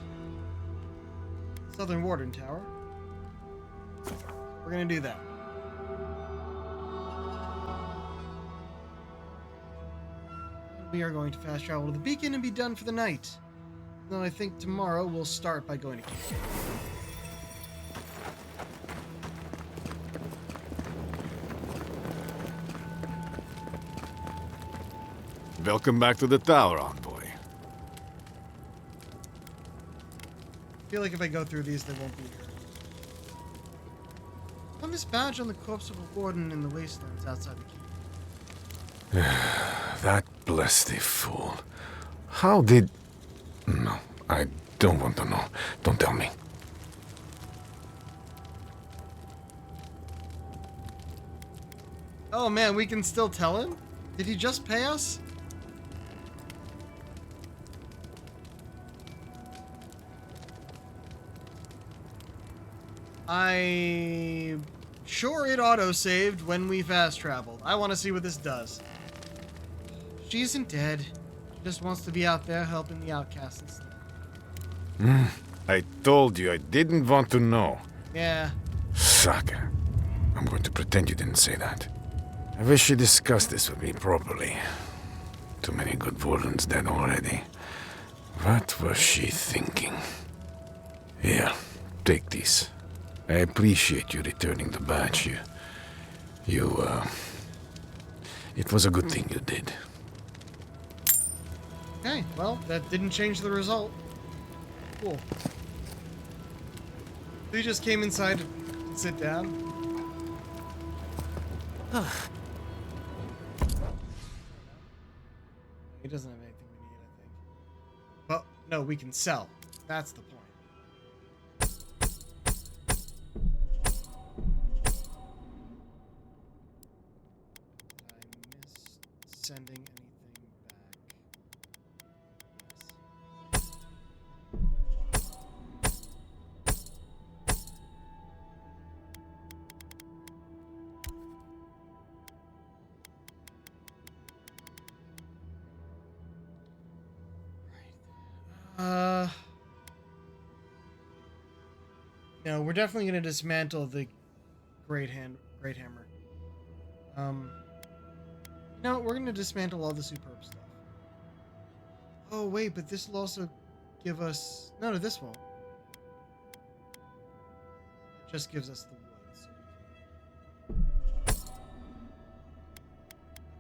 Southern Warden Tower. We're gonna do that. We are going to fast travel to the beacon and be done for the night. Though I think tomorrow we'll start by going to camp. Welcome back to the tower, envoy. I feel like if I go through these, they won't be here. Found this badge on the corpse of a warden in the wastelands outside the keep. That blessed fool. How did... No, I don't want to know. Don't tell me. Oh man, we can still tell him? Did he just pay us? Sure, it auto-saved when we fast-traveled. I want to see what this does. She isn't dead. She just wants to be out there helping the outcasts instead. I told you I didn't want to know. Yeah. Sucker. I'm going to pretend you didn't say that. I wish you discussed this with me properly. Too many good wardens dead already. What was she thinking? Here, take these. I appreciate you returning the badge. It was a good thing you did. Okay, well, that didn't change the result. Cool. So you just came inside to sit down? He doesn't have anything we need, I think. Well, no, we can sell. That's the point. Sending anything back. Yes. No, we're definitely gonna dismantle the Great Hammer. No, we're gonna dismantle all the superb stuff. Oh wait, but this will also give us... No, this won't. It just gives us the wood. So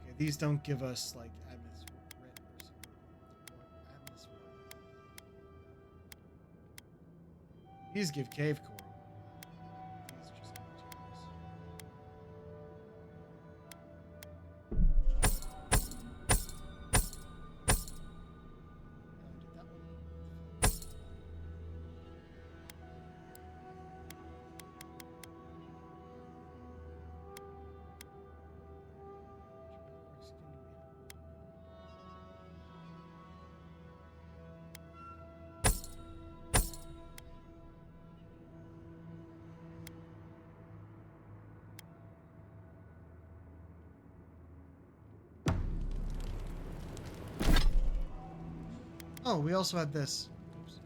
okay, these don't give us like Admis red or Admis wood. These give cave coral. These just give materials. Oh, we also had this. Oops.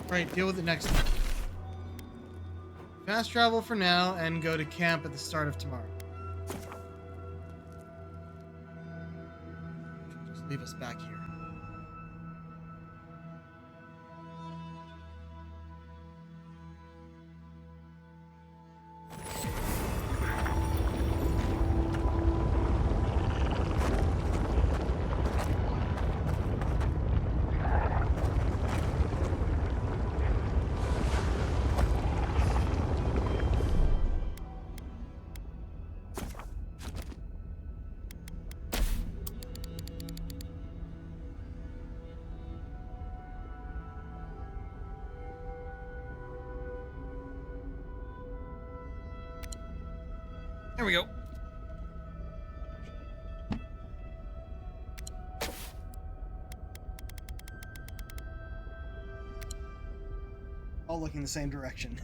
Right, deal with it next time. Fast travel for now and go to camp at the start of tomorrow. Just leave us back here. There we go. All looking the same direction.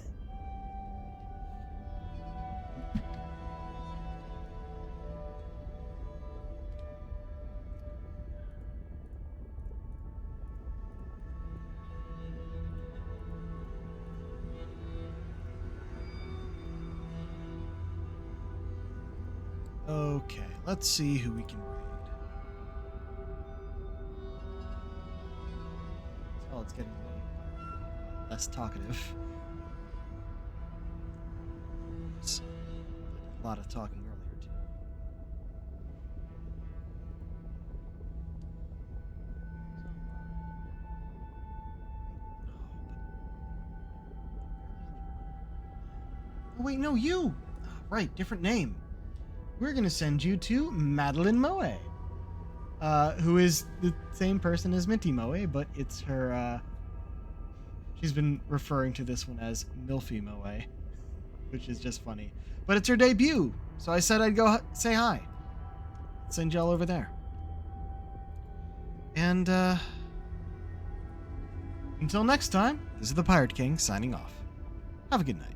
Okay, let's see who we can raid. Oh, it's getting less talkative. It's a lot of talking earlier, too. Oh, wait, no, you! Right, different name. We're going to send you to Madeline Moe, who is the same person as Minty Moe, but it's her, she's been referring to this one as Milfy Moe, which is just funny. But it's her debut, so I said I'd go say hi. Send y'all over there. And, until next time, this is the Pirate King signing off. Have a good night.